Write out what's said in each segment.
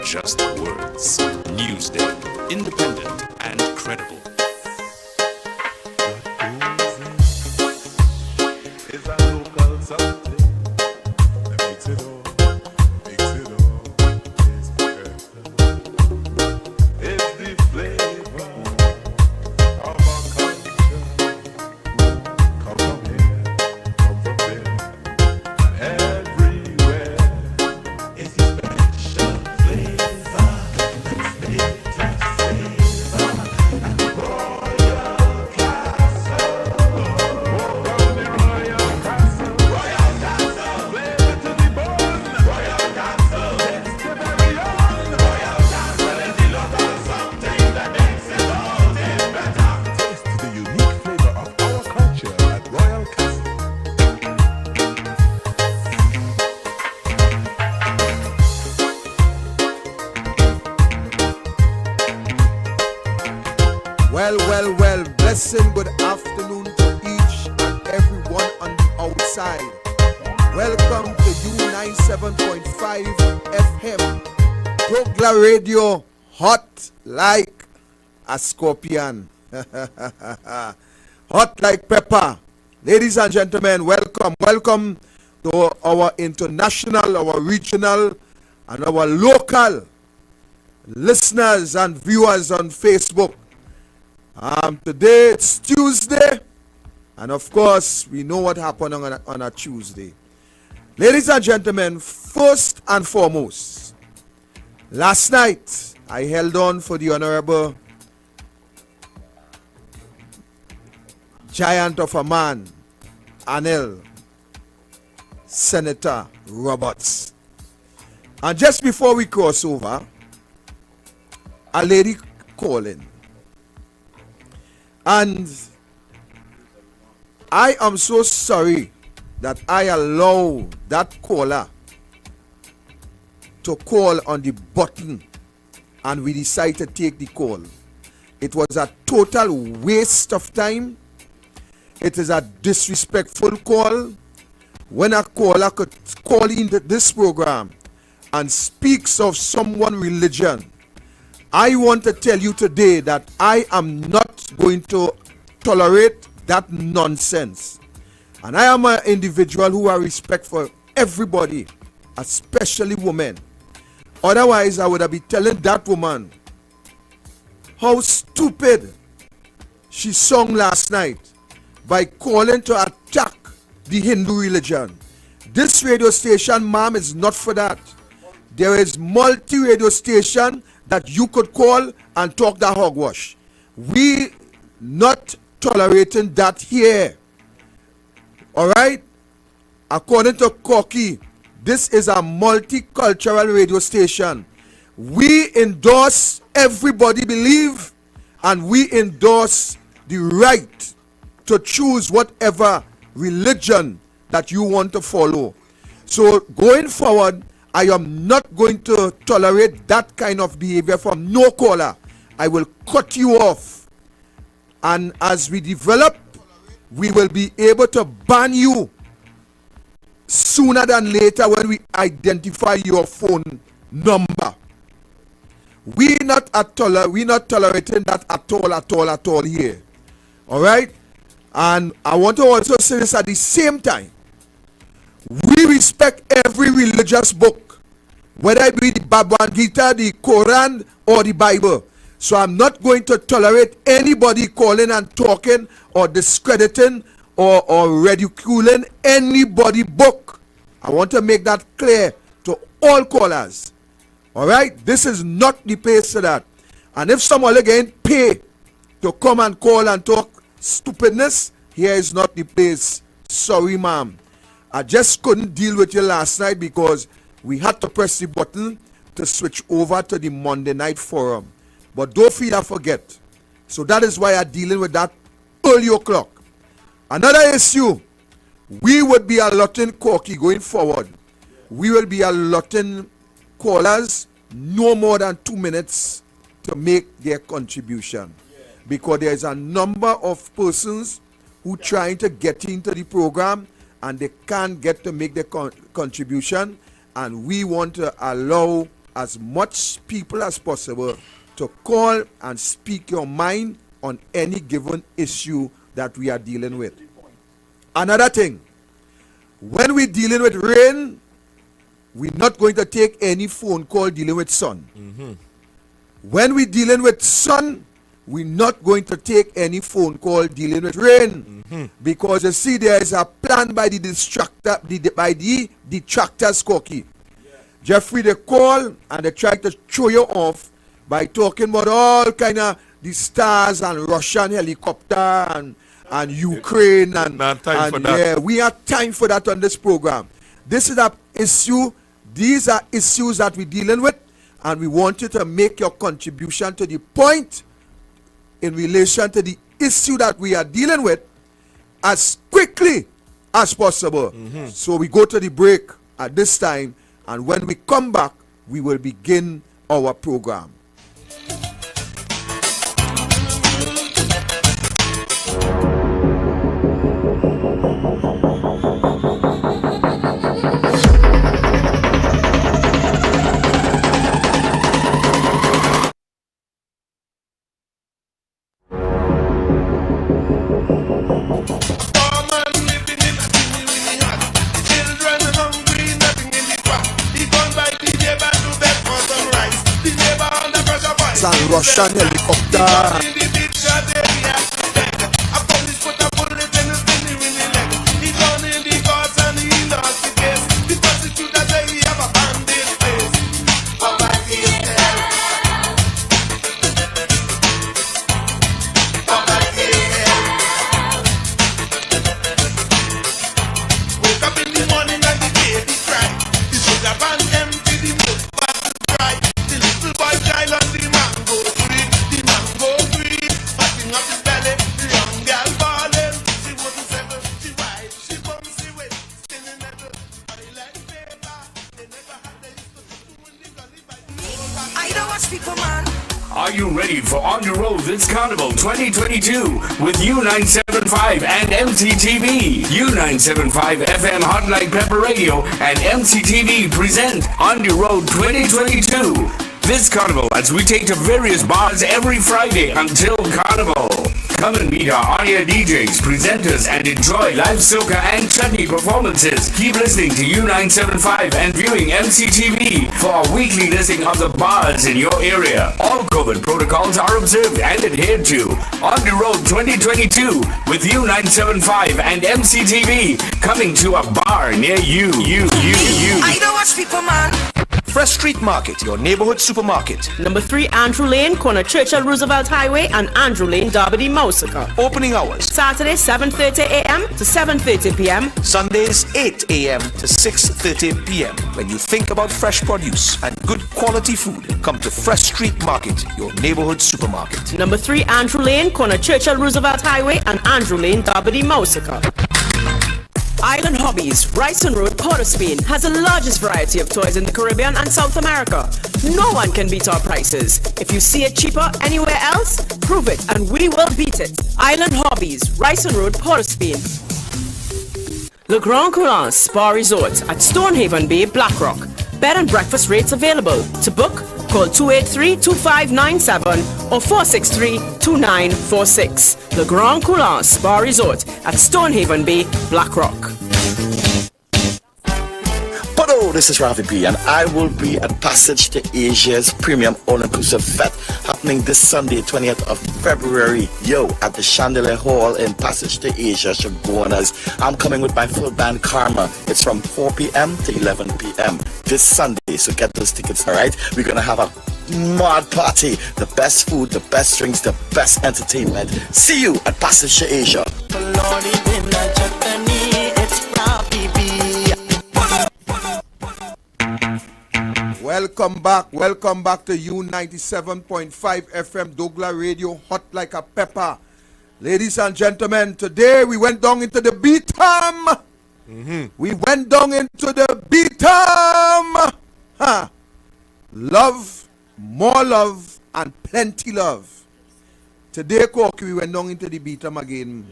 just words. Newsday, independent and credible. Is a local something that makes it all taste better. It's the flavor of our culture. Come from here, come from there, and everywhere. It's the special flavor that's made to savor at the Royal Castle. From the Royal Castle, flavor to the bone. Royal Castle, it's the very own. Royal Castle is the local something that makes it all taste better. Taste the unique flavor of our culture at Royal Castle. Well, blessing good afternoon to each and everyone on the outside. Welcome to U97.5 FM, Douglar Radio, hot like a scorpion, hot like pepper. Ladies and gentlemen, welcome to our international, our regional, and our local listeners and viewers on Facebook. Today it's Tuesday, and of course we know what happened on a Tuesday. Ladies and gentlemen, first and foremost, last night I held on for the Honorable giant of a man, Anil Senator Roberts. And just before we cross over, a lady calling. And I am so sorry that I allow that caller to call on the button and we decide to take the call. It was a total waste of time. It is a disrespectful call. When a caller could call into this program and speaks of someone's religion, I want to tell you today that I am not going to tolerate that nonsense. And I am an individual who has respect for everybody, especially women. Otherwise, I would have been telling that woman how stupid she sung last night by calling to attack the Hindu religion. This radio station, ma'am, is not for that. There is multi-radio station that you could call and talk the hogwash. We not tolerating that here. Alright? According to Corky, this is a multicultural radio station. We endorse everybody believe, and we endorse the right to choose whatever religion that you want to follow. So going forward, I am not going to tolerate that kind of behavior from no caller. I will cut you off. And as we develop, we will be able to ban you sooner than later when we identify your phone number. We not tolerating that at all here. All right? And I want to also say this at the same time. We respect every religious book, whether it be the Bhagavad Gita, the Quran, or the Bible. So I'm not going to tolerate anybody calling and talking or discrediting or ridiculing anybody book. I want to make that clear to all callers. All right? This is not the place for that. And if someone again pay to come and call and talk stupidness, here is not the place. Sorry, ma'am. I just couldn't deal with you last night because we had to press the button to switch over to the Monday night forum. But don't feel I forget. So that is why I'm dealing with that early o'clock. Another issue, we would be allotting Corky going forward. We will be allotting callers no more than 2 minutes to make their contribution. Because there is a number of persons who trying to get into the program and they can't get to make their contribution, and we want to allow as much people as possible to call and speak your mind on any given issue that we are dealing with. Another thing, when we're dealing with rain, we're not going to take any phone call dealing with sun. When we're dealing with sun, we're not going to take any phone call dealing with rain. Because you see, there is a plan by the detractors, Corky. Jeffrey, they call and they try to throw you off by talking about all kind of the stars and Russian helicopter and Ukraine and time for that. yeah, we have time for that on this program. This is an issue. These are issues that we're dealing with, and we want you to make your contribution to the point in relation to the issue that we are dealing with as quickly as possible. So we go to the break at this time, and when we come back, we will begin our program. And Russian helicopter. Are you ready for On the Road This Carnival 2022 with U975 and MCTV? U975 FM Hot Like Pepper Radio and MCTV present On the Road 2022. This carnival as we take to various bars every Friday until Carnival. Come and meet our on-air DJs, presenters, and enjoy live soca and chutney performances. Keep listening to U975 and viewing MCTV for our weekly listing of the bars in your area. All COVID protocols are observed and adhered to. On the Road 2022 with U975 and MCTV coming to a bar near you. I don't watch people, man. Fresh Street Market, your neighborhood supermarket. Number 3 Andrew Lane, corner Churchill Roosevelt Highway and Andrew Lane, Derby, Mousica. Opening hours. Saturday 7:30 a.m. to 7:30 p.m. Sundays 8 a.m. to 6:30 p.m. When you think about fresh produce and good quality food, come to Fresh Street Market, your neighborhood supermarket. Number 3 Andrew Lane, corner Churchill Roosevelt Highway and Andrew Lane, Derby, Mousica. Island Hobbies, Ryson Road, Port of Spain, has the largest variety of toys in the Caribbean and South America. No one can beat our prices. If you see it cheaper anywhere else, prove it and we will beat it. Island Hobbies, Ryson Road, Port of Spain. Le Grand Coulon Spa Resort at Stonehaven Bay, Blackrock. Bed and breakfast rates available. To book, call 283-2597 or 463-2946. Le Grand Coulon Spa Resort at Stonehaven Bay, Blackrock. Hello, this is Ravi B, and I will be at Passage to Asia's premium all-inclusive fete happening this Sunday, 20th of February, at the Chandelier Hall in Passage to Asia, Chaguanas. I'm coming with my full band Karma. It's from 4 p.m. to 11 p.m. this Sunday, so get those tickets, all right? We're going to have a mad party, the best food, the best drinks, the best entertainment. See you at Passage to Asia. Welcome back to U97.5 FM Douglar Radio, hot like a pepper. Ladies and gentlemen, today we went down into the Beatham. We went down into the Beatham. Love, more love, and plenty love. Today, Corky, we went down into the Beatham again.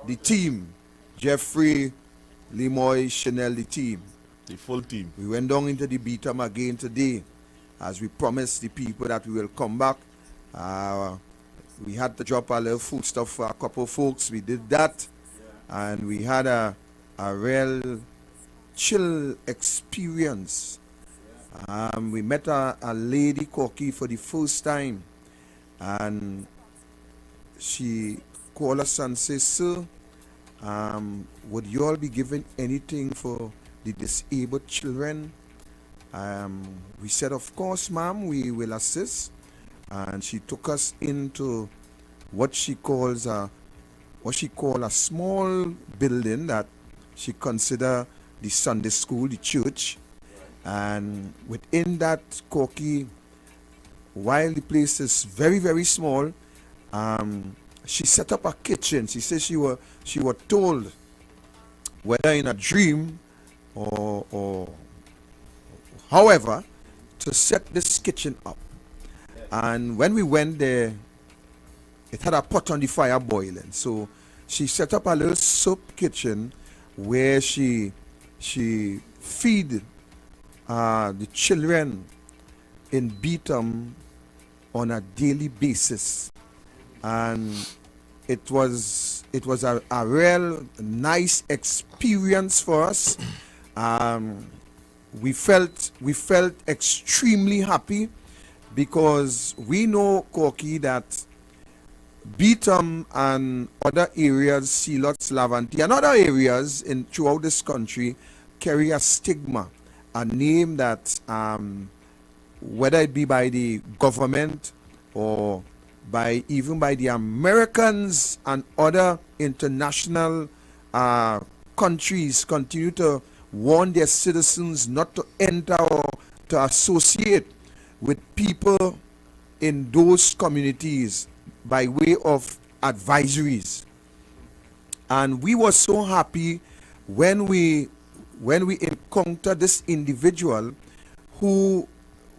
The team, Jeffrey, Limoy, Chanel, the team. The full team. We went down into the Beatham again today. as we promised the people that we will come back. We had to drop a little food stuff for a couple of folks. We did that, and we had a real chill experience. We met a lady, Corky, for the first time, and she called us and said, "Sir, would you all be giving anything for the disabled children?" We said, "Of course, ma'am, we will assist." And she took us into what she called a small building that she considered the Sunday school, the church. And within that, Corky, while the place is very, very small, she set up a kitchen. She said she was told, whether in a dream or however, to set this kitchen up. And when we went there, it had a pot on the fire boiling. So she set up a little soup kitchen where she feed the children in Beatham on a daily basis. And it was a real nice experience for us. We felt extremely happy, because we know, Corky, that Beatham and other areas, Sealots, Lavanty, and other areas throughout this country carry a stigma, a name that, whether it be by the government or even by the Americans and other international countries, continue to warn their citizens not to enter or to associate with people in those communities by way of advisories. And we were so happy when we encountered this individual who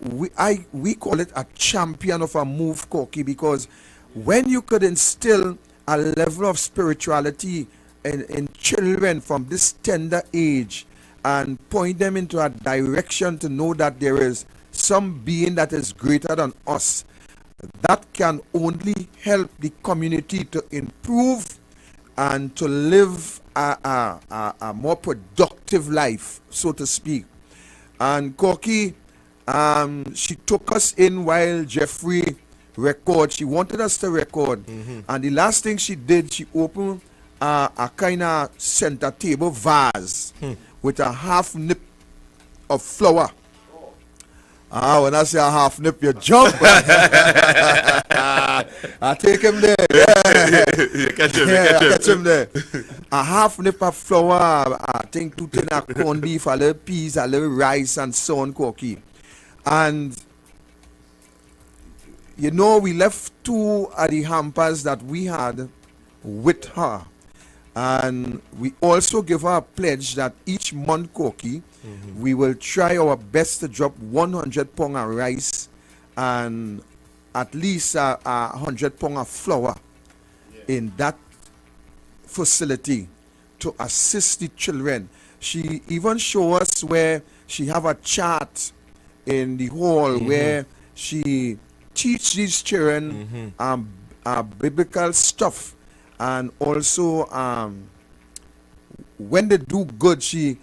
we call it a champion of a move, Corky, because when you could instill a level of spirituality in children from this tender age and point them into a direction to know that there is some being that is greater than us, that can only help the community to improve and to live a more productive life, so to speak. And Corky, she took us in while Jeffrey recorded. She wanted us to record. And the last thing she did, she opened a kind of center table vase with a half nip of flour. When I say a half nip, you jump. I take him there. You catch him, Catch him there. A half nip of flour, I think 2 tin of corned beef, a little peas, a little rice, and so on, Corky. And you know, we left 2 of the hampers that we had with her. And we also give her a pledge that each month, Corky, we will try our best to drop 100 pound of rice and at least 100 pound of flour in that facility to assist the children. She even showed us where she have a chart in the hall where she teach these children biblical stuff. And also, when they do good, she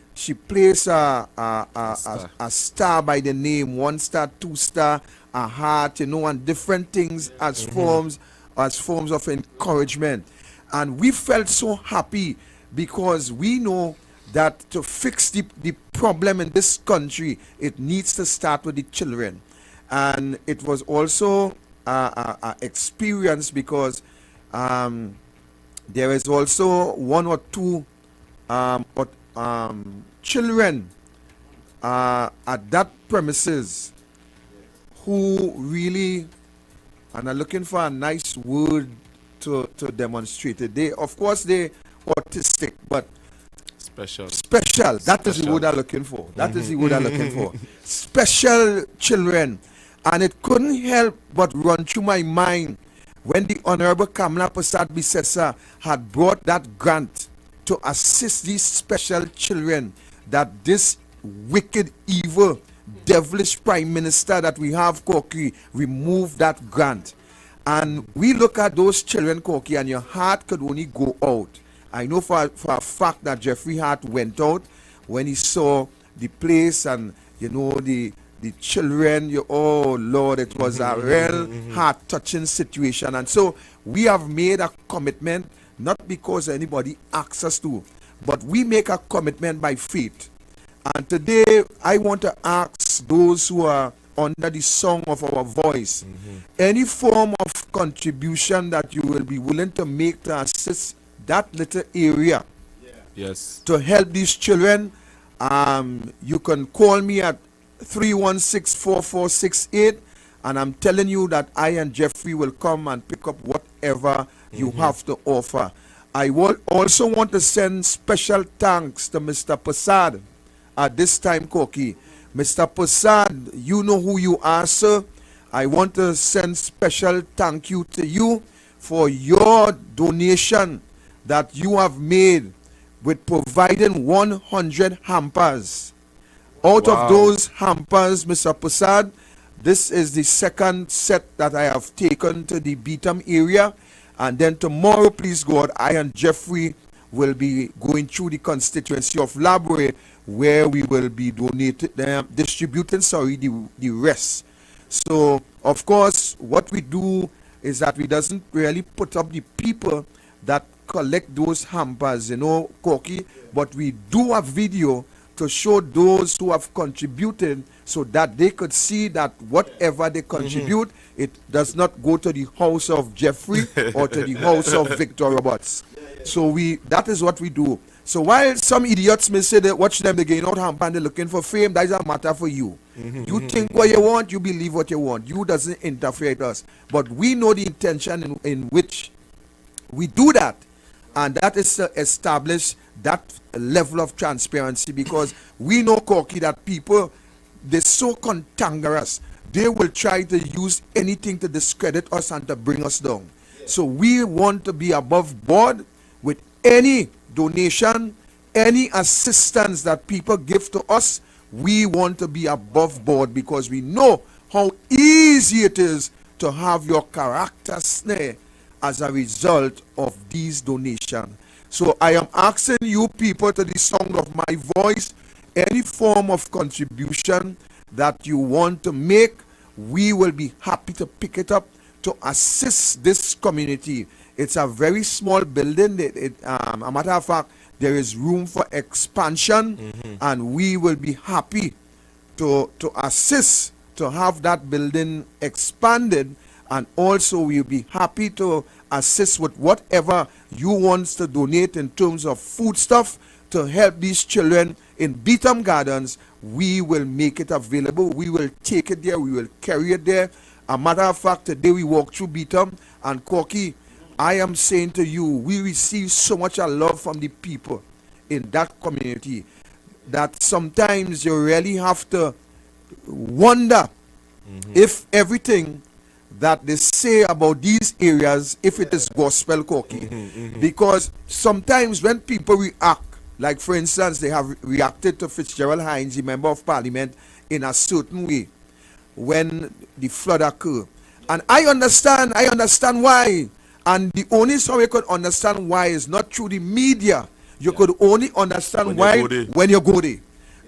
places a star by the name, 1 star, 2 star, a heart, you know, and different things as forms of encouragement. And we felt so happy because we know that to fix the problem in this country, it needs to start with the children. And it was also a experience because there is also 1 or 2 children at that premises who really and are looking for a nice word to demonstrate it. They, of course, they autistic, but Special. That is the word I'm looking for. That is the word I'm looking for. Special children. And it couldn't help but run through my mind when the Honorable Kamala Prasad Bisesa had brought that grant to assist these special children, that this wicked evil devilish prime minister that we have, Corky, remove that grant. And we look at those children, Corky, and your heart could only go out. I know for a fact that Jeffrey Hart went out when he saw the place and, you know, the children. Oh, Lord, it was a real heart-touching situation. And so we have made a commitment, not because anybody asks us to, but we make a commitment by faith. And today, I want to ask those who are under the song of our voice, any form of contribution that you will be willing to make to assist that little area Yes. to help these children, you can call me at 316-4468, and I'm telling you that I and Jeffrey will come and pick up whatever you have to offer. I will also want to send special thanks to Mr. Passad at this time, Corky. Mr. Passad, you know who you are, sir. I want to send special thank you to you for your donation that you have made with providing 100 hampers. Out of those hampers, Mr. Passad, this is the second set that I have taken to the Beatham area. And then tomorrow, please God, I and Jeffrey will be going through the constituency of Labray, where we will be distributing the rest. So, of course, what we do is that we doesn't really put up the people that collect those hampers, you know, Corky, but we do a video to show those who have contributed so that they could see that whatever they contribute, it does not go to the house of Jeffrey or to the house of Victor Roberts. So that is what we do. So while some idiots may say that watch them, they're getting out hamper and they're looking for fame, that is a matter for you. You think what you want, you believe what you want. You doesn't interfere with us. But we know the intention in which we do that. And that is to establish that level of transparency, because we know, Corky, that people, they're so cantankerous. They will try to use anything to discredit us and to bring us down. So we want to be above board with any donation, any assistance that people give to us. We want to be above board because we know how easy it is to have your character snare as a result of these donations. So I am asking you people, to the sound of my voice, any form of contribution that you want to make, we will be happy to pick it up to assist this community. It's a very small building. A matter of fact, there is room for expansion, and we will be happy to assist to have that building expanded. And also we'll be happy to assist with whatever you want to donate in terms of food stuff to help these children in Beatham Gardens. We will make it available. We will take it there. We will carry it there. A matter of fact, today we walked through Beatham, and Corky, I am saying to you, we receive so much love from the people in that community that sometimes you really have to wonder if everything that they say about these areas, if it is gospel, Corky. Because sometimes when people react, like for instance, they have reacted to Fitzgerald Hines, the Member of Parliament, in a certain way when the flood occurred. And I understand why. And the only way you could understand why is not through the media. You could only understand why when you go there.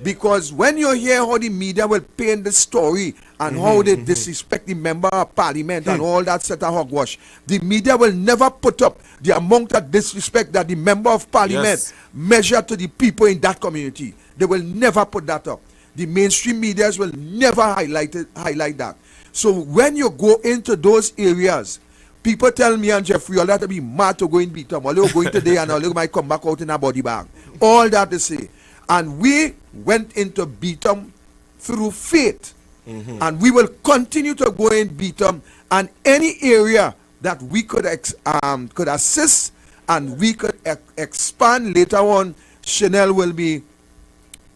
Because when you hear how the media will paint the story and how they disrespect the Member of Parliament and all that set of hogwash, the media will never put up the amount of disrespect that the Member of Parliament measure to the people in that community. They will never put that up. The mainstream medias will never highlight that. So when you go into those areas, people tell me and Jeffrey, all that to be mad to go in Beatham. All you going today and all you might come back out in a body bag. All that to say. And we went into Beatham through faith. And we will continue to go in Beatham and any area that we could assist and we could expand later on. Chanel will be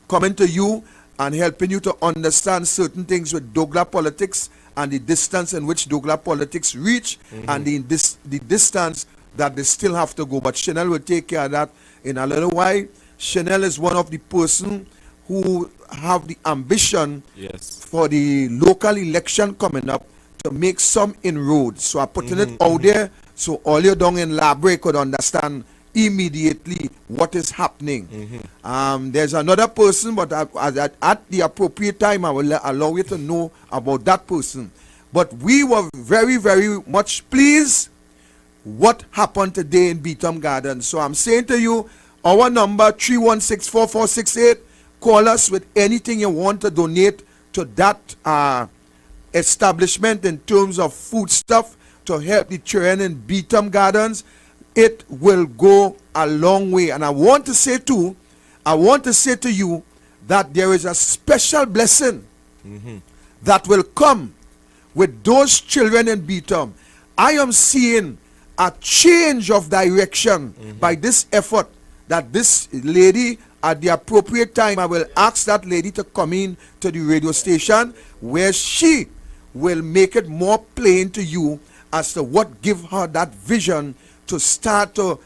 coming to you and helping you to understand certain things with Douglar politics and the distance in which Douglar politics reach and the distance that they still have to go. But Chanel will take care of that in a little while. Chanel is one of the person who have the ambition Yes. for the local election coming up to make some inroads. So I'm putting it out there so all you down in Labre could understand immediately what is happening. There's another person, but at the appropriate time, I will allow you to know about that person. But we were very, very much pleased what happened today in Beatham Gardens. So I'm saying to you, our number 316-4468, call us with anything you want to donate to that establishment in terms of food stuff to help the children in Beatham Gardens. It will go a long way. And I want to say to you that there is a special blessing that will come with those children in Beatham. I am seeing a change of direction by this effort that this lady, at the appropriate time, I will ask that lady to come in to the radio station where she will make it more plain to you as to what give her that vision to start to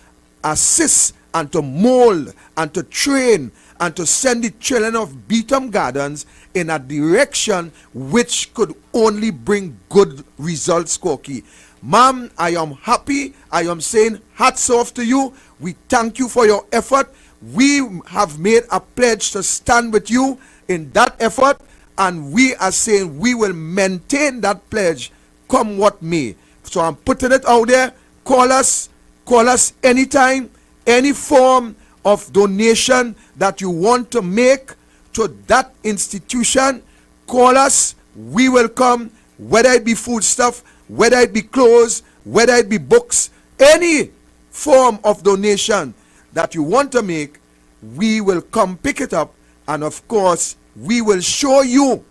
assist and to mold and to train and to send the children of Beatham Gardens in a direction which could only bring good results, Corky. Ma'am, I am happy. I am saying hats off to you. We thank you for your effort. We have made a pledge to stand with you in that effort, and we are saying we will maintain that pledge come what may. So I'm putting it out there. Call us anytime, any form of donation that you want to make to that institution. Call us, we will come, whether it be food stuff, whether it be clothes, whether it be books, any form of donation that you want to make, we will come pick it up, and of course we will show you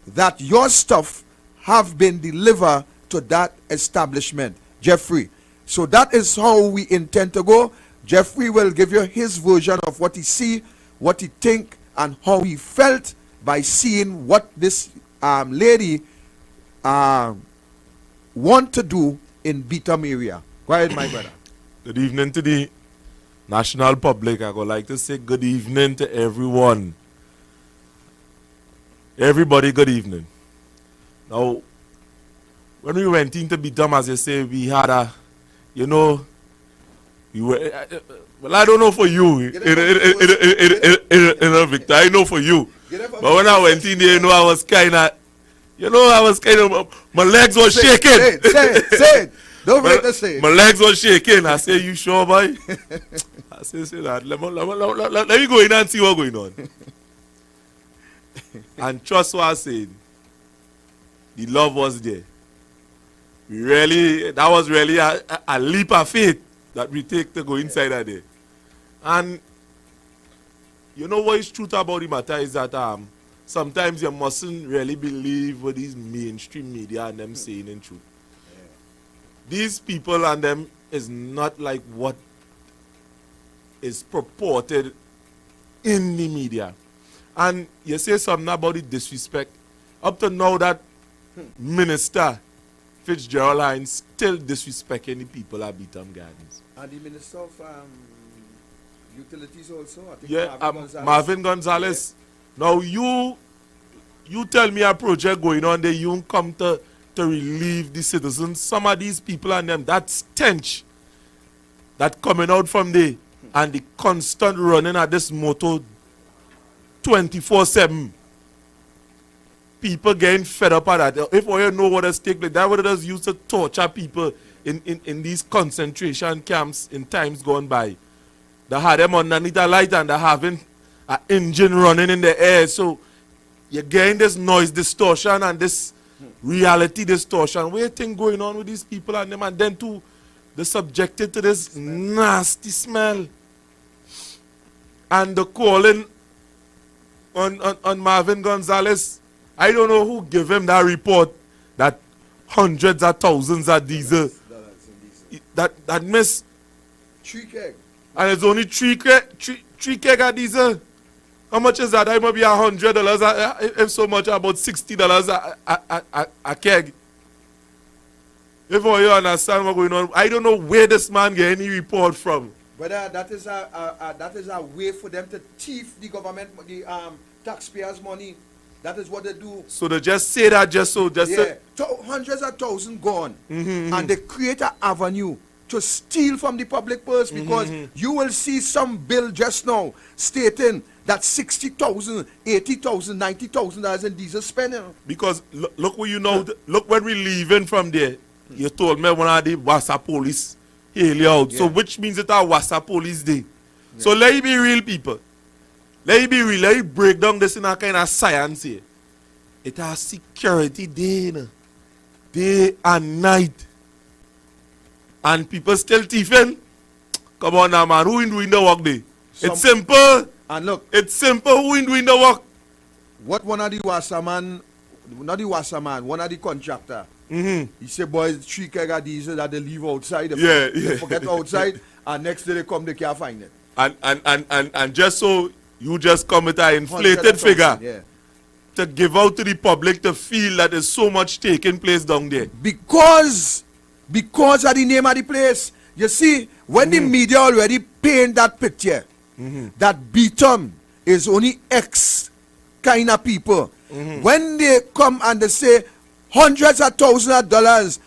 that your stuff have been delivered to that establishment. Jeffrey, so that is how we intend to go. Jeffrey will give you his version of what he see, what he think, and how he felt by seeing what this lady want to do in Beatham area. Go ahead, my brother. Good evening to the national public. I would like to say good evening to everyone. Everybody, good evening. Now, when we went into Beatham, as you say, we had a, we were, well, I don't know for you, in Victor, I know for you. But when I went in there, I was kind of, my legs were shaking. Say it. Don't wait to say it. My legs were shaking. I say, you sure, boy? I say that. Let me go in and see what's going on. And trust what I said. The love was there. That was really a leap of faith that we take to go inside of there. And you know what is truth about the matter is that sometimes you mustn't really believe what these mainstream media and them saying in truth. These people and them is not like what is purported in the media. And you say something about the disrespect. Up to now, that Minister Fitzgerald Hines still disrespecting the people at Beatham Gardens. And the Minister of Utilities also, I think. Yeah, Marvin Gonzalez. Yeah. Now you tell me a project going on there, you come to relieve the citizens. Some of these people and them, that stench that coming out from there and the constant running at this motor 24/7. People getting fed up at that. If you know what is taking place, that what it is used to torture people in these concentration camps in times gone by. They had them underneath a light and they're having an engine running in the air. So you're getting this noise distortion and this reality distortion. What do you think going on with these people and them? And then too, they're subjected to this nasty smell. And the calling on Marvin Gonzalez, I don't know who gave him that report that hundreds of thousands of diesel. That miss 3 keg. And it's only 3 keg of diesel. How much is that? That might be $100. If so much, about $60 a keg. If you understand what's going on, I don't know where this man get any report from. But that is a way for them to thief the government, the taxpayers' money. That is what they do. So they just say that Yeah. So hundreds of thousands gone. And they create an avenue to steal from the public purse, because you will see some bill just now stating that $60,000, $80,000, $90,000 in diesel spending. Because look where you know, look when we leaving from there. You told me one of the Wassa police hail you out. So which means it's a Wassa police day. So let it be real, people. Let it be real. Let it break down this in a kind of science here. It's a security day, day and night. And people still thieving. Come on now, man. Who in doing the work there? It's simple. And look. It's simple. Who in doing the work? What one of the wasserman, not the wasserman, one of the contractor, he said, boys, 3 keg of diesel that they leave outside. They forget outside, and next day they come, they can't find it. And just so you just come with an inflated figure to give out to the public to feel that there's so much taking place down there. Because of the name of the place. You see, when the media already paint that picture, that Beatham is only X kind of people. When they come and they say hundreds of thousands of dollars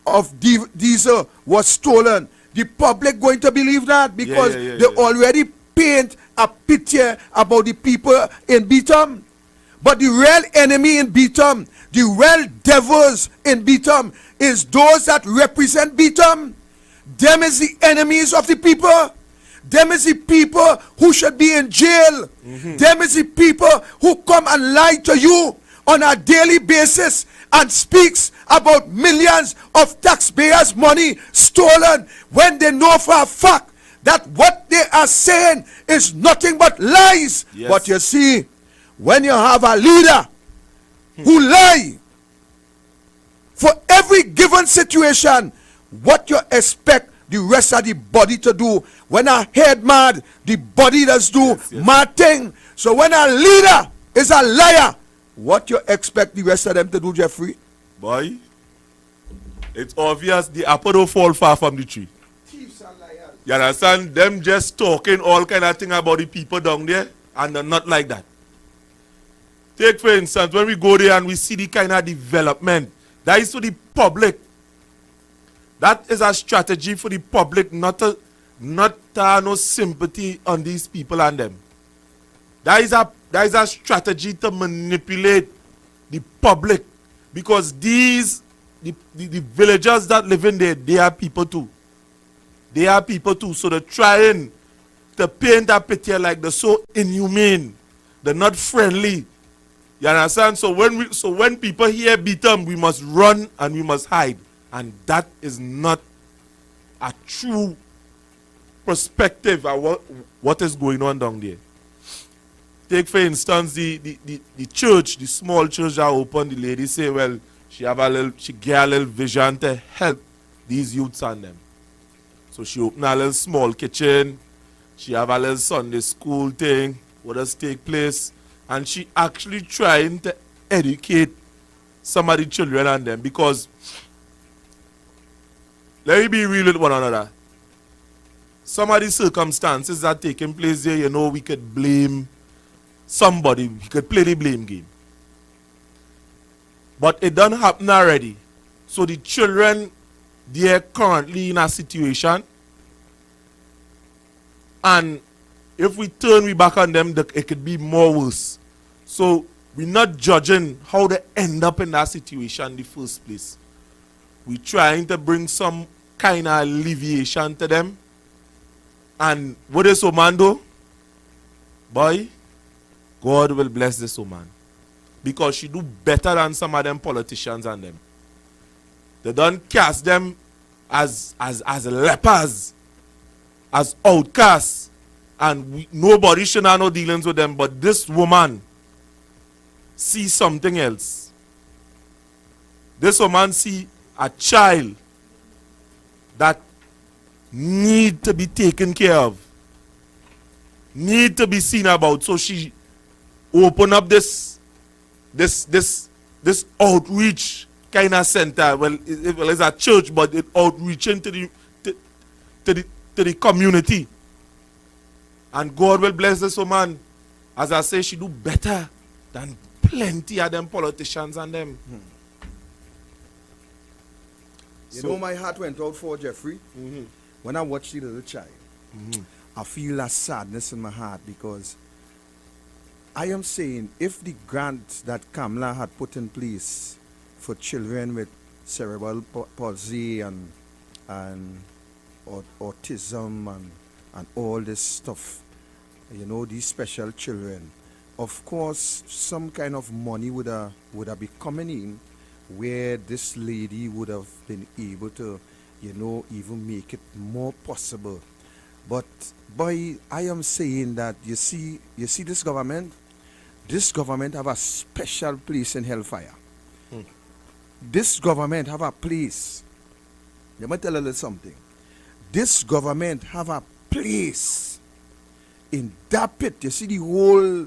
of diesel was stolen, the public going to believe that, because they already paint a picture about the people in Beatham. But the real enemy in Beatham, the real devils in Beatham, is those that represent Beatham. Them is the enemies of the people. Them is the people who should be in jail. Them is the people who come and lie to you on a daily basis and speaks about millions of taxpayers' money stolen, when they know for a fact that what they are saying is nothing but lies. But you see, when you have a leader who lie for every given situation, what you expect the rest of the body to do? When a head mad, the body does do mad thing. So when a leader is a liar, what you expect the rest of them to do, Jeffrey? Boy, it's obvious the apple don't fall far from the tree. Thieves and liars. You understand? Them just talking all kind of thing about the people down there, and they're not like that. Take for instance, when we go there and we see the kind of development, that is for the public. That is a strategy for the public, not to have no sympathy on these people and them. That is a strategy to manipulate the public, because the villagers that live in there, they are people too. They are people too. So they're trying to paint a picture like they're so inhumane. They're not friendly. You understand? So when people hear Beatham, we must run and we must hide. And that is not a true perspective of what is going on down there. Take for instance the church, the small church that opened. The lady say, well, she get a little vision to help these youths and them. So she opened a little small kitchen. She have a little Sunday school thing, what does take place, and she actually trying to educate some of the children and them, because let me be real with one another. Some of the circumstances that are taking place there, we could blame somebody. We could play the blame game. But it done happen already. So the children, they are currently in a situation. And if we turn we back on them, it could be more worse. So we're not judging how they end up in that situation in the first place. We're trying to bring some kind of alleviation to them. And what is woman do? Boy, God will bless this woman. Because she do better than some of them politicians and them. They don't cast them as lepers, as outcasts. And nobody should have no dealings with them. But this woman see something else. This woman see a child that need to be taken care of, need to be seen about. So she open up this outreach kind of center. Well, it's a church, but it outreaching to the community. And God will bless this woman. as I say, she do better than plenty of them politicians and them. You know, my heart went out for Jeffrey when I watched the little child. I feel that sadness in my heart because I am saying if the grant that Kamala had put in place for children with cerebral palsy and autism and all this stuff, you know, these special children, of course, some kind of money would have been coming in where this lady would have been able to, you know, even make it more possible. But boy, I am saying that you see this government have a special place in hellfire. This government have a place. Let me tell you a little something. This government have a place in that pit. You see the whole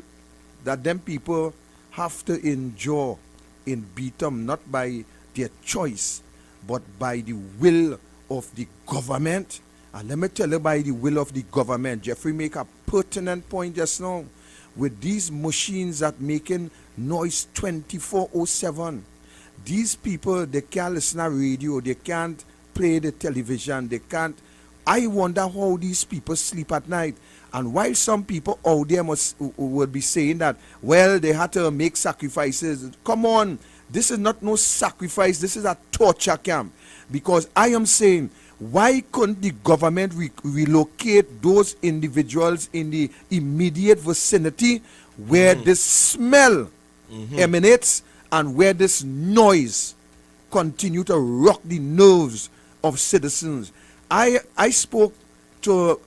that them people have to endure in Beatham, not by their choice, but by the will of the government. And let me tell you, by the will of the government, Jeffrey make a pertinent point just now. With these machines that making noise 24/7, these people, they can't listen to radio, they can't play the television, they can't. I wonder how these people sleep at night. And while some people out there would be saying that, well, they had to make sacrifices. Come on, this is not no sacrifice, this is a torture camp. Because I am saying, why couldn't the government relocate those individuals in the immediate vicinity where this smell emanates and where this noise continue to rock the nerves of citizens? I spoke to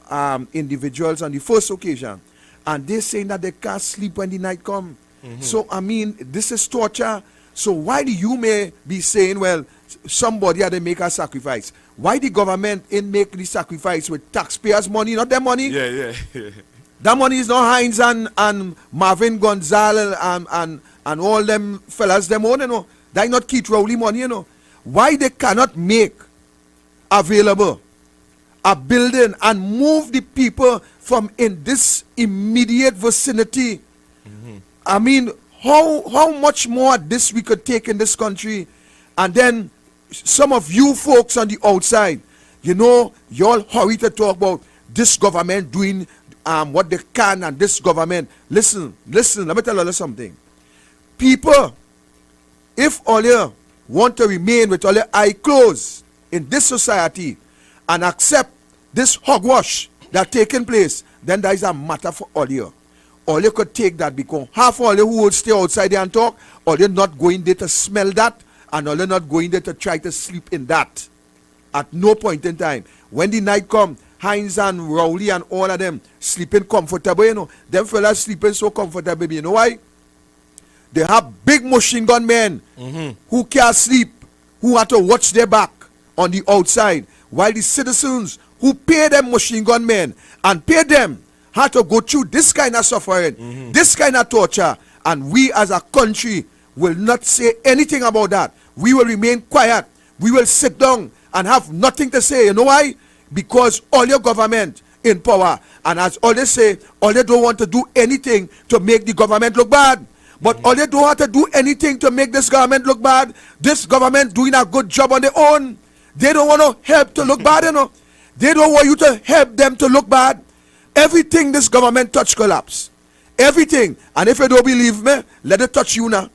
individuals on the first occasion, and they're saying that they can't sleep when the night come. So I mean, this is torture. So why do you may be saying, well, somebody had to make a sacrifice? Why the government in make the sacrifice with taxpayers' money, not their money? Yeah. That money is not Heinz and Marvin Gonzalez and all them fellas them own, you know. That not Keith Rowley money, you know. Why they cannot make available a building and move the people from in this immediate vicinity? I mean, how much more this we could take in this country? And then some of you folks on the outside, you know, you all hurry to talk about this government doing what they can, and this government. Listen, let me tell you something. People, if all you want to remain with all your eye closed in this society and accept this hogwash that taking place, then that is a matter for all you. All you could take that, because half all you who would stay outside there and talk, or you're not going there to smell that, and all you're not going there to try to sleep in that. At no point in time. When the night come, Heinz and Rowley and all of them sleeping comfortable, you know. Them fellas sleeping so comfortable, you know why? They have big machine gun men who can't sleep, who have to watch their back on the outside, while the citizens who pay them machine gun men and pay them had to go through this kind of suffering, this kind of torture, and we as a country will not say anything about that. We will remain quiet. We will sit down and have nothing to say. You know why? Because all your government in power, and as all they say, all they don't want to do anything to make the government look bad. But all they don't want to do anything to make this government look bad. This government doing a good job on their own. They don't want to help to look bad, you know. They don't want you to help them to look bad. Everything this government touch collapse. Everything. And if you don't believe me, let it touch you now.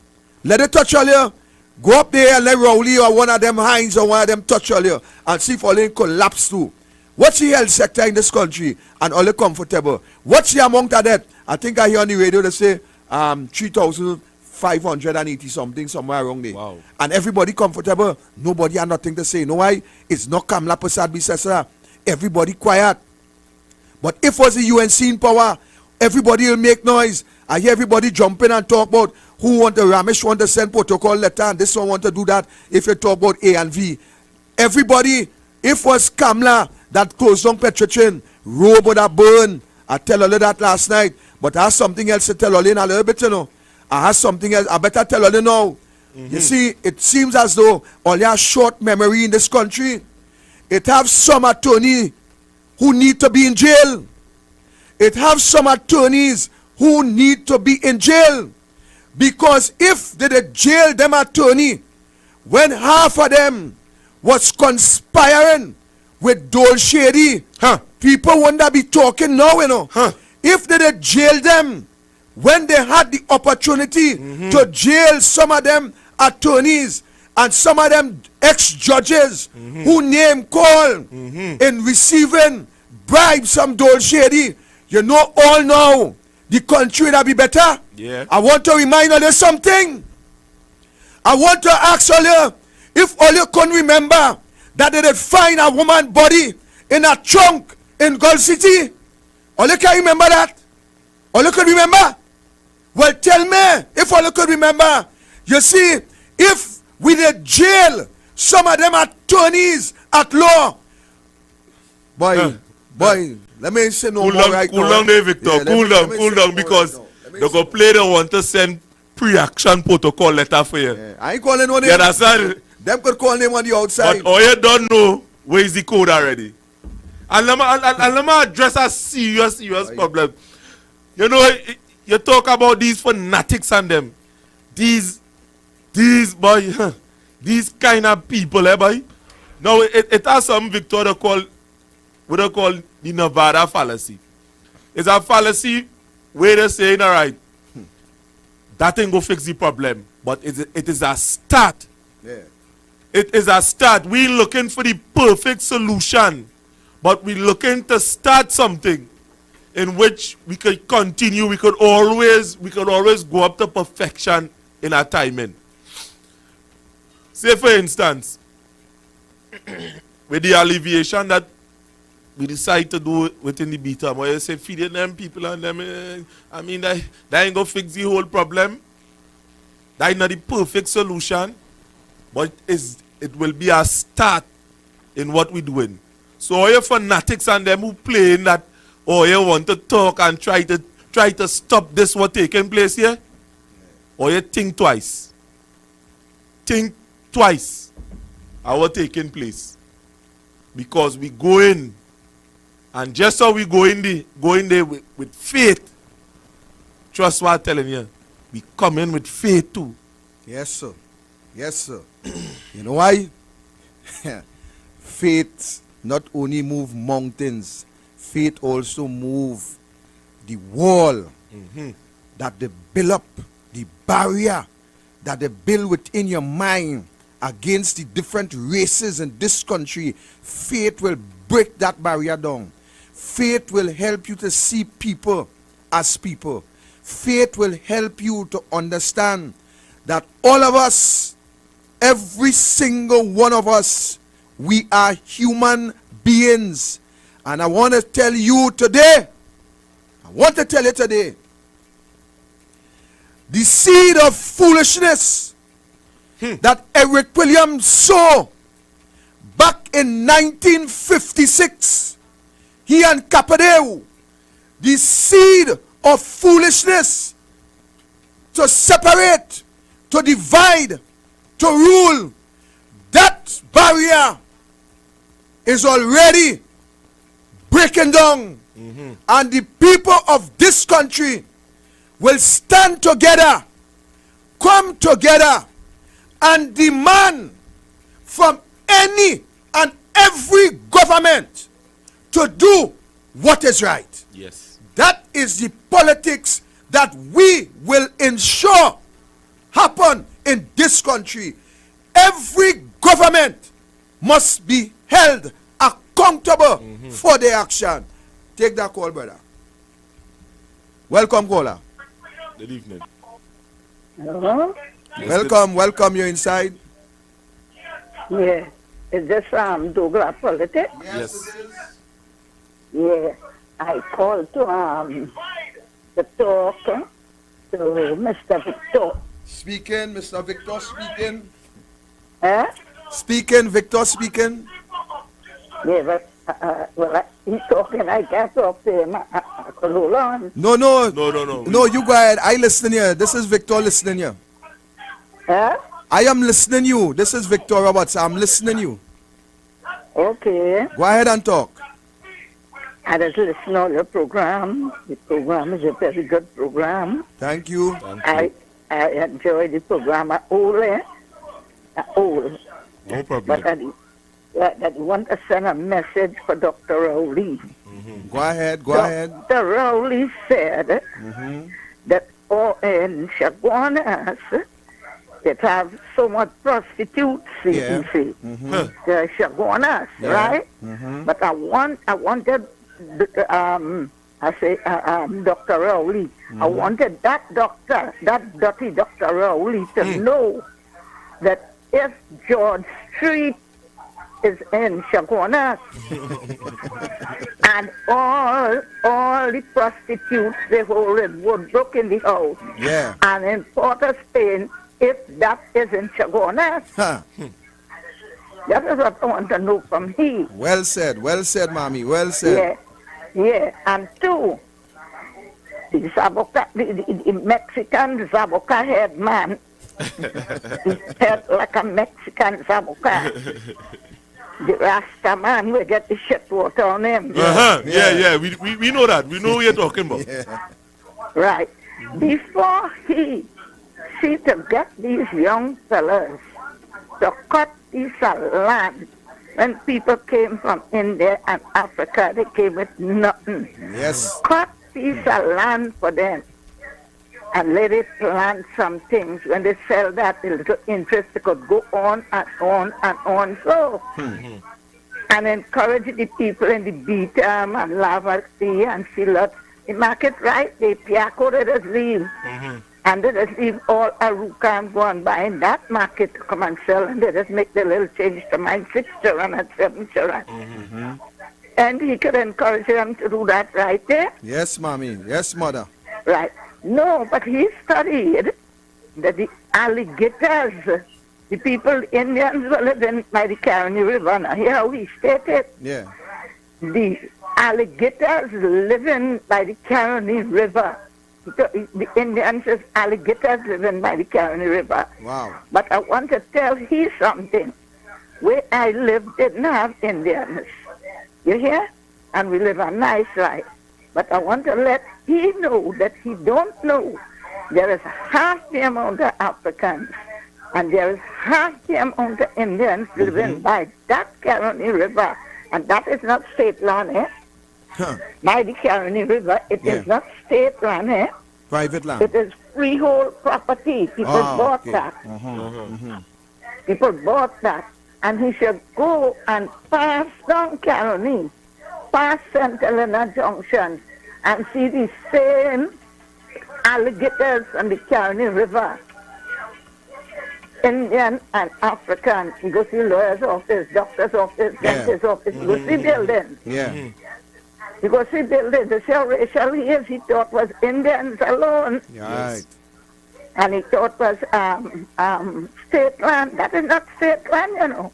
Let it touch all you. Go up there and let Rowley or one of them Heinz or one of them touch all you and see if all they collapse too. What's the health sector in this country and all they comfortable? What's the amount of that? I think I hear on the radio they say 3,580 something somewhere around there. Wow. And everybody comfortable. Nobody had nothing to say. You know why? It's not Kamala Prasad Bisesra. Everybody quiet. But if was the UNC in power, everybody will make noise. I hear everybody jumping and talk about who want to Ramesh want to send protocol letter and this one want to do that. If you talk about A and V, everybody, if was Kamala that closed down Petrotrin, road would have burn. I tell all of that last night, but I have something else to tell all in a little bit, you know. I have something else. I better tell all you now. You see, it seems as though all your short memory in this country. It have some attorney who need to be in jail. It have some attorneys who need to be in jail. Because if they did jail them attorney, when half of them was conspiring with Dole Shady, people wouldn't be talking now, you know. If they did jail them, when they had the opportunity to jail some of them attorneys and some of them ex-judges who name call in receiving bribes from Dole Shady, you know all now, the country will be better. Yeah. I want to remind you of something. I want to ask all you, if all you can remember that they did find a woman body in a trunk in Gulf City. All you can remember that? All you can remember? Well, tell me if all you could remember. You see, if we did jail some of them attorneys at law, boy, let me say no Cool more down, right cool now. down there, Victor. Yeah, let Cool me down, say cool no down, more because right now. Let me they say go play the want to send pre-action protocol letter for you. Yeah, I ain't calling no name. You understand? Them could call name on the outside. But all you don't know where is the code already. And let me address a serious problem. You know, you talk about these fanatics and them. These boy, these kind of people, boy. Now it has some Victor they call what they call the Nevada fallacy. It's a fallacy where they're saying, all right, that ain't go fix the problem, but it is a start. Yeah. It is a start. We looking for the perfect solution, but we looking to start something in which we could continue. We could always go up to perfection in our timing. Say for instance, with the alleviation that we decide to do within the Beatham, where you say feeding them people and them, I mean that ain't gonna fix the whole problem. That is not the perfect solution, but it will be a start in what we're doing. So all your fanatics and them who playing that, or you want to talk and try to stop this what taking place here, or you think twice. Think twice at what taking place. Because we go in, and just how we go in there with faith, trust what I'm telling you, we come in with faith too. Yes, sir. Yes, sir. You know why? Faith not only move mountains, faith also move the wall that they build up, the barrier that they build within your mind against the different races in this country. Faith will break that barrier down. Faith will help you to see people as people. Faith will help you to understand that all of us, every single one of us, we are human beings. And I want to tell you today, the seed of foolishness that Eric Williams sowed back in 1956, he and Capadeo, the seed of foolishness to separate, to divide, to rule, that barrier is already breaking down. And the people of this country will stand together, come together, and demand from any and every government to do what is right. Yes. That is the politics that we will ensure happen in this country. Every government must be held accountable for their action. Take that call, brother. Welcome, caller. Good evening. Hello? Welcome, you're inside. Yeah. Is this Douglar politics? Yes. Yeah. I called to talk to Mr. Victor. Speaking, Mr. Victor speaking. Eh? Speaking, Victor speaking. Yeah, but he's talking. I can't talk to him. Hold on. No. No. You go ahead. I listen here. This is Victor listening here. Eh? I am listening you. This is Victor Roberts. I'm listening you. Okay. Go ahead and talk. I just listen to your program. The program is a very good program. Thank you. I enjoy the program at all. No problem. But I want to send a message for Dr. Rowley. Go ahead. Go ahead. Dr. Rowley said that in Chaguanas, it has so much prostitutes, Yeah. you see. The Chaguanas, Yeah. right? But I wanted, Dr. Rowley, I wanted that dirty Dr. Rowley to know that if George Street is in Chaguanas and all the prostitutes they hold in Woodbrook in the house Yeah. and in Port of Spain, if that is in Chaguanas, Huh. that is what I want to know from he. Well said, mommy. Well said. Yeah. And two, the Zaboka, the Mexican Zaboka head man, his head like a Mexican Zaboka. The Rasta man will get the shit water on him. Yeah. We know that. We know what you're talking about. Right. Before he see to get these young fellas to cut this land, when people came from India and Africa, they came with nothing. Yes. Cut piece of land for them and let it plant some things. When they sell that, the little interest could go on and on and on. So, and encourage the people in the Beatham and Laverty and Silot. The market right, they Piaco, they just leave. And they just leave all Aruka and go and buy in that market to come and sell. And they just make the little change to mine 6 children and 7 children. And he could encourage them to do that right there. Yes, mommy. Yes, mother. Right. No, but he studied that the alligators, the people, Indians were living by the Caroni River. Now, here how he stated. Yeah. The alligators living by the Caroni River. The Indians is alligators living by the Caroni River. Wow. But I want to tell you something. Where I live didn't have Indians. You hear? And we live a nice life. But I want to let he know that he don't know. There is half the amount of Africans and there is half the amount of Indians living by that Caroni River. And that is not state land, eh? Huh. By the Caroni River, it is not state land, eh? Private land. It is freehold property. People bought that. People bought that. And he should go and pass down Caroni, past St. Helena Junction, and see the same alligators on the Caroni River. Indian and African. You go see lawyer's office, doctor's office, dentist's office. You go see buildings. Yeah. You go see buildings. The how racial he is, he thought was Indians alone. Right. And he thought was state land. That is not state land, you know.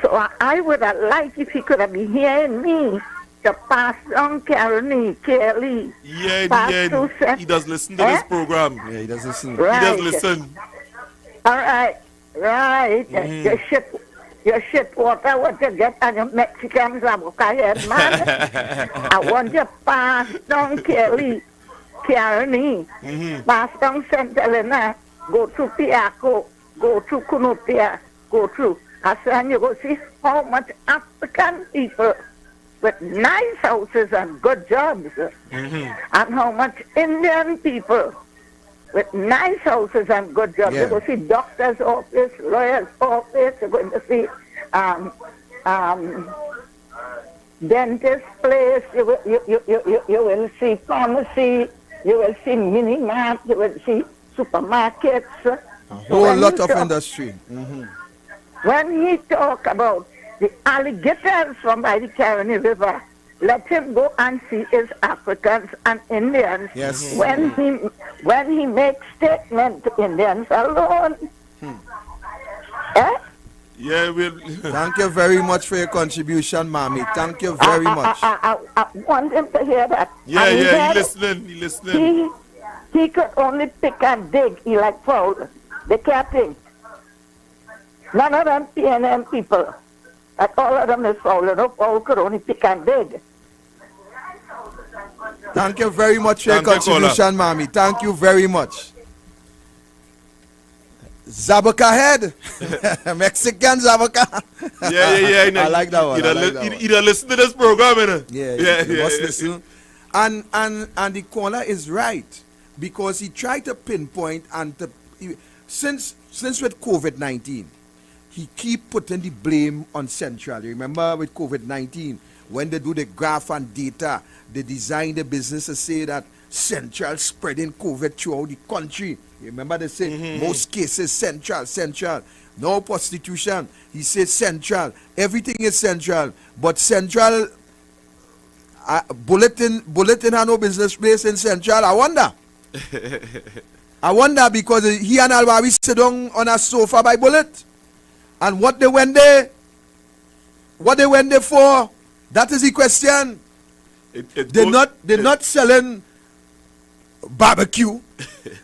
So I would have liked if he could have been hearing me to pass on Caroni, Kelly. Yeah. He does listen to this program. Yeah, he does listen. Right. He does listen. All right. Your shit water, what you get on your Mexican Zabuca head, man. I want you to pass down Kelly, Caroni, pass down St. Helena, go through Piaco, go through Cunupia, go through. And you go see how much African people with nice houses and good jobs, and how much Indian people with nice houses and good jobs. Yeah. You go see doctor's office, lawyer's office. You're going to see dentist place. You will see pharmacy. You will see mini mart. You will see supermarkets. A whole lot of industry. When he talk about the alligators from by the Caroni River, let him go and see his Africans and Indians. Yes. When he makes statement to Indians alone. Yeah, Thank you very much for your contribution, mommy. Thank you very much. I want him to hear that. Yeah, he listening. He could only pick and dig. He like Paul. They can't think. None of them PNM people. And all of them is foul enough, all could only pick and dig. Thank you very much for your Thank you, contribution, Mommy. Thank you very much. Zabaka head. Mexican Zabaka. Yeah. I like that one. You don't listen to this program, innit? Yeah, you must listen. And the caller is right, because he tried to pinpoint since with COVID-19, he keep putting the blame on Central. You remember with COVID-19, when they do the graph and data, they design the business to say that Central spreading COVID throughout the country. You remember they say most cases Central. No prostitution. He says Central. Everything is Central. But Central, bulletin had no business place in Central. I wonder because he and Albawi sit down on a sofa by Bullet. And what they went there for? That is the question. They're not selling barbecue.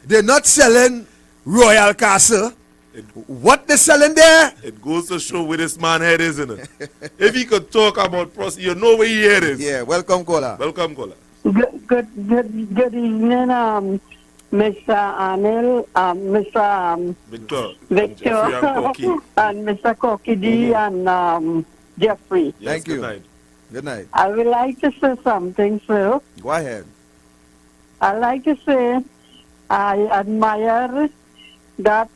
They're not selling Royal Castle. What they selling there? It goes to show where this man head is, isn't it? If he could talk about prostitution, you know where he head is. Yeah, welcome, caller. Good evening, Mr. Anil, Mr. Victor, and Mr. Koki D, and Jeffrey. Yes, Thank you. Good night. I would like to say something, sir. Go ahead. I like to say I admire that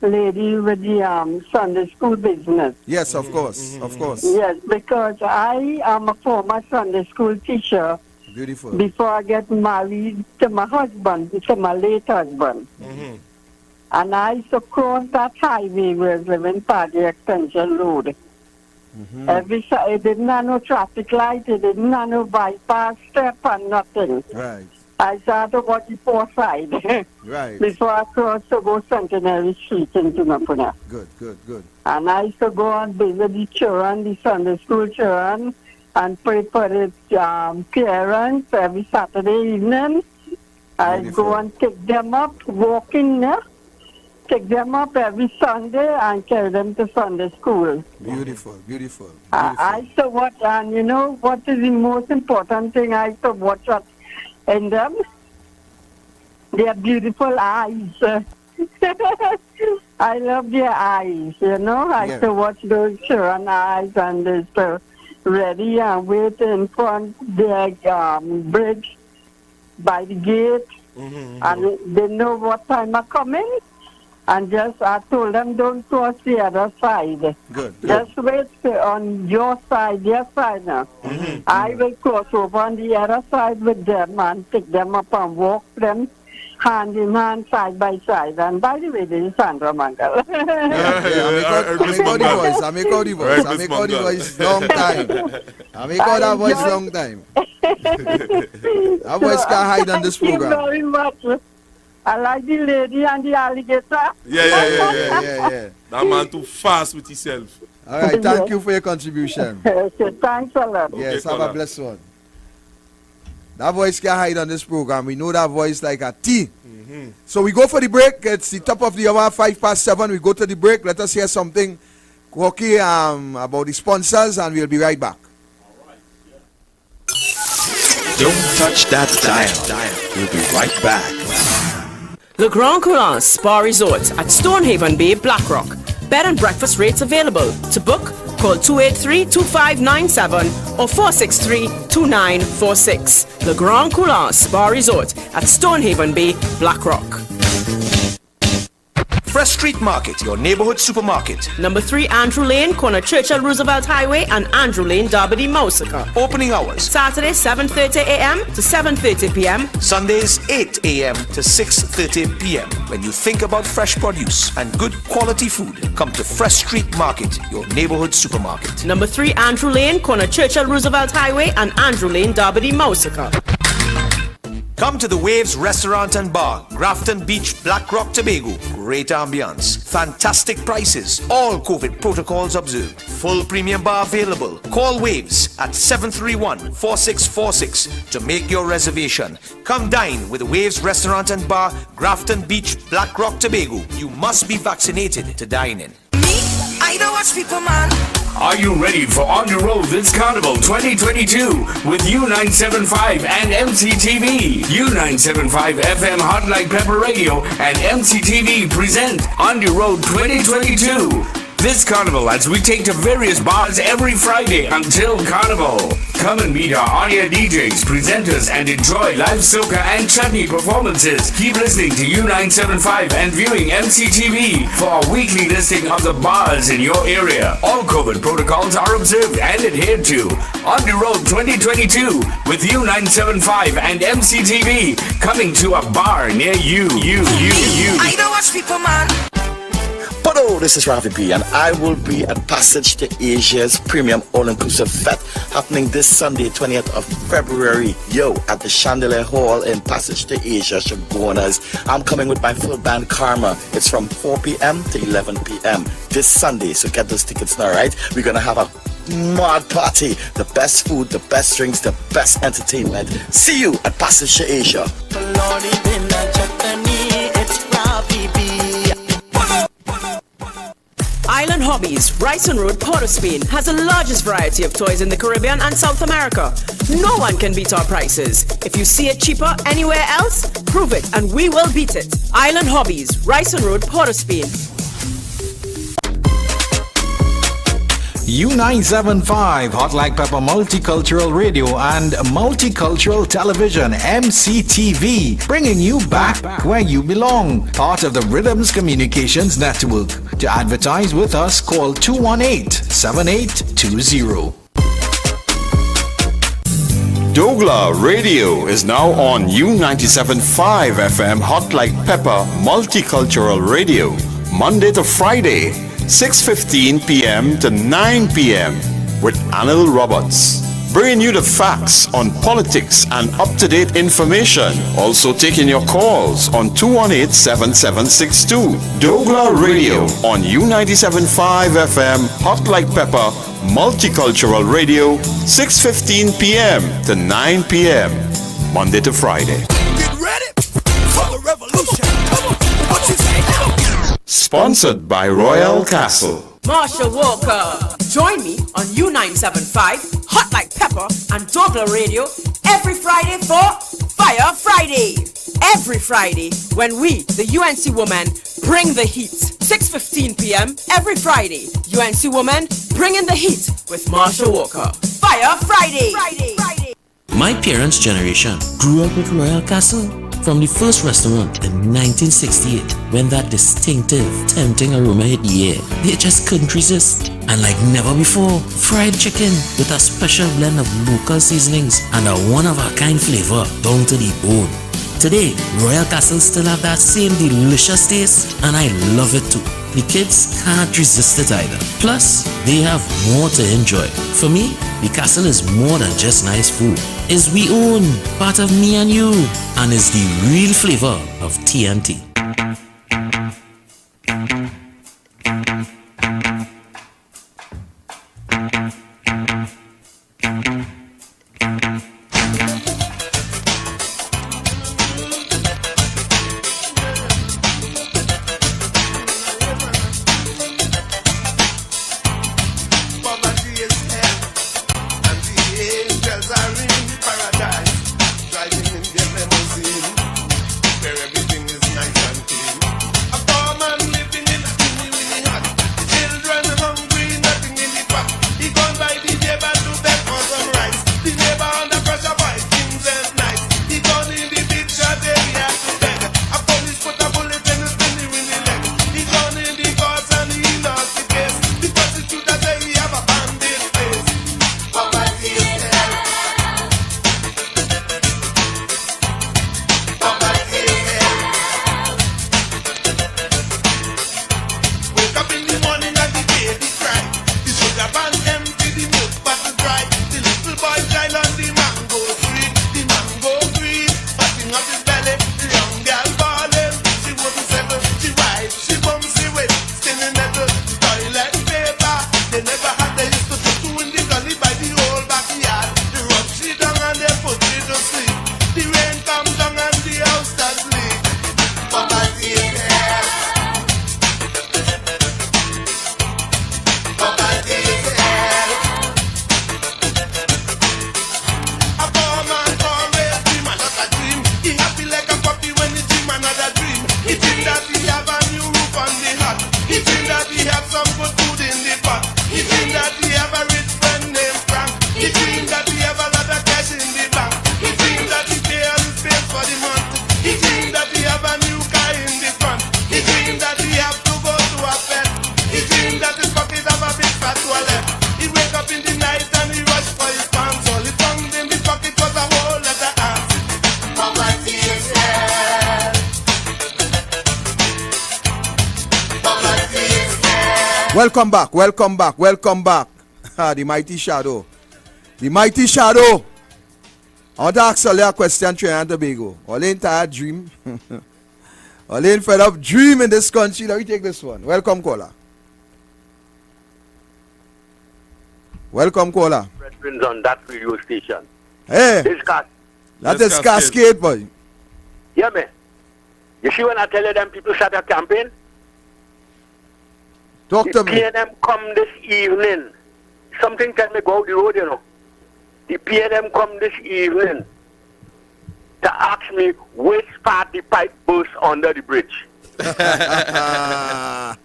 lady with the Sunday school business. Yes, of course. Yes, because I am a former Sunday school teacher. Beautiful. Before I get married to my husband, to my late husband. And I used to cross that highway where I live in Paddy Extension Road. Every side, it didn't have no traffic light, it didn't have no bypass step and nothing. Right. I started to watch the poor side. Right. Before I crossed to go Centenary Street into Mapuna. Good. And I used to go and visit the children, the Sunday school children, and pray for its parents every Saturday evening. I go and pick them up, walking there. Take them up every Sunday and carry them to Sunday school. Beautiful. I used to watch, and you know what is the most important thing I used to watch in them? Their beautiful eyes. I love their eyes, you know. I used to watch those children eyes, and they used to ready and wait in front their bridge by the gate, and they know what time I'm coming. And I told them, don't cross the other side. Good. Just wait on your side, their side now. I will cross over on the other side with them and pick them up and walk them hand in hand, side by side. And by the way, this is Sandra Mangal. I make out the voice long time. I make out that voice long time. That voice can't hide on this program. Thank you very much. I like the lady and the alligator. Yeah. That man too fast with himself. All right, thank you for your contribution. Okay, thanks a lot. Yes, have a blessed one. That voice can't hide on this program. We know that voice like a T. So we go for the break. It's the top of the hour, 7:05. We go to the break. Let us hear something quirky about the sponsors, and we'll be right back. Don't touch that dial. We'll be right back. The Grand Coulance Spa Resort at Stonehaven Bay, Blackrock. Bed and breakfast rates available. To book, call 283-2597 or 463-2946. The Grand Coulance Spa Resort at Stonehaven Bay, Blackrock. Fresh Street Market, your neighborhood supermarket. Number 3 Andrew Lane, corner Churchill Roosevelt Highway and Andrew Lane, Derby, Mousica. Opening hours. Saturday 7:30 a.m. to 7:30 p.m. Sundays 8 a.m. to 6:30 p.m. When you think about fresh produce and good quality food, come to Fresh Street Market, your neighborhood supermarket. Number 3 Andrew Lane, corner Churchill Roosevelt Highway and Andrew Lane, Derby, Mousica. Come to the Waves Restaurant and Bar, Grafton Beach, Blackrock, Tobago. Great ambience, fantastic prices, all COVID protocols observed. Full premium bar available. Call Waves at 731-4646 to make your reservation. Come dine with the Waves Restaurant and Bar, Grafton Beach, Blackrock, Tobago. You must be vaccinated to dine in. Me, I don't watch people, man. Are you ready for On the Road That's Carnival 2022 with U975 and MCTV? U975 FM Hot Like Pepper Radio and MCTV present On the Road 2022. This carnival as we take to various bars every Friday until Carnival. Come and meet our on-air DJs, presenters, and enjoy live soca and chutney performances. Keep listening to U975 and viewing MCTV for a weekly listing of the bars in your area. All COVID protocols are observed and adhered to. On the Road 2022 with U975 and MCTV coming to a bar near you. I don't watch people, man. Hello, this is Ravi B, and I will be at Passage to Asia's premium all-inclusive fete happening this Sunday, 20th of February, at the Chandelier Hall in Passage to Asia, Chagonas. I'm coming with my full band Karma. It's from 4 p.m. to 11 p.m. this Sunday, so get those tickets now, right? We're gonna have a mad party, the best food, the best drinks, the best entertainment. See you at Passage to Asia. Island Hobbies, Ryson Road, Port of Spain, has the largest variety of toys in the Caribbean and South America. No one can beat our prices. If you see it cheaper anywhere else, prove it and we will beat it. Island Hobbies, Ryson Road, Port of Spain. U975 Hot Like Pepper Multicultural Radio and Multicultural Television MCTV, bringing you back where you belong, part of the Rhythms Communications Network. To advertise with us, call 218-7820. Douglar Radio is now on U97.5 FM Hot Like Pepper Multicultural Radio, Monday to Friday, 6:15 p.m. to 9 p.m. with Anil Roberts, bringing you the facts on politics and up-to-date information. Also taking your calls on 218-7762. Douglar Radio on U97.5 FM Hot Like Pepper Multicultural Radio, 6:15 p.m. to 9 p.m. Monday to Friday. Get ready for the revolution. Come on, what you say? Sponsored by Royal Castle. Marsha Walker. Join me on U975, Hot Like Pepper, and Douglar Radio every Friday for Fire Friday. Every Friday when we, the UNC women, bring the heat. 6:15 p.m. every Friday. UNC women bringing the heat with Marsha Walker. Fire Friday. My parents' generation grew up with Royal Castle. From the first restaurant in 1968, when that distinctive, tempting aroma hit the air, they just couldn't resist. And like never before, fried chicken with a special blend of local seasonings and a one-of-a-kind flavor down to the bone. Today, Royal Castle still have that same delicious taste, and I love it too. The kids can't resist it either. Plus, they have more to enjoy. For me, the castle is more than just nice food. It's we own, part of me and you, and is the real flavor of TNT. Welcome back, welcome back, welcome back. The mighty shadow. The mighty shadow. I want to ask you a question, Trinidad and Tobago. All ain't tired dream. All ain't fed up dream in this country. Let me take this one. Welcome, caller. Welcome, caller. On that radio station. Hey, that is Cascade, boy. Yeah, man. You see when I tell you them people start a campaign? Talk to me. The PNM come this evening. Something tell me go out the road, you know. The PNM come this evening to ask me which part the pipe burst under the bridge. The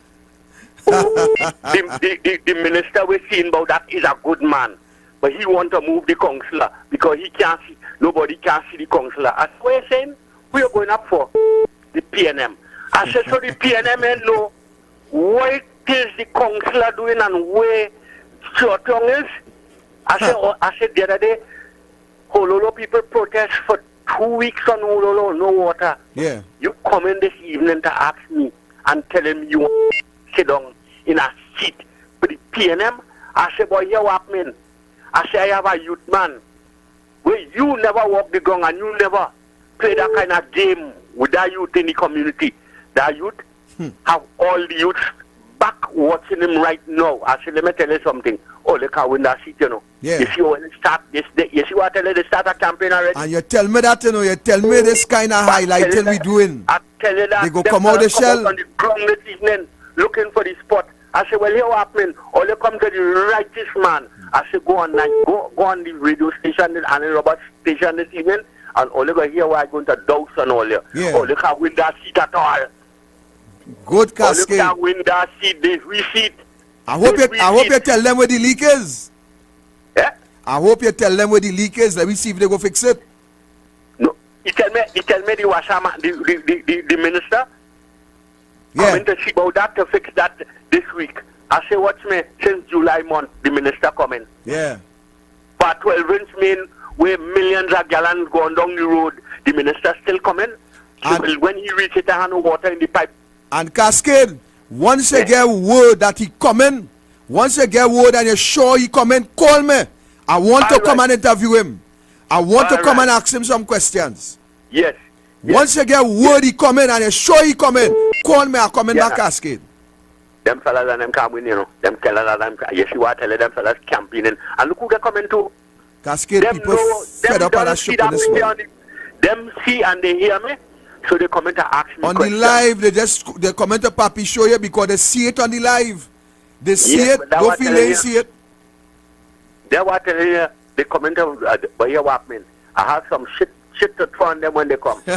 minister we're seeing about that is a good man. But he want to move the councillor because he can't see, nobody can see the councillor. That's what you're saying? We are going up for the PNM. I said, so the PNM know what is the councillor doing and where Chotong is? I said the other day, Hololo people protest for 2 weeks on Hololo, no water. Yeah. You come in this evening to ask me and tell him you want to sit down in a seat for the PNM. I said, boy, you what man? I say I have a youth man where you never walk the ground and you never play that kind of game with that youth in the community. That youth have all the youth back watching him right now. I say, let me tell you something. Oh, they can win that seat, you know. Yeah. You see when they start this, you see what I tell you, they start a campaign already. And you tell me that, you know, you tell me this kind of highlighting we doing. I tell you that. They go come out the shell. On the ground this evening looking for the spot. I say, well, here what happening? Or they come to the righteous man. I say, go on the radio station, the Annie Roberts station this evening, and all you go hear why I'm going to douse and all you. Yeah. Oh, they can't win that seat at all. Good Cascade. Oh, they can't win that seat. They reseat. I hope you tell them where the leak is. Yeah? I hope you tell them where the leak is. Let me see if they go fix it. No. He tell me the Washama, the minister. Yeah. Coming to see about that to fix that this week. I say, watch me, since July month, the minister coming. Yeah. But 12 inch main, where millions of gallons going down the road, the minister still coming. So when he reaches it, I have no water in the pipe. And Cascade, once you get word that he coming, once you get word and you're sure he coming, call me. I want to come and interview him. I want to come and ask him some questions. Yes. Once you get word he coming and you're sure he coming, call me. I'll come in that Cascade. Them fellas and them coming, you know. Them fellas and them, you see what I tell you, them fellas campaigning. And look who they're coming to. Cascade them people fed up on that ship in this world. Them see and they hear me, so they come in to ask me on questions. the live, they come in to Papi show you because they see it on the live. They see it, don't feel they see it. They what telling you, they come in to, but you what mean? I have some shit to throw on them when they come. I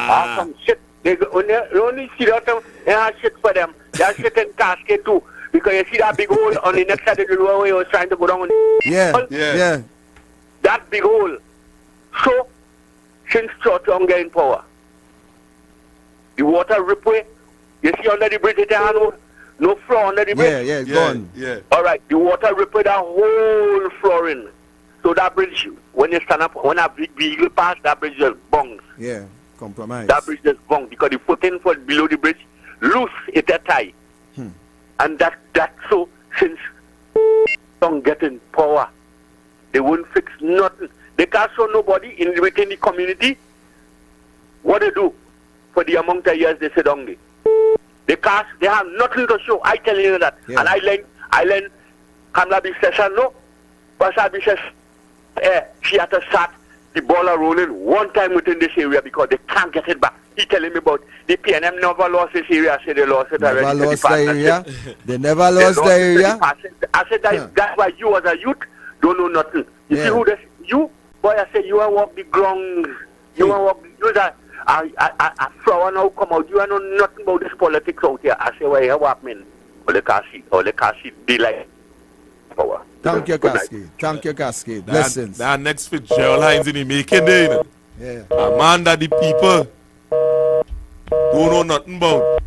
have some shit. They only see that they have shit for them. They have shit in Cascade too. Because you see that big hole on the next side of the road where he was trying to go down. Yeah. That big hole. So, since Chotong get in power, the water rip away. You see under the bridge, there no floor under the bridge. Yeah, gone. Yeah. All right, the water rip away that whole flooring. So that bridge, when you stand up, when a big vehicle pass, that bridge just bongs. Yeah, compromise. That bridge just bongs because the 14 foot below the bridge, loose, it a tie. And that's so, since don't get in power, they won't fix nothing. They can't show nobody within the community what they do for the amount of years they sit down there. They have nothing to show. I tell you that. Yeah. And I learned Kamla Bisesha no. But she had to start the ball rolling one time within this area because they can't get it back. He telling me about the PNM never lost this area. I said they lost it already. Never lost the area. They never lost the area. I said that's why you as a youth don't know nothing. You see who this you boy? I said you are walk the ground. You are walk. You are a flower now come out. You are know nothing about this politics out here. I say why you what mean? All the Kasi daylight power. Thank you, Cascade. Thank you, Cascade. Blessings. That next Fitzgerald Hines in the making there, you know. Yeah. A man that the people don't know nothing about.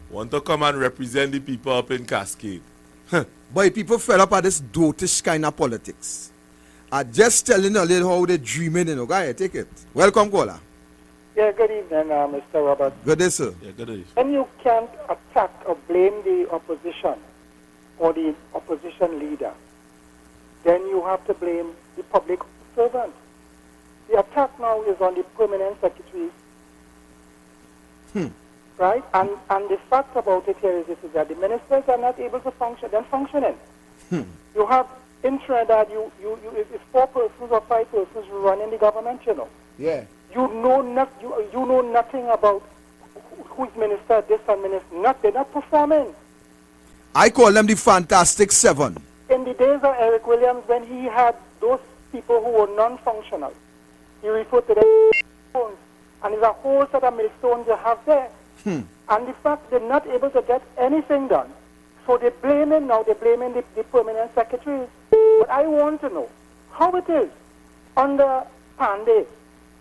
Want to come and represent the people up in Cascade. Boy, people fed up at this dotish kind of politics. I just telling you a little how they dreaming, you know. Guy, take it. Welcome, caller. Yeah, good evening, Mr. Robert. Good day, sir. Yeah, good day. When you can't attack or blame the opposition or the opposition leader, then you have to blame the public servant. The attack now is on the permanent secretary. Right? And the fact about it here is this, is that the ministers are not able to function. They're functioning. You have in Trinidad, it's 4 persons or 5 persons running the government, you know. Yeah. You know nothing about who's minister, this and minister. They're not performing. I call them the Fantastic Seven. In the days of Eric Williams, when he had those people who were non-functional, he referred to them as millstones. And there's a whole set of millstones you have there. And the fact they're not able to get anything done. So they're blaming the permanent secretaries. But I want to know how it is under Pandey,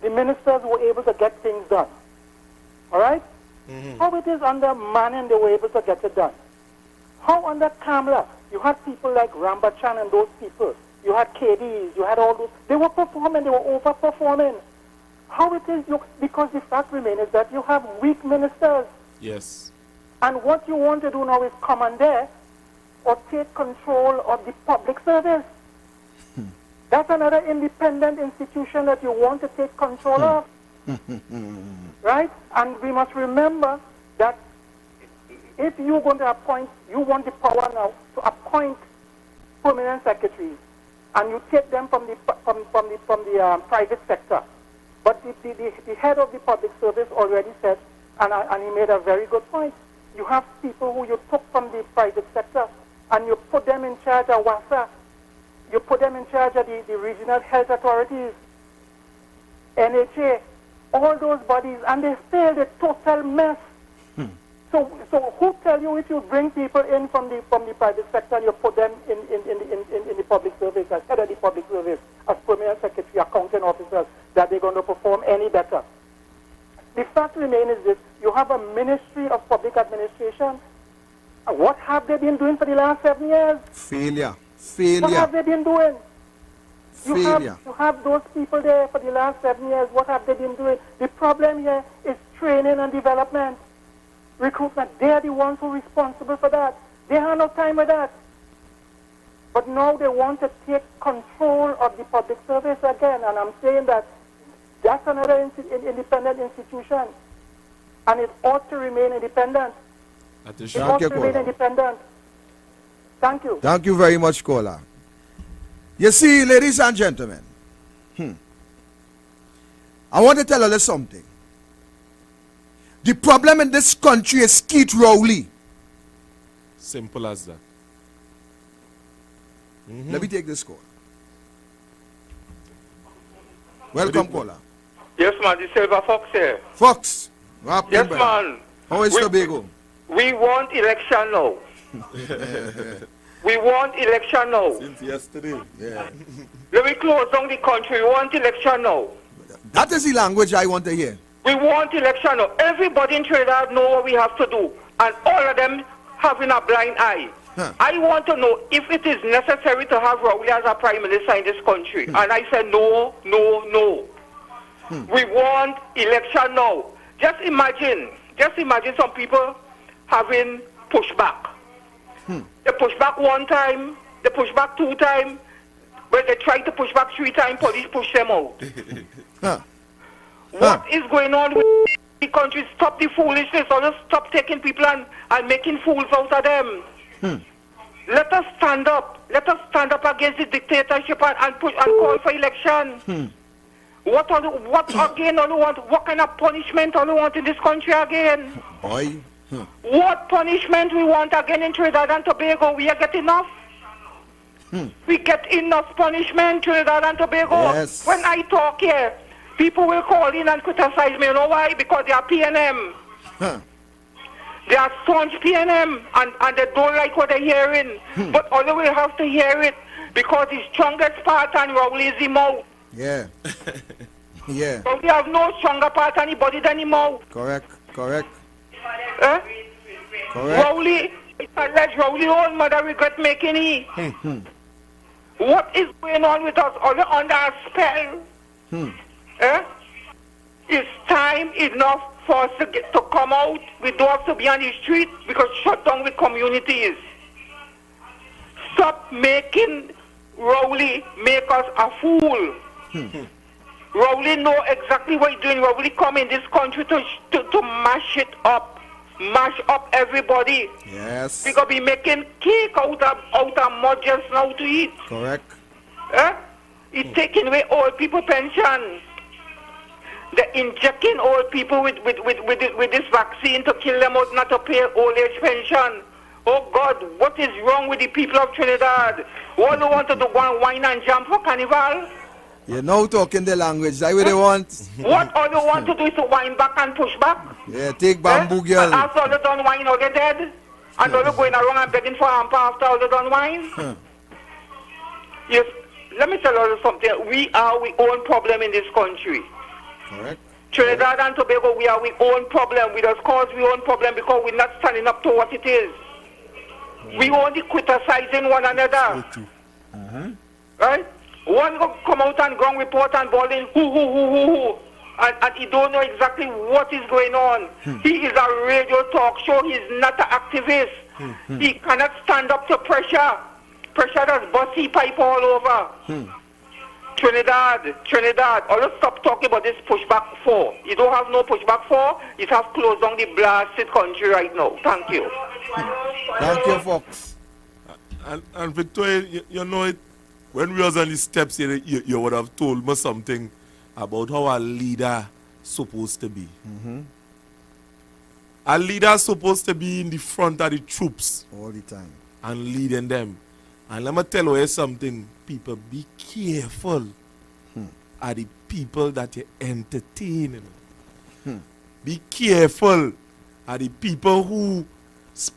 the ministers were able to get things done. All right? How it is under Manning they were able to get it done. How under Kamla, you had people like Rambachan and those people. You had KDs, you had all those. They were performing, they were overperforming. How it is, because the fact remains is that you have weak ministers. Yes. And what you want to do now is commandeer or take control of the public service. That's another independent institution that you want to take control of. Right? And we must remember that if you're going to appoint, you want the power now to appoint permanent secretaries, and you take them from the private sector. But the head of the public service already said, and he made a very good point, you have people who you took from the private sector and you put them in charge of WASA, you put them in charge of the regional health authorities, NHA, all those bodies, and they failed, a total mess. So who tell you if you bring people in from the private sector and you put them in the public service, as head of the public service, as permanent secretary, accounting officers, that they're going to perform any better? The fact remains is this, you have a Ministry of Public Administration. What have they been doing for the last 7 years? Failure. What have they been doing? Failure. You have those people there for the last 7 years. What have they been doing? The problem here is training and development. Recruitment, they're the ones who are responsible for that. They have no time with that. But now they want to take control of the public service again, and I'm saying that that's another independent institution, and it ought to remain independent. It ought to remain independent. Thank you. Thank you very much, caller. You see, ladies and gentlemen, I want to tell you something. The problem in this country is Keith Rowley. Simple as that. Let me take this call. Welcome, caller. Yes, man, the Silver Fox here. Fox. Yes, man. How is Tobago? We want election now. We want election now. Since yesterday. Yeah. Let me close down the country. We want election now. That is the language I want to hear. We want election now. Everybody in Trinidad know what we have to do. And all of them having a blind eye. I want to know if it is necessary to have Rowley as a prime minister in this country. And I said no, no, no. We want election now. Just imagine some people having pushback. They push back 1 time, they push back 2 times. When they try to push back 3 times, police push them out. What is going on with the country? Stop the foolishness, or just stop taking people and making fools out of them. Let us stand up. Let us stand up against the dictatorship and push and call for election. What again all we want? What kind of punishment all we want in this country again? Boy. What punishment we want again in Trinidad and Tobago? We are getting enough. We get enough punishment in Trinidad and Tobago. Yes. When I talk here, people will call in and criticize me. You know why? Because they are PNM. They are staunch PNM, and they don't like what they're hearing. But all will have to hear it because the strongest part and Rowley is the mouth. Yeah. Yeah. So we have no stronger part than the body than the mouth. Correct. Correct. Correct. Rowley, let Rowley own mother regret making it. What is going on with us? Are we under a spell? It's time enough for us to come out. We don't have to be on the street because shut down with communities. Stop making Rowley make us a fool. Rowley know exactly what he's doing. Rowley come in this country to mash it up. Mash up everybody. Yes. We're going to be making cake out of mud just now to eat. Correct. It's taking away old people pension. They're injecting old people with this vaccine to kill them out, not to pay old age pension. Oh God, what is wrong with the people of Trinidad? All they want to do go and wine and jump for carnival? You're now talking the language. That's what they want. What all they want to do is to wind back and push back? Yeah, take bamboo girl. And after all they done wine, all they dead? And all they going around and begging for hamper after all they done wine? Yes, let me tell you something. We are our own problem in this country. Correct. Trinidad and Tobago, we are our own problem. We just cause our own problem because we're not standing up to what it is. We only criticizing one another. Right? One go come out and go and report and bawling, who. And he don't know exactly what is going on. He is a radio talk show. He's not an activist. He cannot stand up to pressure. Pressure that's bossy pipe all over. Trinidad, always stop talking about this pushback 4. You don't have no pushback 4. You have closed down the blasted country right now. Thank you. Thank you, Fox. And Victoria, you know it, when we was on the steps here, you would have told me something about how a leader supposed to be. A leader supposed to be in the front of the troops. All the time. And leading them. And let me tell you something, people, be careful of the people that you entertain. Be careful of the people who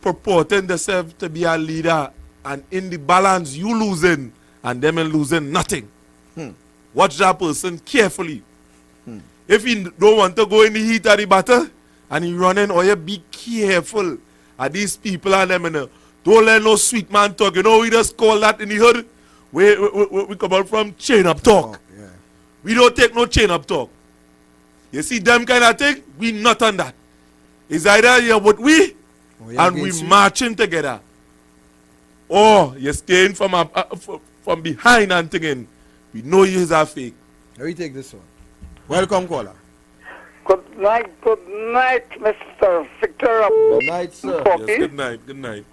purporting themselves to be a leader, and in the balance you losing and them losing nothing. Watch that person carefully. If you don't want to go in the heat of the battle and you running, or you be careful of these people and them. Don't let no sweet man talk. You know we just call that in the hood. We come out from chain up talk. Yeah. We don't take no chain up talk. You see them kind of thing, we not on that. It's either you're with we and we marching together, or you're staying from behind and thinking we know you is a fake. Let me take this one. Welcome, caller. Good night, Mr. Victor. Good night, sir. Yes, good night.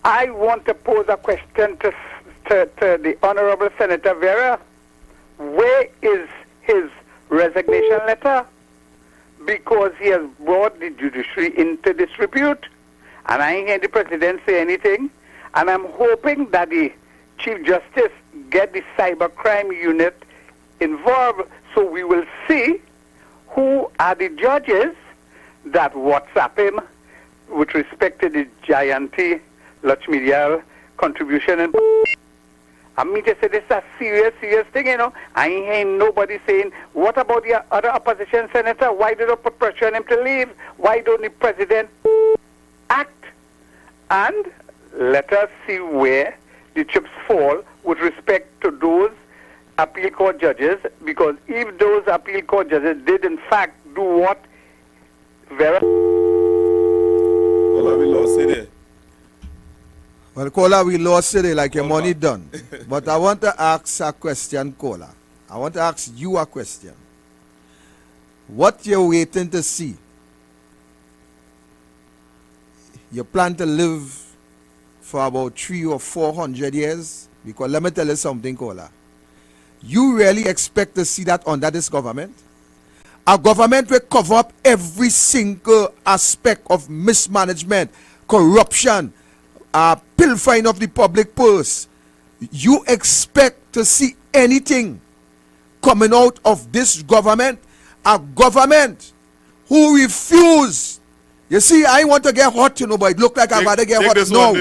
I want to pose a question to the Honorable Senator Vera. Where is his resignation letter? Because he has brought the judiciary into disrepute. And I ain't heard the President say anything. And I'm hoping that the Chief Justice get the cybercrime unit involved so we will see who are the judges that WhatsApp him with respect to the gianty Lachmedial contribution. And I mean to say this is a serious thing, you know. I ain't hearing nobody saying, what about the other opposition senator? Why did they put pressure on him to leave? Why don't the President act? And let us see where the chips fall with respect to those appeal court judges, because if those appeal court judges did in fact do what Vera... Well, we lost it there. Well, caller, we lost it like your money done. But I want to ask a question, caller. I want to ask you a question. What you're waiting to see? You plan to live for about 300 or 400 years? Because let me tell you something, caller. You really expect to see that under this government? A government will cover up every single aspect of mismanagement, corruption, pilfering of the public purse. You expect to see anything coming out of this government? A government who refuse. You see, I want to get hot, you know, but it look like I'd rather get hot now.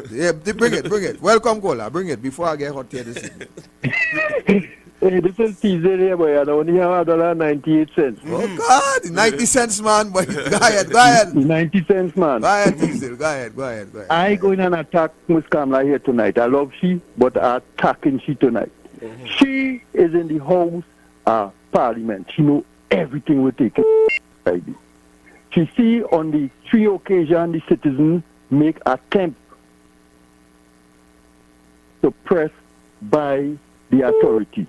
Yeah, bring it. Welcome, caller. Bring it before I get hot here this evening. Hey, this is Teaser here, boy. I only have $1.98. Oh, God. 90 cents, man. Boy. Go ahead. 90 cents, man. Go ahead, Teaser. Go ahead. I going and attack Ms. Kamala here tonight. I love she, but I'm attacking she tonight. She is in the House of Parliament. She know everything will take it. She see on the 3 occasions the citizens make attempt to press by the authority.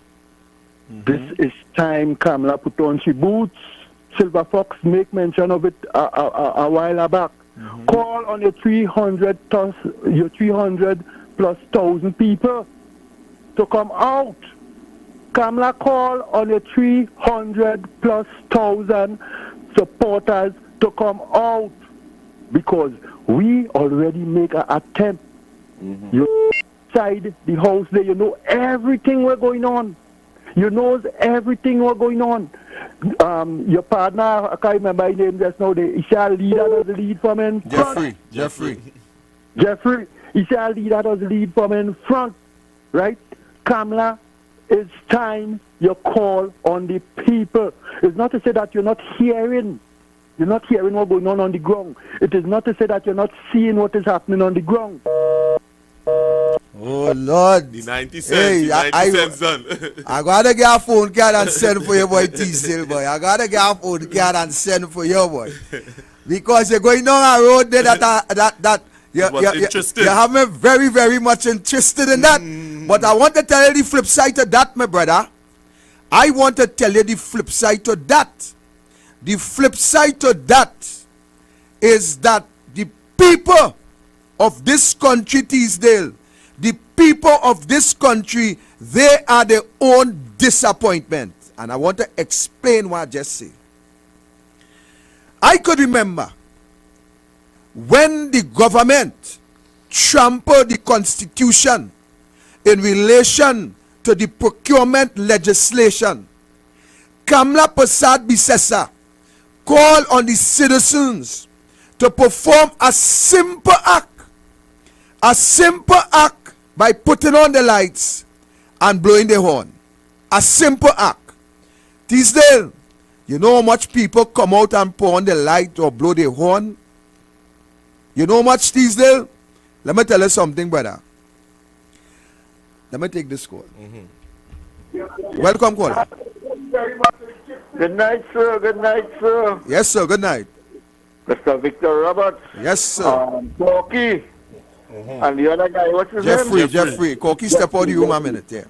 This is time Kamala put on she boots. Silver Fox make mention of it a while back. Call on your 300 plus 1,000 people to come out. Kamala call on your 300 plus 1,000 supporters to come out because we already make an attempt. You inside the house there, you know everything we're going on. You know everything what's going on. Your partner, I can't remember his name just now. He shall lead as the lead from in front. Jeffrey. He shall lead as the lead from in front. Right? Kamala, it's time you call on the people. It's not to say that you're not hearing. You're not hearing what's going on the ground. It is not to say that you're not seeing what is happening on the ground. Oh Lord. The 90 cents, the 90 cents done. I gotta get a phone card and send for your boy T-Still boy. I gotta get a phone card and send for your boy. Because you're going down a road there that you have me very, very much interested in that. But I want to tell you the flip side to that, my brother. I want to tell you the flip side to that. The flip side to that is that the people of this country, Teesdale, the people of this country, they are their own disappointment. And I want to explain what I just said. I could remember when the government trampled the Constitution in relation to the procurement legislation. Kamla Prasad Bisesa called on the citizens to perform a simple act by putting on the lights and blowing the horn. A simple act. Teasdale, you know how much people come out and put on the light or blow the horn? You know how much, Teasdale? Let me tell you something, brother. Let me take this call. Welcome, caller. Good night, sir. Good night, sir. Yes, sir. Good night. Mr. Victor Roberts. Yes, sir. Corky. And the other guy, what's his name? Jeffrey. Corky, step out of the room a minute, yeah.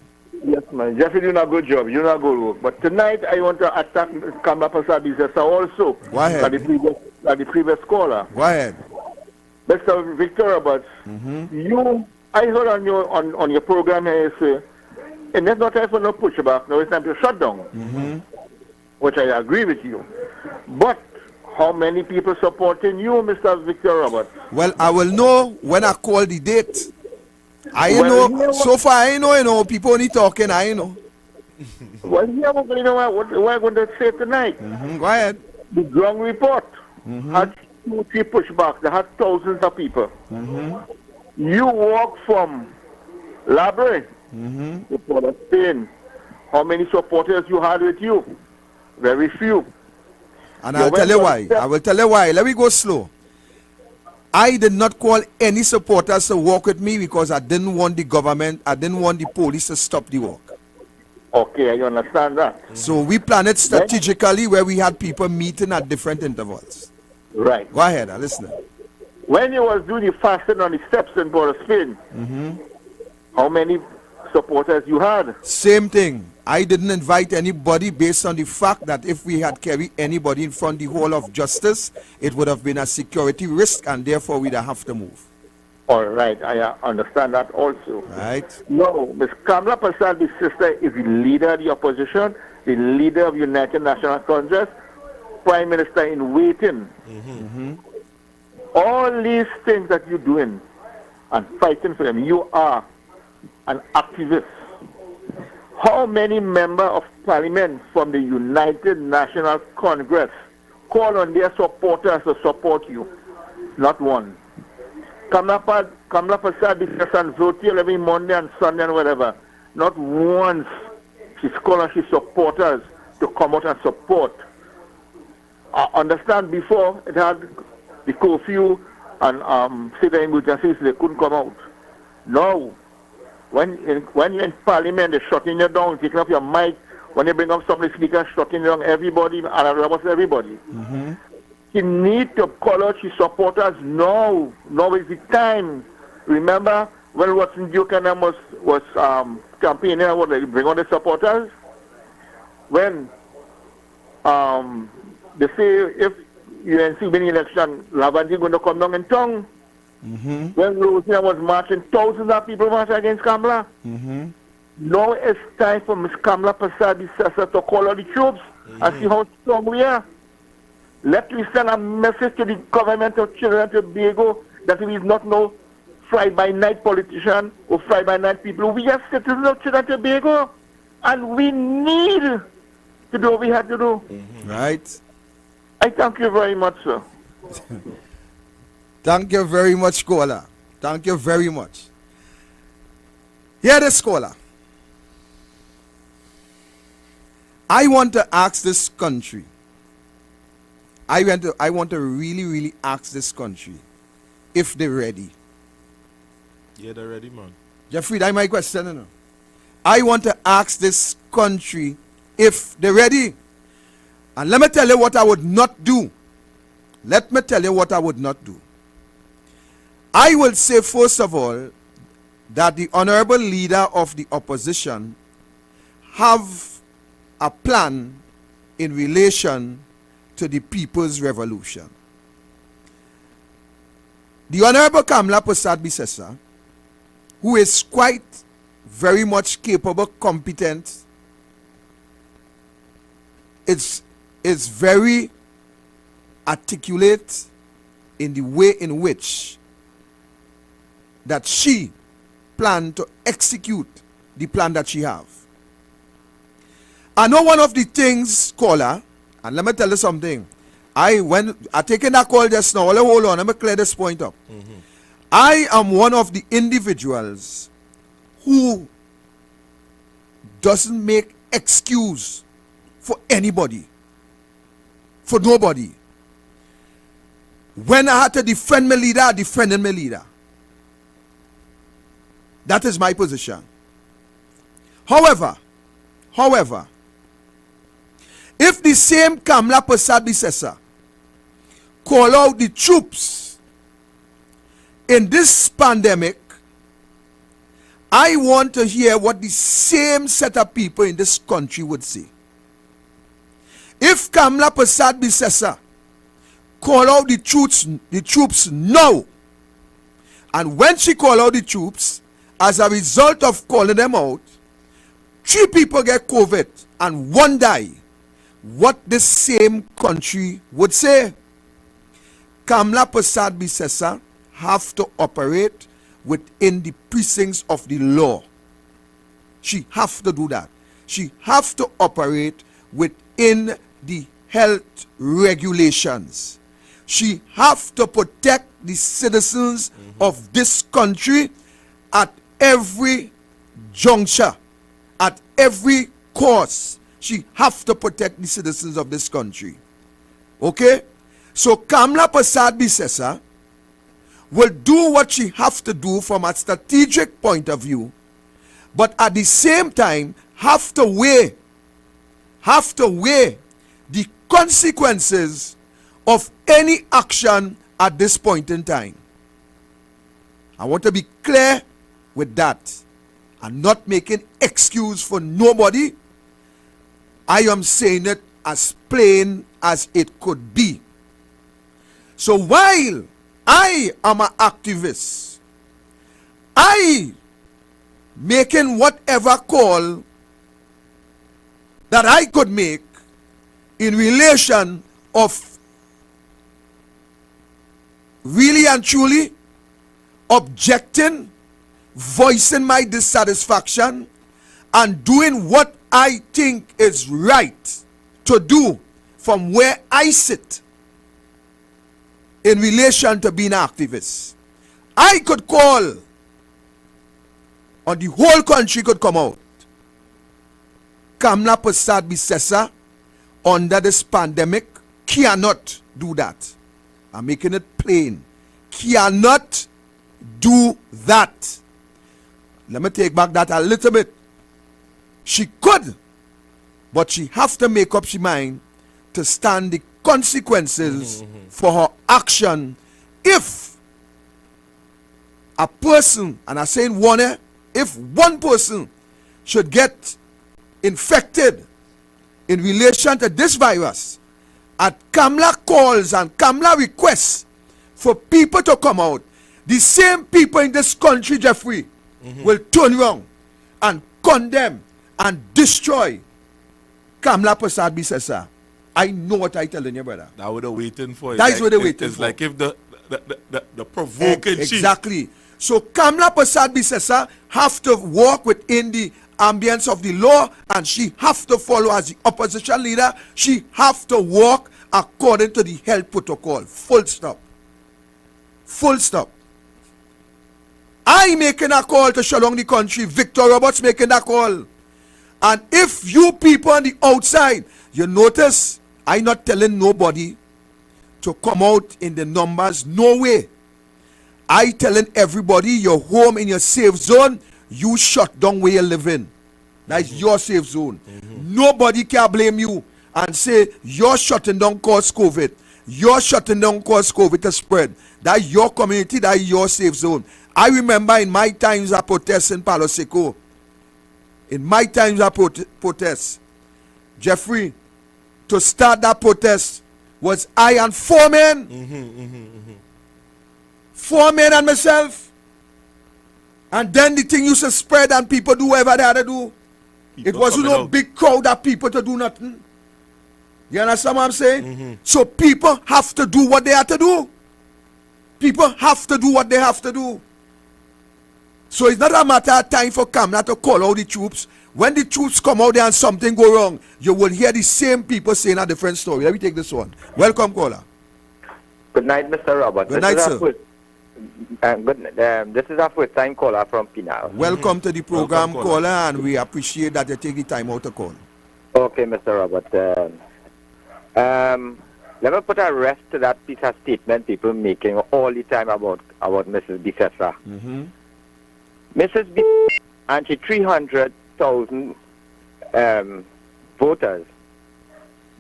Yes, man. Jeffrey doing a good job. You know good work. But tonight, I want to attack Kamla Prasad Bisesa also. Go ahead. The previous caller. Go ahead. Mr. Victor Roberts, I heard on your program here, you say, and there's no time for no pushback, no, it's time to shut down. Which I agree with you. But how many people supporting you, Mr. Victor Roberts? Well, I will know when I call the date. So far I know, people only talking, I know. Well, here we're going to say tonight. Go ahead. The ground report had 2-3 pushbacks. They had thousands of people. You walk from Labre to Port of Spain. How many supporters you had with you? Very few. And I'll tell you why. I will tell you why. Let me go slow. I did not call any supporters to walk with me because I didn't want the government, I didn't want the police to stop the walk. Okay, I understand that. So we planned it strategically where we had people meeting at different intervals. Right. Go ahead, I'm listening. When you was doing the fasting on the steps in Port of Spain, how many supporters you had? Same thing. I didn't invite anybody based on the fact that if we had carried anybody in front of the Hall of Justice, it would have been a security risk and therefore we'd have to move. All right, I understand that also. Right. No, Ms. Kamla Prasad Bisesa is the leader of the opposition, the leader of United National Congress, Prime Minister in waiting. All these things that you're doing and fighting for them, you are an activist. How many members of parliament from the United National Congress call on their supporters to support you? Not one. Kamla Prasad Bisesa vote here every Monday and Sunday and whatever. Not once she's calling on his supporters to come out and support. I understand before it had the curfew and state of emergencies, they couldn't come out. Now, when you're in parliament, they're shutting you down, taking up your mic, when you bring up somebody speaker shutting down everybody and almost everybody. She need to call out his supporters now. Now is the time. Remember when Watson Buchanan was campaigning and would bring on the supporters? When they say if UNC win the election, Lavandi going to come down in tongue. When Louisiana was marching, thousands of people marching against Kamala. Now it's time for Ms. Kamala Persad-Bissessar to call out the troops and see how strong we are. Let me send a message to the government of Trinidad and Tobago that we is not no fly-by-night politician or fly-by-night people. We are citizens of Trinidad and Tobago, and we need to do what we have to do. Right. I thank you very much, sir. Thank you very much, caller. Thank you very much. Hear this, caller. I want to ask this country. I want to really, really ask this country if they're ready. Yeah, they're ready, man. Jeffrey, that's my question. No? I want to ask this country if they're ready. And let me tell you what I would not do. Let me tell you what I would not do. I will say, first of all, that the honorable leader of the opposition have a plan in relation to the People's Revolution. The Honorable Kamala Persad-Bissessar, who is quite very much capable, competent, is very articulate in the way in which that she planned to execute the plan that she have. I know one of the things, caller, and let me tell you something. I taking that call just now. Hold on, let me clear this point up. I am one of the individuals who doesn't make excuse for anybody, for nobody. When I had to defend my leader, I defended my leader. That is my position. However, if the same Kamala Persad-Bissessar call out the troops in this pandemic, I want to hear what the same set of people in this country would say. If Kamala Persad-Bissessar call out the troops now, and when she call out the troops, as a result of calling them out, 3 people get COVID and 1 die, what this same country would say. Kamala Persad-Bissessar have to operate within the precincts of the law. She have to do that. She have to operate within the health regulations. She have to protect the citizens of this country at every juncture, at every course. She have to protect the citizens of this country. Okay? So Kamala Persad-Bissessar will do what she have to do from a strategic point of view, but at the same time have to weigh the consequences of any action at this point in time. I want to be clear with that. I'm not making excuse for nobody. I am saying it as plain as it could be. So while I am an activist, I making whatever call that I could make in relation of really and truly objecting, voicing my dissatisfaction, and doing what I think is right to do from where I sit in relation to being an activist. I could call, or the whole country could come out. Kamala Persad-Bissessar under this pandemic cannot do that. I'm making it plain. Cannot do that. Let me take back that a little bit. She could But she have to make up her mind to stand the consequences for her action if a person, and I'm saying one, if one person should get infected in relation to this virus, at Kamla calls and Kamla requests for people to come out, the same people in this country, Jeffrey, will turn around and condemn and destroy Kamla Prasad Bisesa. I know what I'm telling you, brother. That's what they're waiting for. That's what they're waiting it's for. It's like if the provoking chief. Exactly. So Kamla Prasad Bisesa have to walk within the ambience of the law, and she have to follow as the opposition leader. She have to walk according to the health protocol. Full stop. Full stop. I making a call to shut down the country. Victor Roberts making that call. And if you people on the outside, you notice I not telling nobody to come out in the numbers. No way. I telling everybody you're home in your safe zone. You shut down where you live in. That's your safe zone. Nobody can blame you and say you're shutting down cause COVID. You're shutting down cause COVID to spread. That's your community. That's your safe zone. I remember in my times of protest in Palo Seco. In my times of protest, Jeffrey, to start that protest was I and 4 men. 4 men and myself. And then the thing used to spread and people do whatever they had to do. It wasn't no big crowd of people to do nothing. You understand what I'm saying? So people have to do what they have to do. People have to do what they have to do. So it's not a matter of time for Kamla to call out the troops. When the troops come out there and something go wrong, you will hear the same people saying a different story. Let me take this one. Welcome, caller. Good night, Mr. Robert. Good night, sir. This is our first time caller from Pinal. Welcome to the program, caller, and we appreciate that you take the time out to call. Okay, Mr. Robert. Let me put a rest to that piece of statement people making all the time about Mrs. Bisesa. Mrs. B and she 300,000 voters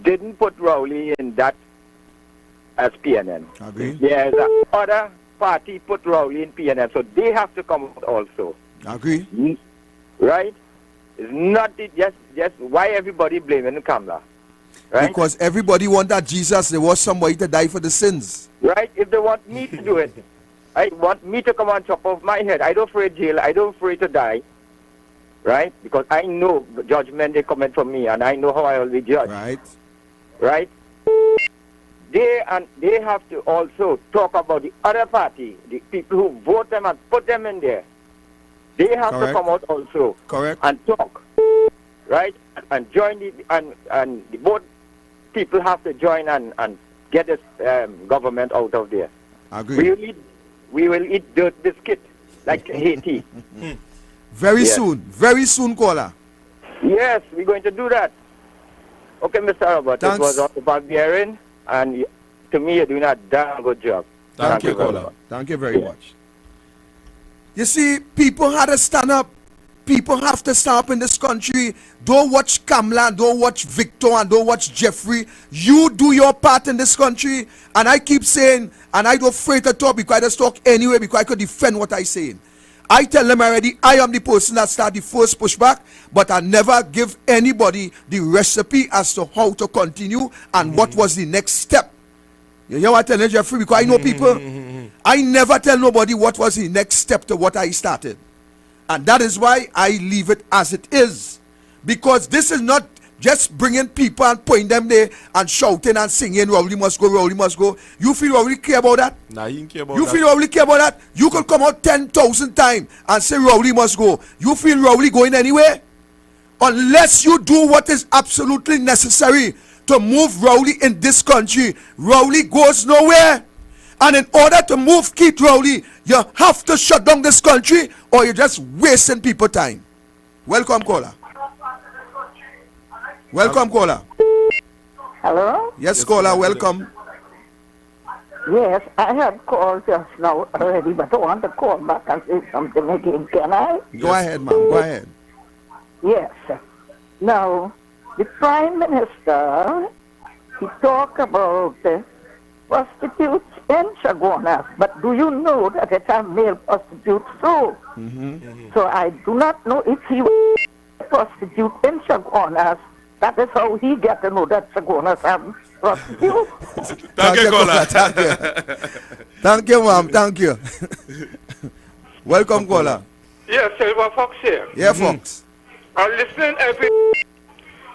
didn't put Rowley in that as PNM. Agree. There's other party put Rowley in PNM, so they have to come out also. Agree. Right? It's not just why everybody blaming Kamla. Right? Because everybody want that Jesus, there was somebody to die for the sins. Right? If they want me to do it, I want me to come on top of my head. I don't afraid jail. I don't afraid to die. Right? Because I know the judgment they coming from me, and I know how I will be judged. Right. Right? They have to also talk about the other party, the people who vote them and put them in there. They have to come out also. Correct. And talk. Right? And join and the both people have to join and get this government out of there. Agree. We will eat dirt biscuit like Haiti. Very soon, caller. Yes, we're going to do that. Okay, Mr. Robert, Thanks. it was all about bearing, and to me, you're doing a damn good job. Thank you, caller. Thank you very much. You see, people had to stand up. People have to stand up in this country. Don't watch Kamla, don't watch Victor, and don't watch Jeffrey. You do your part in this country. And I keep saying, and I don't afraid to talk because I just talk anyway because I could defend what I saying. I tell them already, I am the person that start the first pushback, but I never give anybody the recipe as to how to continue and what was the next step. You hear what I tell you, Jeffrey? Because I know people. I never tell nobody what was the next step to what I started. And that is why I leave it as it is. Because this is not just bringing people and putting them there and shouting and singing, Rowley must go, Rowley must go. You feel Rowley care about that? Nah, he didn't care about You that. feel Rowley care about that? You could come out 10,000 times and say Rowley must go. You feel Rowley going anywhere? Unless you do what is absolutely necessary to move Rowley in this country, Rowley goes nowhere. And in order to keep Rowley, you have to shut down this country or you're just wasting people time. Welcome, caller. Welcome, caller. Hello? Yes, caller, welcome. Yes, I have called just now already, but I want to call back and say something again. Can I? Go ahead, ma'am. Go ahead. Yes. Now, the Prime Minister, he talk about prostitutes in Chaguanas, but do you know that it's a male prostitute too? So I do not know if he was a prostitute in Chaguanas. That is how he get to know that Chaguanas have prostitutes. Thank you, caller. Thank you. Thank you, ma'am. Thank you. Welcome, caller. Yes, Silver Fox here. Yeah, Fox. I'm listening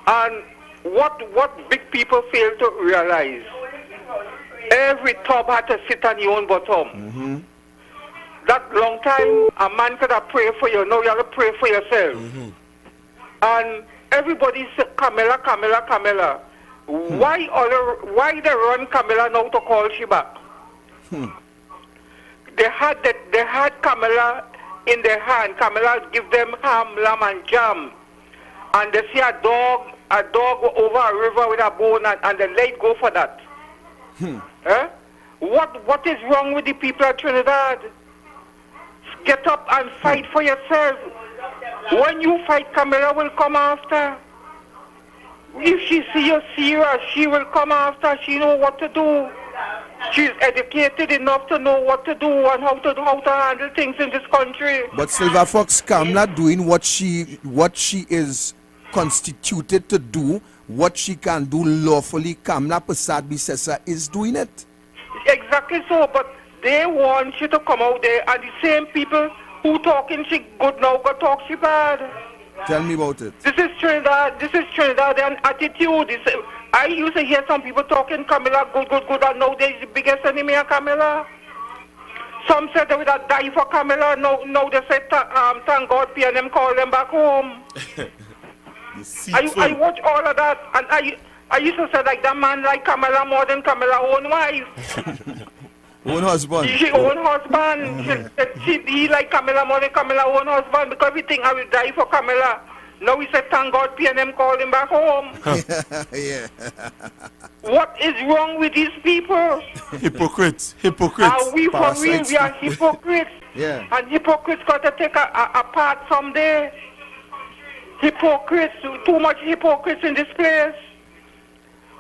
and what big people fail to realize, every tub had to sit on your own bottom. That long time, a man could have prayed for you, now you have to pray for yourself. And everybody say, Camilla, Camilla, Camilla. Why they run Camilla now to call she back? They had Camilla in their hand. Camilla give them ham, lamb, and jam. And they see a dog over a river with a bone, and they let go for that. What is wrong with the people of Trinidad? Get up and fight for yourself. When you fight, Camilla will come after. If she see you serious, she will come after. She know what to do. She's educated enough to know what to do and how to handle things in this country. But Silver Fox, Kamla doing what she is constituted to do, what she can do lawfully. Kamla Prasad Bisesa is doing it. Exactly so, but they want you to come out there, and the same people who talking she good now go talk she bad. Tell me about it. This is Trinidadian attitude. I used to hear some people talking Camilla good, and now they're the biggest enemy of Camilla. Some said they would have died for Camilla. Now they said thank God PNM call them back home. I watch all of that, and I used to say like that man like Camilla more than Camilla own wife. Own husband. She own husband. He like Camilla more than Camilla own husband, because we think I will die for Camilla. Now we said thank God PNM called him back home. Yeah. What is wrong with these people? Hypocrites. Are we for real? We are hypocrites. Yeah. And hypocrites got to take a part someday. Hypocrites, too much hypocrites in this place.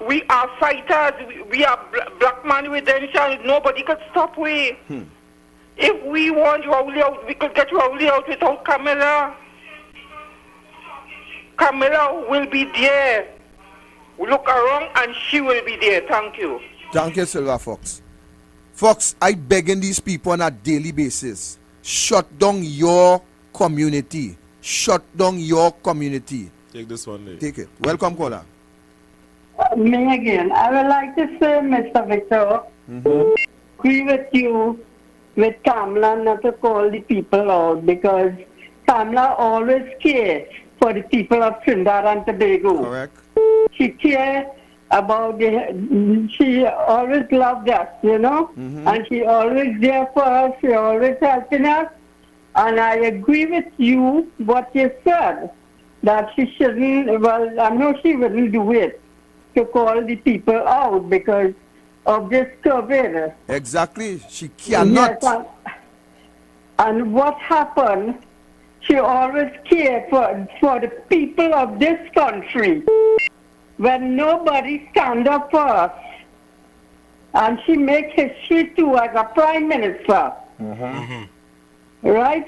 We are fighters. We are black man redemption. Nobody could stop we. If we want Rowley out, we could get Rowley out without Camilla. Camilla will be there. We look around and she will be there. Thank you. Thank you, Silver Fox. Fox, I begging these people on a daily basis. Shut down your community. Shut down your community. Take this one, Lee. Take it. Welcome, caller. Me again. I would like to say, Mr. Victor, agree with you with Kamla not to call the people out, because Kamla always cares for the people of Trinidad and Tobago. Correct. She cares about she always loved us, you know, and she always there for us, she always helping us. And I agree with you what you said, that she shouldn't, well, I know she wouldn't do it, to call the people out because of this COVID. Exactly. She cannot. Yes, and what happened, she always cared for the people of this country when nobody stand up for us. And she makes history too as a prime minister. Right?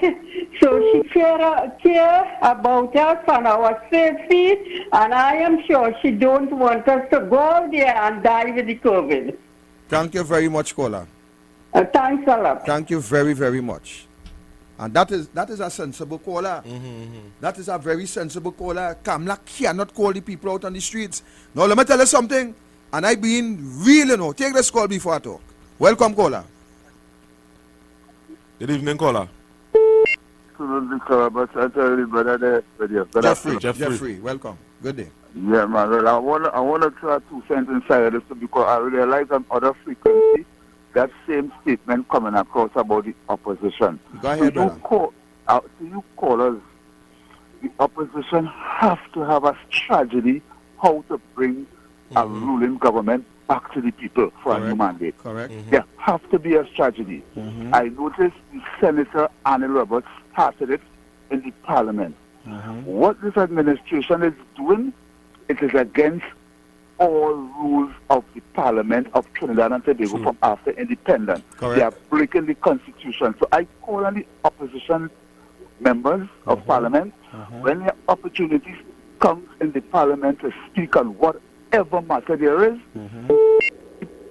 So she care about us and our safety, and I am sure she don't want us to go out there and die with the COVID. Thank you very much, caller. Thanks a lot. Thank you very, very much. And that is a sensible caller. That is a very sensible caller. Kamla cannot call the people out on the streets. Now, let me tell you something. And I being real, you know. Take this call before I talk. Welcome, caller. Good evening, caller. Jeffrey, welcome. Good day. Yeah, man. Well, I want to try 2 cents inside of this because I realize on other frequency that same statement coming across about the opposition. Go ahead, brother. You callers, the opposition have to have a strategy how to bring a ruling government back to the people for a new mandate. Correct. There have to be a strategy. I noticed the Senator Annie Roberts started it in the Parliament. What this administration is doing it is against all rules of the Parliament of Trinidad and Tobago from after independence. Correct. They are breaking the Constitution. So I call on the opposition members of Parliament, when the opportunities comes in the Parliament to speak on whatever matter there is,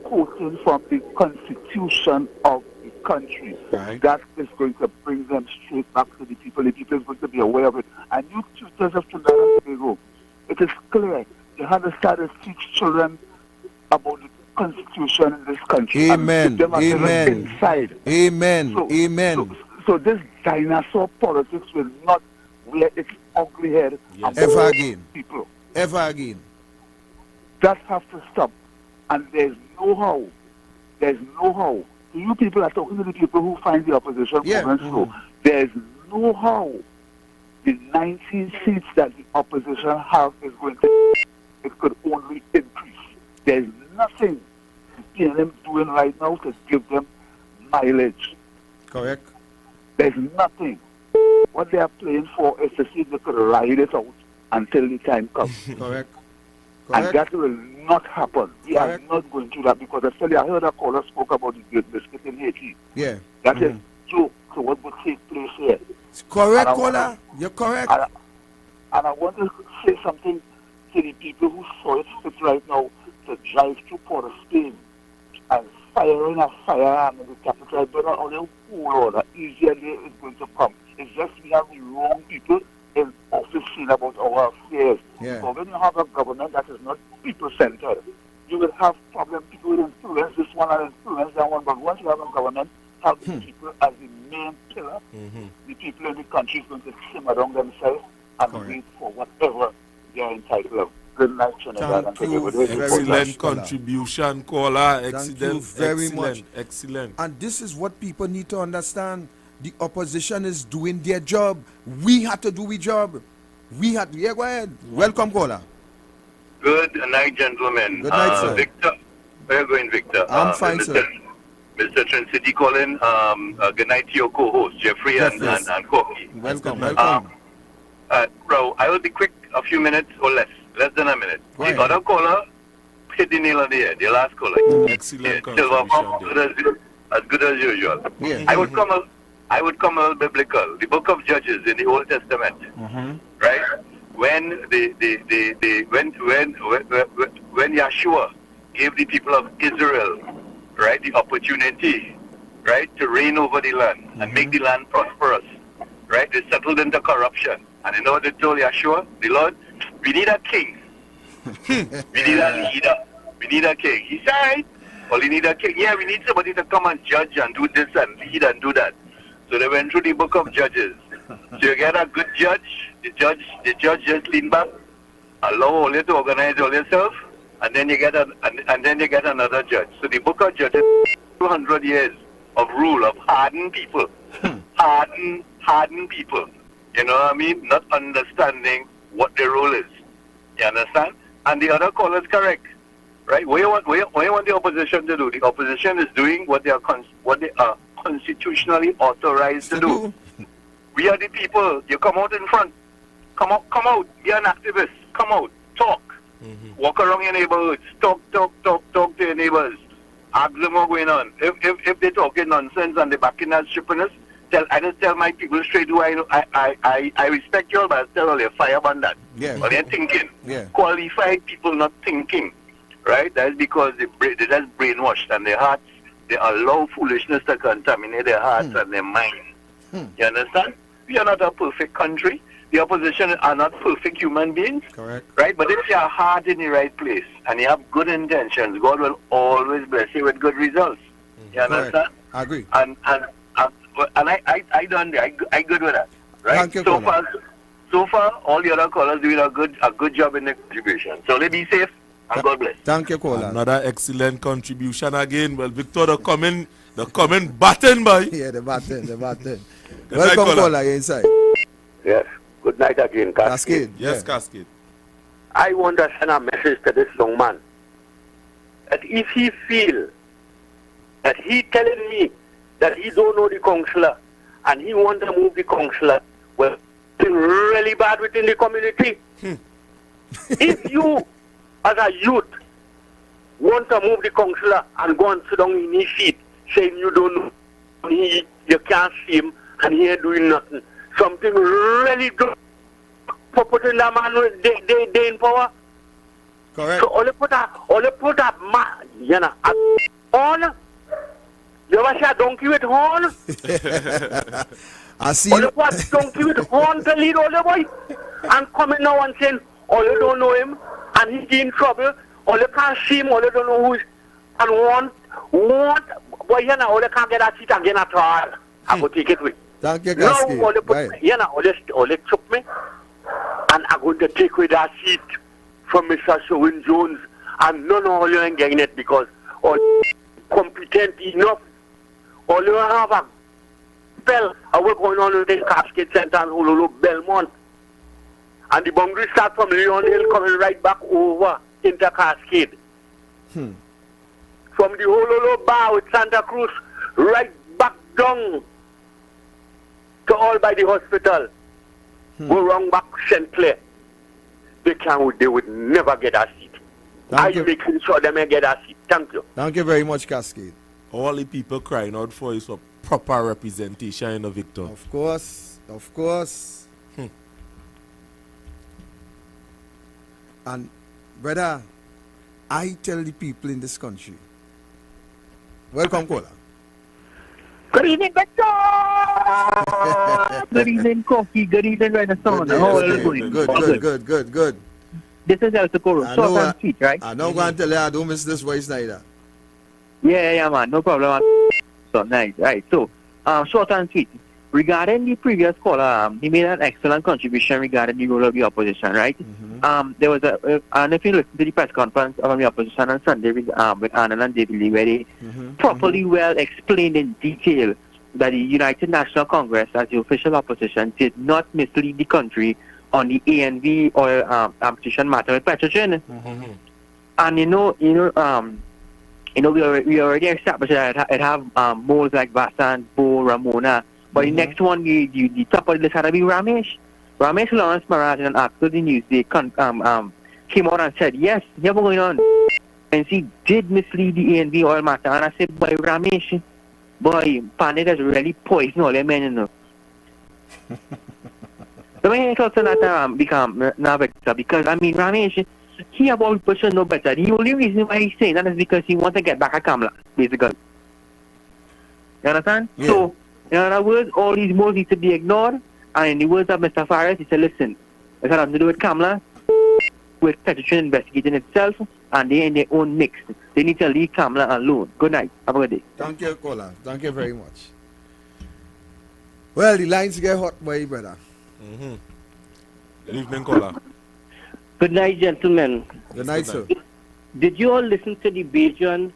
quoting from the Constitution of the country. Right. That is going to bring them straight back to the people. The people is going to be aware of it. And you tutors of Trinidad and Tobago, it is clear you have to start to teach children about the Constitution in this country. Amen. And keep them Amen. inside. Amen. So, Amen. So this dinosaur politics will not wear its ugly head Ever again. people. Ever again. That has to stop. And there's no how. There's no how. You people are talking to the people who find the opposition movement slow. There's no how the 19 seats that the opposition have is going to, it could only increase. There's nothing the PNM doing right now to give them mileage. Correct. There's nothing. What they are playing for is to see if they could ride it out until the time comes. Correct. And that will not happen. We are not going to that because I heard a caller spoke about the Great Biscuit in Haiti. Yeah. That is joke to what would take place here. Correct, caller. You're correct. And I want to say something to the people who saw it fit right now to drive to Port of Spain and firing a firearm in the capital. But not only whole order, easier day is going to come. It's just we have the wrong people in office saying about our affairs. Yeah. So when you have a government that is not people-centered, you will have problems. People will influence this one and influence that one. But once you have a government, have the people as the main pillar, the people in the country is going to simmer down themselves and wait for whatever they are entitled to. Good night, Trinidad and Tobago. Excellent contribution, caller. Thank you Excellent. very much. Excellent. And this is what people need to understand. The opposition is doing their job. We had to do our job. We had to. Yeah, go ahead. Welcome, caller. Good night, gentlemen. Good night, sir. Victor. Where are you going, Victor? I'm fine, sir. Mr. Trin City calling. Good night to your co-host, Jeffrey and Corky. Welcome. Bro, I will be quick, a few minutes or less than a minute. The other caller hit the nail on the head, the last caller. Excellent contribution. As good as usual. Yeah. I would come a little biblical. The book of Judges in the Old Testament, right? When when Yeshua gave the people of Israel, right, the opportunity, right, to reign over the land and make the land prosperous, right? They settled into corruption. And you know what they told Yeshua, the Lord? We need a king. We need a leader. We need a king. He said, right, well, you need a king. Yeah, we need somebody to come and judge and do this and lead and do that. So they went through the book of Judges. So you get a good judge. The judge just lean back, allow all you to organize all yourself, and then you get another judge. So the book of Judges, 200 years of rule of hardened people, hardened people. You know what I mean? Not understanding what their role is. You understand? And the other caller is correct, right? What you want the opposition to do? The opposition is doing what they are constitutionally authorized to do. We are the people. You come out in front. Come out. Be an activist. Come out. Talk. Walk around your neighborhoods. Talk to your neighbors. Ask them what's going on. If they're talking nonsense and they're backing us, stripping us, I just tell my people straight who I know. I respect you all, but I tell all you fire on that. Yeah. But they're thinking. Yeah. Qualified people not thinking. Right? That's because they're just brainwashed and their hearts, they allow foolishness to contaminate their hearts and their minds. You understand? We are not a perfect country. The opposition are not perfect human beings. Correct. Right? But if your heart in the right place and you have good intentions, God will always bless you with good results. You understand? Correct. I agree. And I done that. I good with that. Right? Thank you, so far, all the other callers doing a good job in the contribution. So let's be safe and God bless. Thank you, caller. Another excellent contribution again. Well, Victor, the comment button, boy. Yeah, the button. Welcome, caller. You're inside. Yes. Good night again, Cascade. Yes, Cascade. I want to send a message to this young man that if he feel that he telling me that he don't know the councillor and he want to move the councillor, well, it's really bad within the community. If you, as a youth, want to move the councillor and go and sit down in his seat, saying you don't know, you can't see him, and he ain't doing nothing, something really good for putting that man they in power. Correct. So all they put that man, you know, on. You ever see a donkey with horn? I see. All they put a donkey with horn to lead all the boy, and coming now and saying, all you don't know him, and he's in trouble. All you can't see him, all you don't know who is, and want, boy, you know, all you can't get that seat again at all. I go take it with. Thank you, Now, Gasky. all you put, Right. you know, all you took me, and I'm going to take with that seat from Mr. Sherwin Jones, and none of all you ain't getting it because all competent enough. All you have a spell of what's going on in the Cascade Center and Honolulu, Belmont. And the boundary start from Leon Hill coming right back over into Cascade. From the Honolulu bar with Santa Cruz, right back down to all by the hospital. Go wrong back St. Clair. They would never get a seat. Are you making sure they may get a seat? Thank you. Thank you very much, Cascade. All the people crying out for is for proper representation in the Victor. Of course, of course. And brother, I tell the people in this country. Welcome, caller. Good evening, Victor! Good evening, Coffee. Good evening, Renaissance. How are you doing? Good. This is El Socorro. Short and sweet, right? I know going to tell you I don't miss this voice neither. Yeah, man. No problem, man. So, nice. Right. So, short and sweet. Regarding the previous caller, he made an excellent contribution regarding the role of the opposition, right? There was and if you listen to the press conference of the opposition on Sunday with Anand and David Lee, where they properly well explained in detail that the United National Congress, as the official opposition, did not mislead the country on the ANV oil ammunition matter with Petrogen. And we already established that it have moles like Vasan, Bo, Ramona. But the next one, the top of the list had to be Ramesh. Ramesh Lawrence Maharaj, in an article in the news, they came out and said, yes, here's what's going on. And he did mislead the ANV oil matter. And I said, boy, Ramesh, boy, Pandit has really poisoned all their men, you know. So my thoughts on that become now better because, I mean, Ramesh, he about person no better. The only reason why he's saying that is because he wants to get back at Kamala, basically. You understand? Yeah. So, in other words, all these moves need to be ignored. And in the words of Mr. Faris, he said, listen, it's nothing to do with Kamala, with Petrochen investigating itself, and they in their own mix. They need to leave Kamala alone. Good night. Have a good day. Thank you, caller. Thank you very much. Well, the lines get hot, my brother. Good evening, caller. Good night, gentlemen. Good night, sir. Did you all listen to the Belgian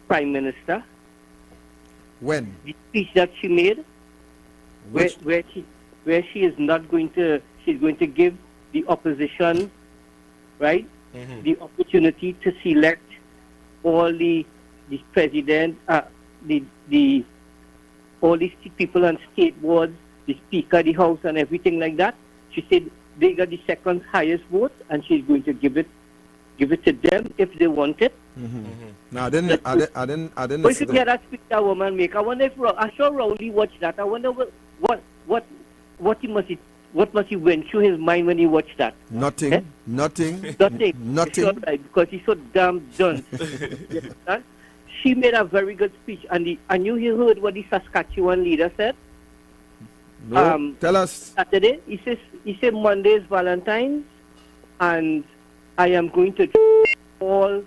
Prime Minister? When? The speech that she made, where she is not going to, she's going to give the opposition, right, the opportunity to select all the president, all these people on state boards, the speaker, the house, and everything like that. She said they got the second highest vote, and she's going to give it to them if they want it. No, I didn't. But if you hear that speech that woman make, I wonder if I'm sure Rowley watched that. I wonder what must he went through his mind when he watched that. Nothing. Eh? Nothing. Nothing. Sure, right, because he's so damn done. You understand? She made a very good speech, and you heard what the Saskatchewan leader said. No, tell us. Saturday, he said Monday is Valentine's, and I am going to all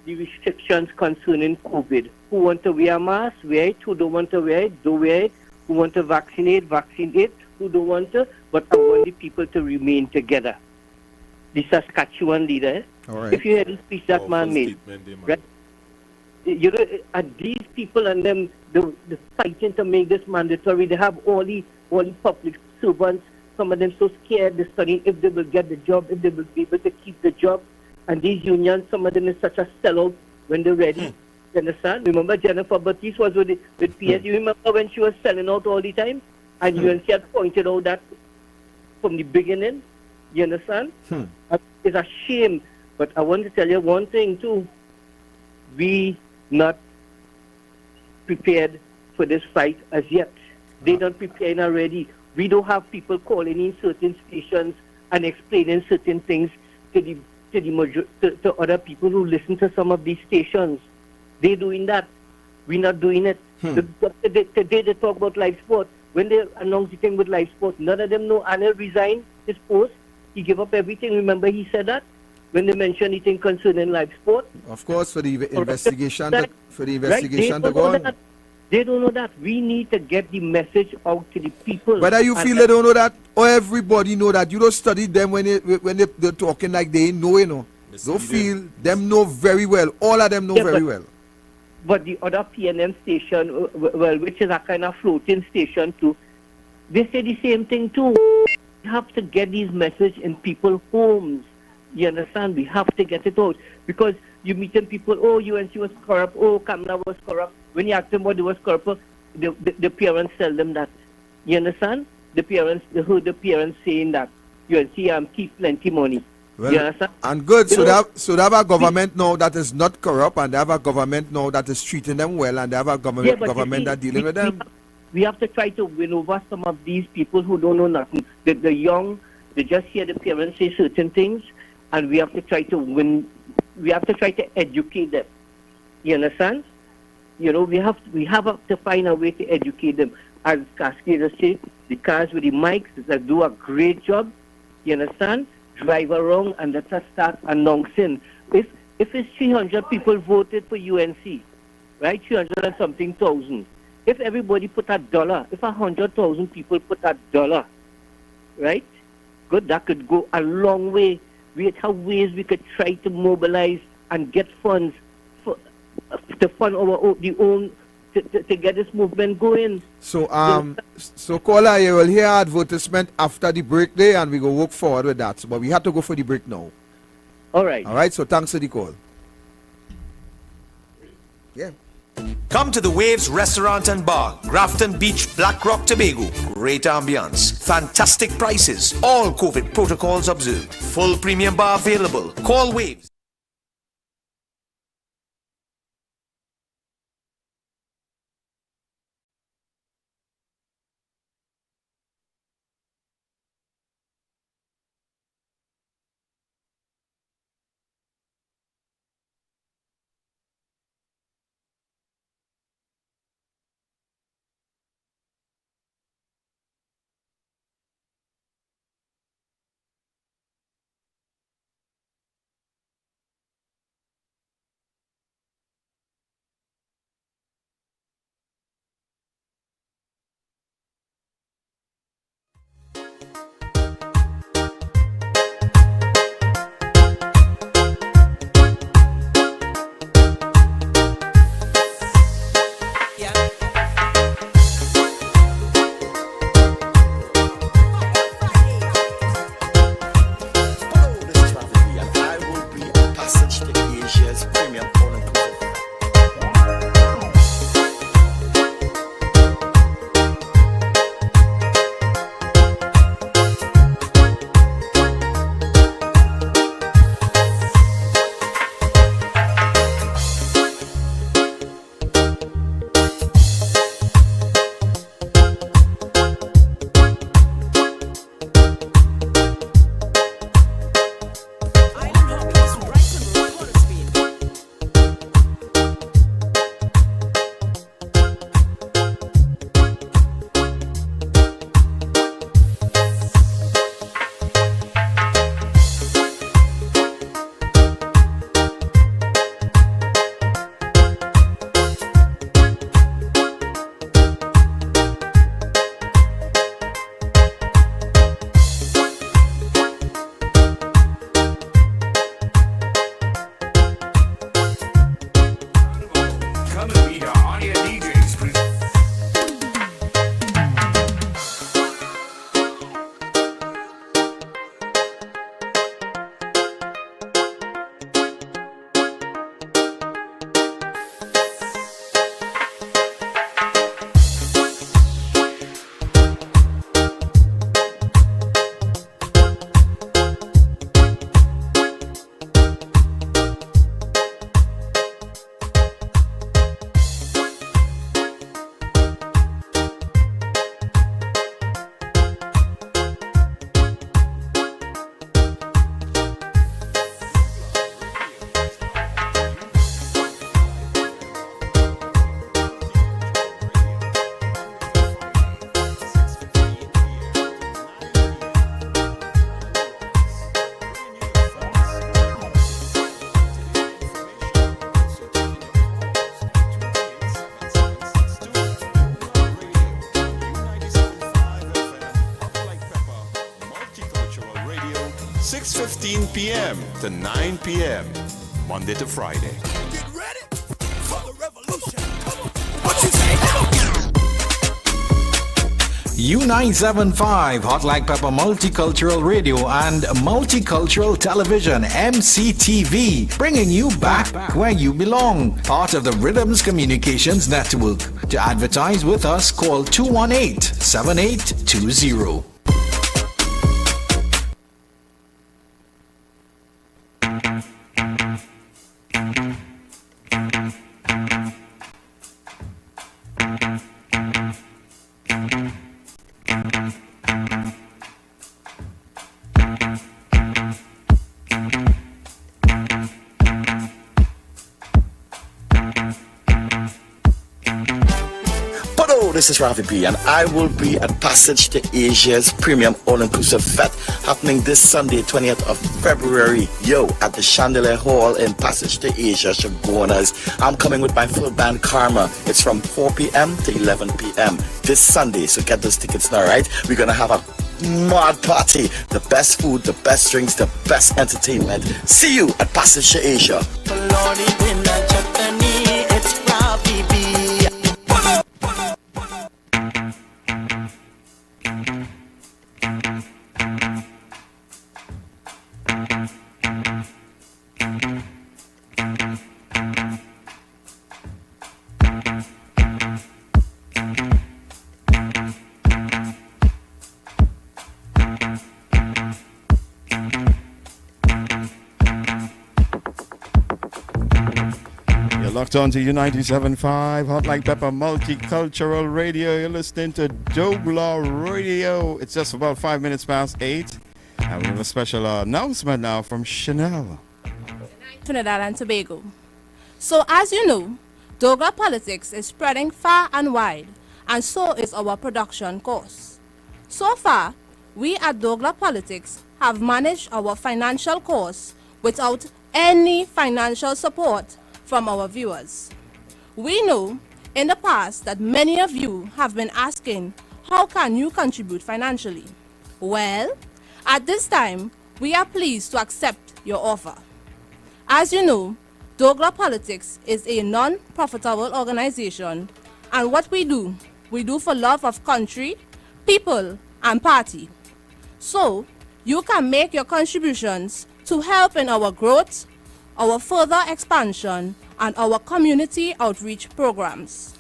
the restrictions concerning COVID. Who want to wear a mask, wear it. Who don't want to wear it, don't wear it. Who want to vaccinate, vaccinate. Who don't want to, but I want the people to remain together. The Saskatchewan leader. All right. If you hear the speech that man made, right? You know, these people and them, the fighting to make this mandatory. They have all the public servants. Some of them so scared. They're studying if they will get the job, if they will be able to keep the job. And these unions, some of them is such a sellout when they're ready. You understand? Remember Jennifer Batiste was with PS. You remember when she was selling out all the time? And UNC had pointed out that from the beginning. You understand? Hmm. It's a shame. But I want to tell you one thing too. We not prepared for this fight as yet. They don't prepare already. We don't have people calling in certain stations and explaining certain things to to other people who listen to some of these stations. They're doing that. We're not doing it. Today they talk about live sport. When they announced the thing with live sport, none of them know Anil resigned his post. He gave up everything. Remember he said that? When they mentioned anything concerning live sport. Of course, for the investigation, Right? to go on. They don't know that. We need to get the message out to the people. Whether you feel they don't know that or everybody know that, you don't study them when they're talking like they know, you know. Don't feel them know very well. All of them know very well. But the other PNM station, well, which is a kind of floating station too, they say the same thing too. We have to get these messages in people's homes. You understand? We have to get it out. Because you meeting people, oh, UNC was corrupt, oh, Kamla was corrupt. When you ask them what they was corrupt, the parents tell them that. You understand? The parents, they heard the parents saying that UNC keep plenty money. Well, you understand? and good. So they have a government now that is not corrupt, and they have a government now that is treating them well, and they have a government that dealing with them. We have to try to win over some of these people who don't know nothing. The young, they just hear the parents say certain things, and we have to try to win. We have to try to educate them. You understand? You know, we have to find a way to educate them. As Cascade say, the cars with the mics that do a great job. You understand? Drive around and let us start announcing. If it's 300 people voted for UNC, right? 300 and something thousand. If everybody put $1, if 100,000 people put $1, right? Good, that could go a long way. We have ways we could try to mobilize and get funds to fund the own to get this movement going. So so caller, you will hear advertisement after the break there, and we go work forward with that. But we have to go for the break now. All right. All right. So thanks for the call. Yeah. Come to the Waves Restaurant and Bar, Grafton Beach, Black Rock, Tobago. Great ambience, fantastic prices, all COVID protocols observed. Full premium bar available. Call Waves. 6:15 p.m. to 9 p.m. Monday to Friday. Get ready for the revolution. Come on. What you say now? U975 Hot Like Pepper Multicultural Radio and Multicultural Television MCTV, bringing you back where you belong. Part of the Rhythms Communications Network. To advertise with us, call 218-7820. This is Ravi B, and I will be at Passage to Asia's premium all-inclusive fete happening this Sunday, 20th of February, at the Chandelier Hall in Passage to Asia, Chagonas. I'm coming with my full band Karma. It's from 4 p.m. to 11 p.m. this Sunday, so get those tickets now, right? We're gonna have a mad party, the best food, the best drinks, the best entertainment. See you at Passage to Asia. Locked on to U97.5 Hot Like Pepper Multicultural Radio. You're listening to Douglar Radio. It's just about 5 minutes past 8. And we have a special announcement now from Chanel. Trinidad and Tobago. So as you know, Douglar politics is spreading far and wide, and so is our production course. So far, we at Douglar Politics have managed our financial course without any financial support from our viewers. We know in the past that many of you have been asking, how can you contribute financially? Well, at this time, we are pleased to accept your offer. As you know, Douglar Politics is a non-profitable organization, and what we do for love of country, people, and party. So, you can make your contributions to help in our growth, our further expansion, and our community outreach programs.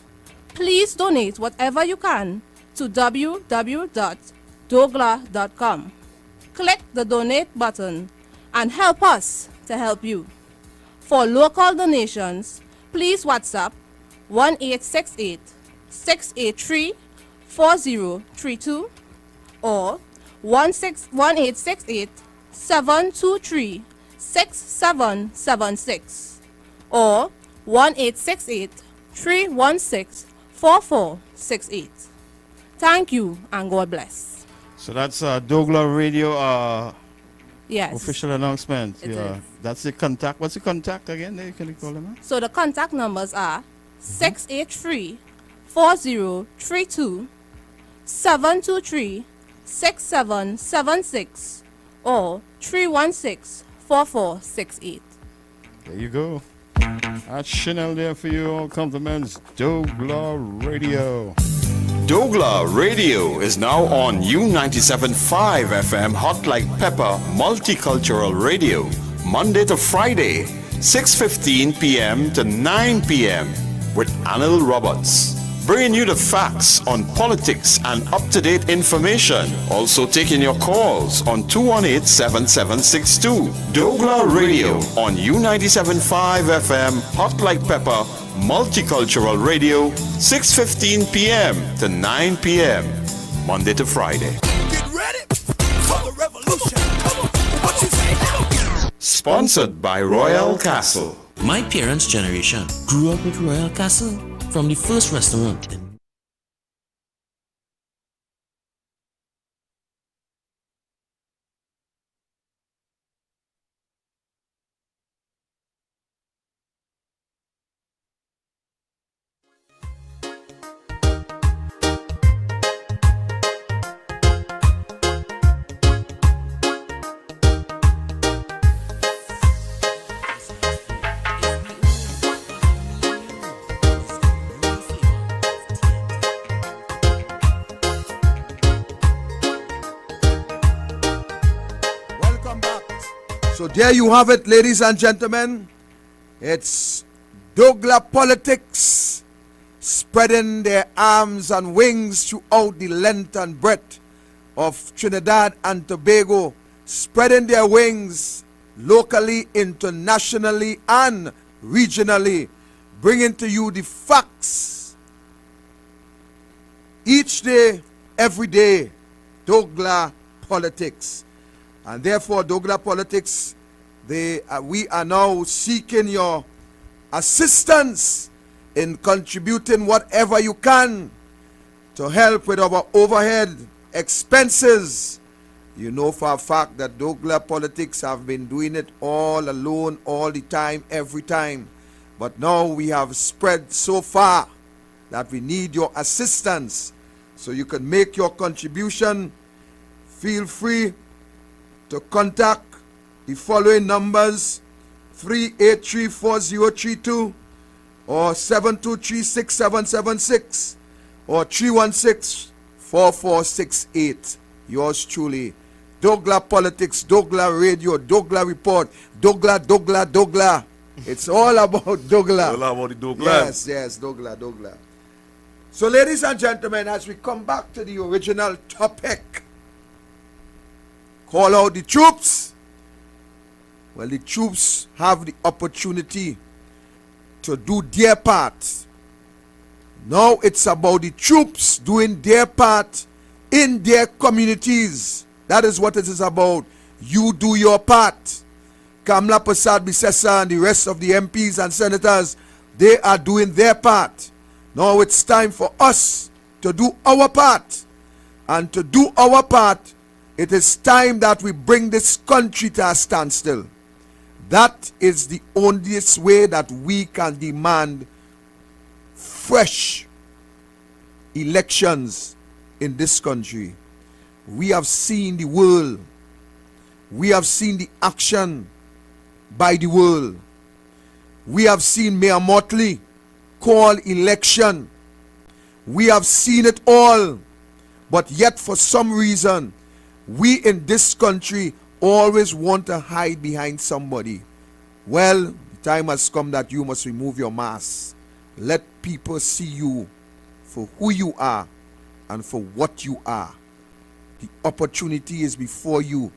Please donate whatever you can to www.douglar.com. Click the donate button and help us to help you. For local donations, please WhatsApp 1-868-683-4032 or 1-868-723-6776 or 1-868-316-4468. Thank you and God bless. So that's Douglar Radio Yes. official announcement. It is. That's the contact. What's the contact again? Can you call them? So the contact numbers are 683-4032, 723-6776 or 316-4468. There you go. That's Chanel there for you. All compliments. Douglar Radio. Douglar Radio is now on U97.5 FM Hot Like Pepper Multicultural Radio, Monday to Friday, 6:15 p.m. to 9 p.m. with Anil Roberts, bringing you the facts on politics and up-to-date information. Also taking your calls on 218-7762. Douglar Radio on U97.5 FM Hot Like Pepper Multicultural Radio, 6:15 p.m. to 9 p.m. Monday to Friday. Get ready for the revolution. Come on. What you say now? Sponsored by Royal Castle. My parents' generation grew up with Royal Castle from the first restaurant in So there you have it, ladies and gentlemen. It's Douglar politics spreading their arms and wings throughout the length and breadth of Trinidad and Tobago, spreading their wings locally, internationally, and regionally, bringing to you the facts each day, every day. Douglar politics. And therefore, Douglar politics, we are now seeking your assistance in contributing whatever you can to help with our overhead expenses. You know for a fact that Douglar politics have been doing it all alone, all the time, every time. But now we have spread so far that we need your assistance. So you can make your contribution. Feel free to contact the following numbers: 383-4032 or 723-6776 or 316-4468. Yours truly, Douglar Politics, Douglar Radio, Douglar Report, Douglar. It's all about Douglar. All about the Douglar. Yes, Douglar. So, ladies and gentlemen, as we come back to the original topic, call out the troops. Well, the troops have the opportunity to do their part. Now it's about the troops doing their part in their communities. That is what it is about. You do your part. Kamla Persad-Bissessar and the rest of the MPs and senators, they are doing their part. Now it's time for us to do our part. And to do our part, it is time that we bring this country to a standstill. That is the only way that we can demand fresh elections in this country. We have seen the world. We have seen the action by the world. We have seen Mayor Motley call election. We have seen it all. But yet for some reason, we in this country always want to hide behind somebody. Well, the time has come that you must remove your mask. Let people see you for who you are and for what you are. The opportunity is before you.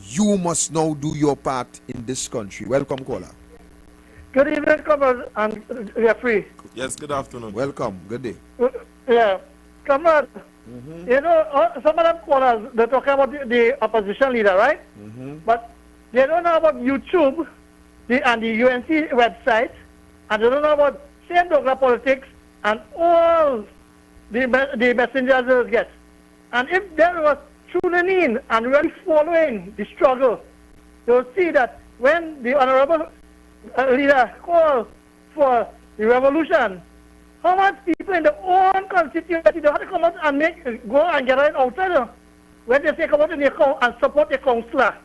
You must now do your part in this country. Welcome, caller. Good evening, comrade and referee. Yes, good afternoon. Welcome. Good day. Yeah, comrade. You know, some of them callers, they're talking about the opposition leader, right? But they don't know about YouTube and the UNC website, and they don't know about same Douglar politics and all the messengers they get. And if they were tuning in and really following the struggle, they'll see that when the honorable leader called for the revolution, how much people in their own constituency they have to come out and go and get an outsider when they say come out in your and support your councillor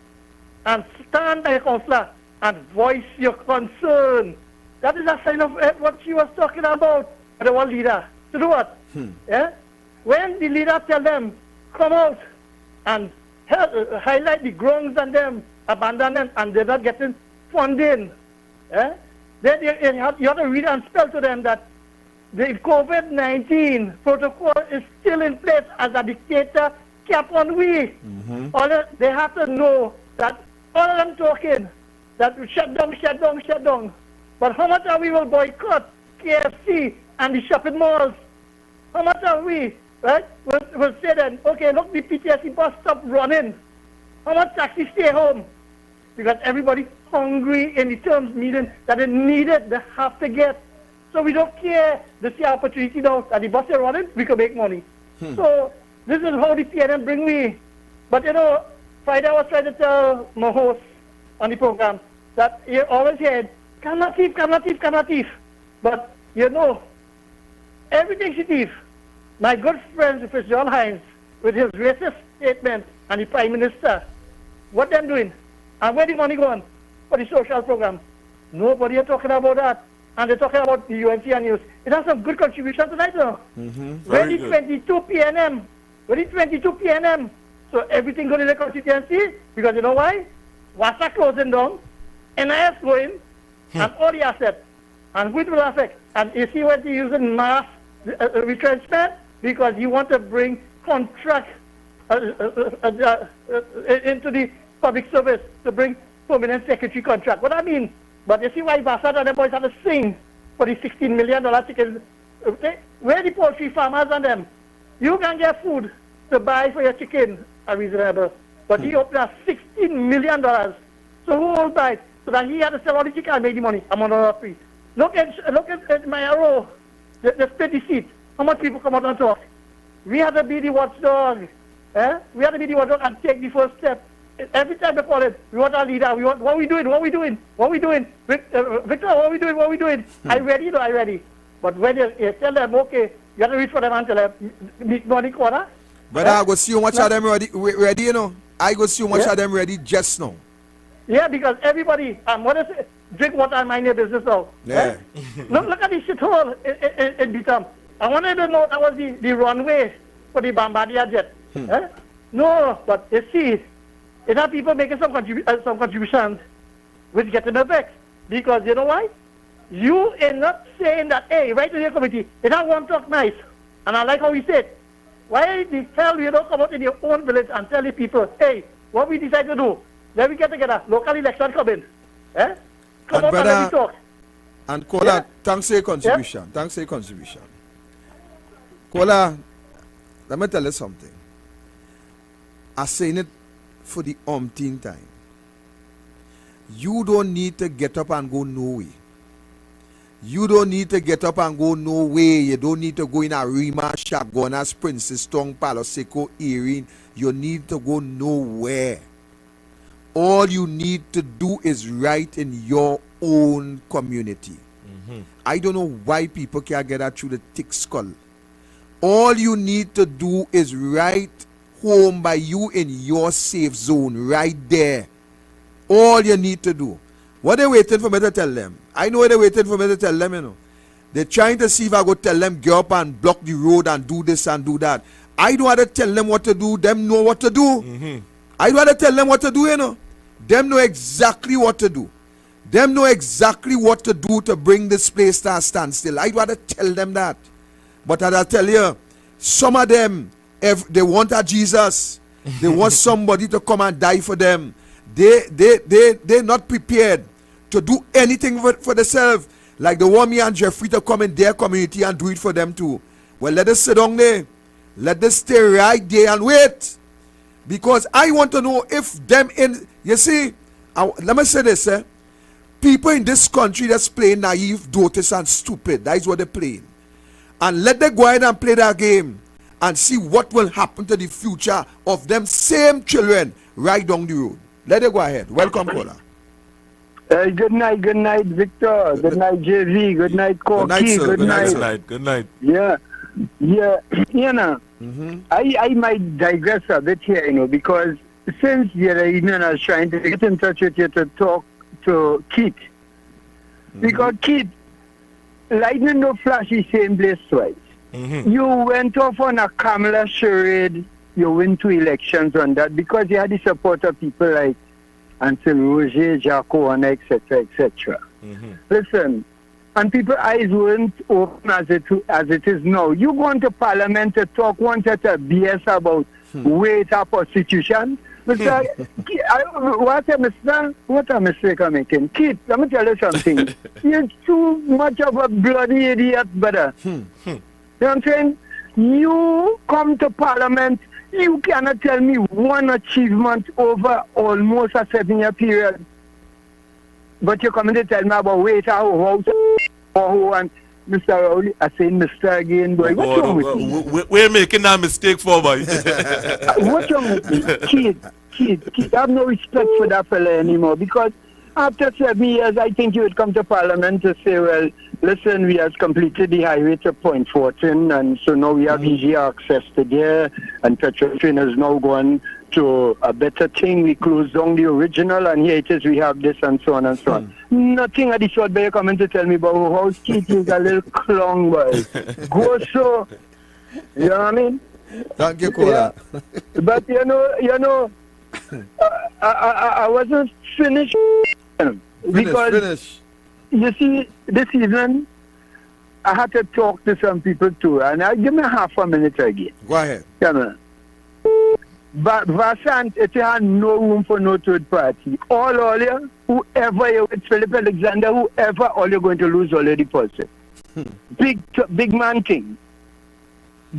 and stand by your councillor and voice your concern. That is a sign of what she was talking about, the one leader. To do what? Yeah? When the leader tell them, come out and highlight the grounds and them, abandon them, and they're not getting funding, then you have to read and spell to them that the COVID-19 protocol is still in place as a dictator kept on we. They have to know that all of them talking that we shut down. But how much are we will boycott KFC and the shopping malls? How much are we, right? We'll say then, okay, look, the PTSD bus stop running. How much actually stay home? Because everybody hungry in the terms meeting that they needed, they have to get. So we don't care. This is opportunity now that the bus is running, we can make money. So this is how the PNM bring me. But you know, Friday I was trying to tell my host on the program that you always heard, cannot thief. But you know, everything she thief. My good friend, Mr. John Hines, with his racist statement and the Prime Minister, what them doing? And where the money going for the social program? Nobody is talking about that. And they're talking about the UNC and news. It has some good contribution tonight, though. Ready 22 PNM. So everything good in the constituency, because you know why? Wasa closing down, NIS going, and all the assets. And which will affect? And you see what you're using mass retrenchment because you want to bring contract into the public service to bring permanent secretary contract. What I mean? But you see why Bassett and the boys have to sing for the $16 million chicken. Where the poultry farmers and them? You can get food to buy for your chicken are reasonable. But he opened up $16 million. So who will buy it? So that he had to sell all the chicken and make the money. I'm on a free. Look at my arrow, the steady seat. How much people come out and talk? We have to be the watchdog. We have to be the watchdog and take the first step. Every time they call it, we want our leader. We want, what are we doing? What are we doing? What are we doing? Victor, what are we doing? What are we doing? I ready? No, I ready. But when you tell them, okay, you have to reach for them and tell them, meet money corner. But I go see how much of them ready, you know. I go see how much of them ready just now. Yeah, because everybody, what is it? Drink water and mind your business now. Yeah. Look at this shithole in Beatham. I wanted to know that was the runway for the Bombardier jet. No, but you see, enough people making some contributions which get in the vex. Because you know why? You end up saying that, hey, right to your committee, it don't want to talk nice. And I like how he said, why the hell you don't come out in your own village and tell the people, hey, what we decide to do? Then we get together, local election coming. Come out and let me talk. And Kola, thanks for your contribution. Thanks for your contribution. Kola, let me tell you something. I'm saying it for the umpteenth time. You don't need to get up and go nowhere. You don't need to get up and go nowhere. You don't need to go in a Rima, Shagonas, Princess Tongue, Palo Seco, Erin. You need to go nowhere. All you need to do is write in your own community. I don't know why people can't get that through the thick skull. All you need to do is write home by you in your safe zone, right there. All you need to do. What they waiting for me to tell them? I know they're waiting for me to tell them, you know. They're trying to see if I go tell them, get up and block the road and do this and do that. I don't want to tell them what to do. Them know what to do. I don't want to tell them what to do, you know. Them know exactly what to do. Them know exactly what to do to bring this place to a standstill. I'd rather tell them that. But I'll tell you, some of them, if they want a Jesus, they want somebody to come and die for them. They're not prepared to do anything for themselves. Like they want me and Jeffrey to come in their community and do it for them too. Well, let us sit down there. Let us stay right there and wait. Because I want to know if them in, you see, let me say this, people in this country that's playing naive, dotas and stupid. That is what they're playing. And let them go ahead and play that game and see what will happen to the future of them same children right down the road. Let them go ahead. Welcome, caller. Good night, Victor. Good night, JV. Good night, Corky. Good night. Good night. Yeah. You know, I might digress a bit here, you know, because since the other evening I was trying to get in touch with you to talk to Keith. Because Keith, lightning no flash the same place twice. You went off on a Kamala charade. You win 2 elections on that because you had the support of people like Ansel Roger, Jaco, and etc., etc. Listen, and people's eyes weren't open as it is now. You go into Parliament to talk one set of BS about waiter prostitution. Mr. What a mistake I'm making. Keith, let me tell you something. You're too much of a bloody idiot, brother. You know what I'm saying? You come to Parliament, you cannot tell me one achievement over almost a 7-year period. But you're coming to tell me about waiter, house, and Mr. Rowley. I say Mr. again, boy. What's wrong with me? We're making that mistake for boy. What's wrong with me? Kid, I have no respect for that fella anymore because after 7 years, I think you would come to Parliament to say, well, listen, we have completed the highway to Point Fortin, and so now we have easy access to there, and Petrofin is now going to a better thing. We closed down the original, and here it is, we have this, and so on and so on. Nothing of the sort, but you coming to tell me about how Keith is a little clown, boy. Go so, you know what I mean? Thank you, Kola. Yeah. But you know, I wasn't finished. Because finish. You see, this evening I had to talk to some people too, and give me half a minute again. Go ahead. Yeah, man. But Vasant, it had no room for no third party. All you, whoever you with Philip Alexander, whoever, all you're going to lose all your deposit. Big man thing.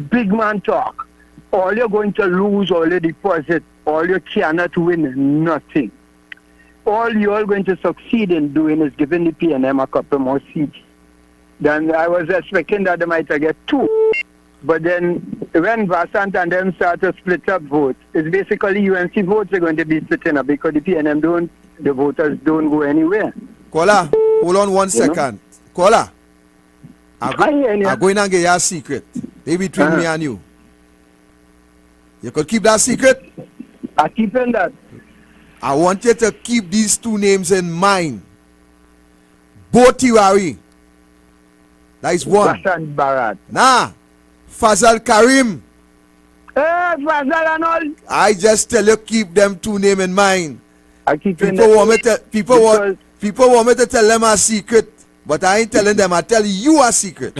Big man talk. All you're going to lose all your deposit. All you cannot win nothing. All you're going to succeed in doing is giving the PNM a couple more seats. Then I was expecting that they might get 2. But then when Vasant and them start to split up votes, it's basically UNC votes are going to be splitting up because the PNM the voters don't go anywhere. Kola, hold on 1 second. Kola, I'm going to get your secret. They between me and you. You could keep that secret? I'm keeping that. I want you to keep these 2 names in mind. Both Tiwari. That is one. Vasant Barat. Nah. Fazal Karim. Fazal and all. I just tell you, keep them 2 names in mind. I keep people want me to tell them a secret, but I ain't telling them. I tell you a secret.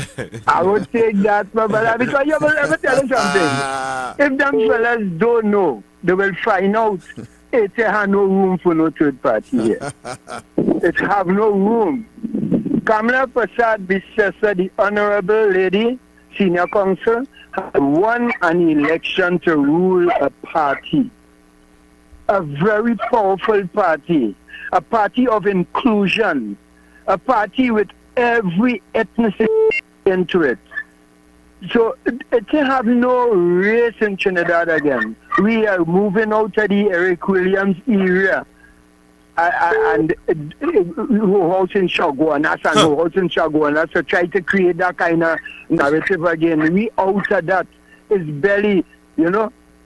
I would take that, my brother, because you will ever tell them something. If them fellas don't know, they will find out. It have no room for no third party here. It have no room. Kamala Prasad Bisesa, the honorable lady, senior counsel, won an election to rule a party. A very powerful party. A party of inclusion. A party with every ethnicity into it. So it have no race in Trinidad again. We are moving out of the Eric Williams era. And who house in Shagwanas and who house in Shagwanas, so try to create that kind of narrative again. We out of that. It's barely,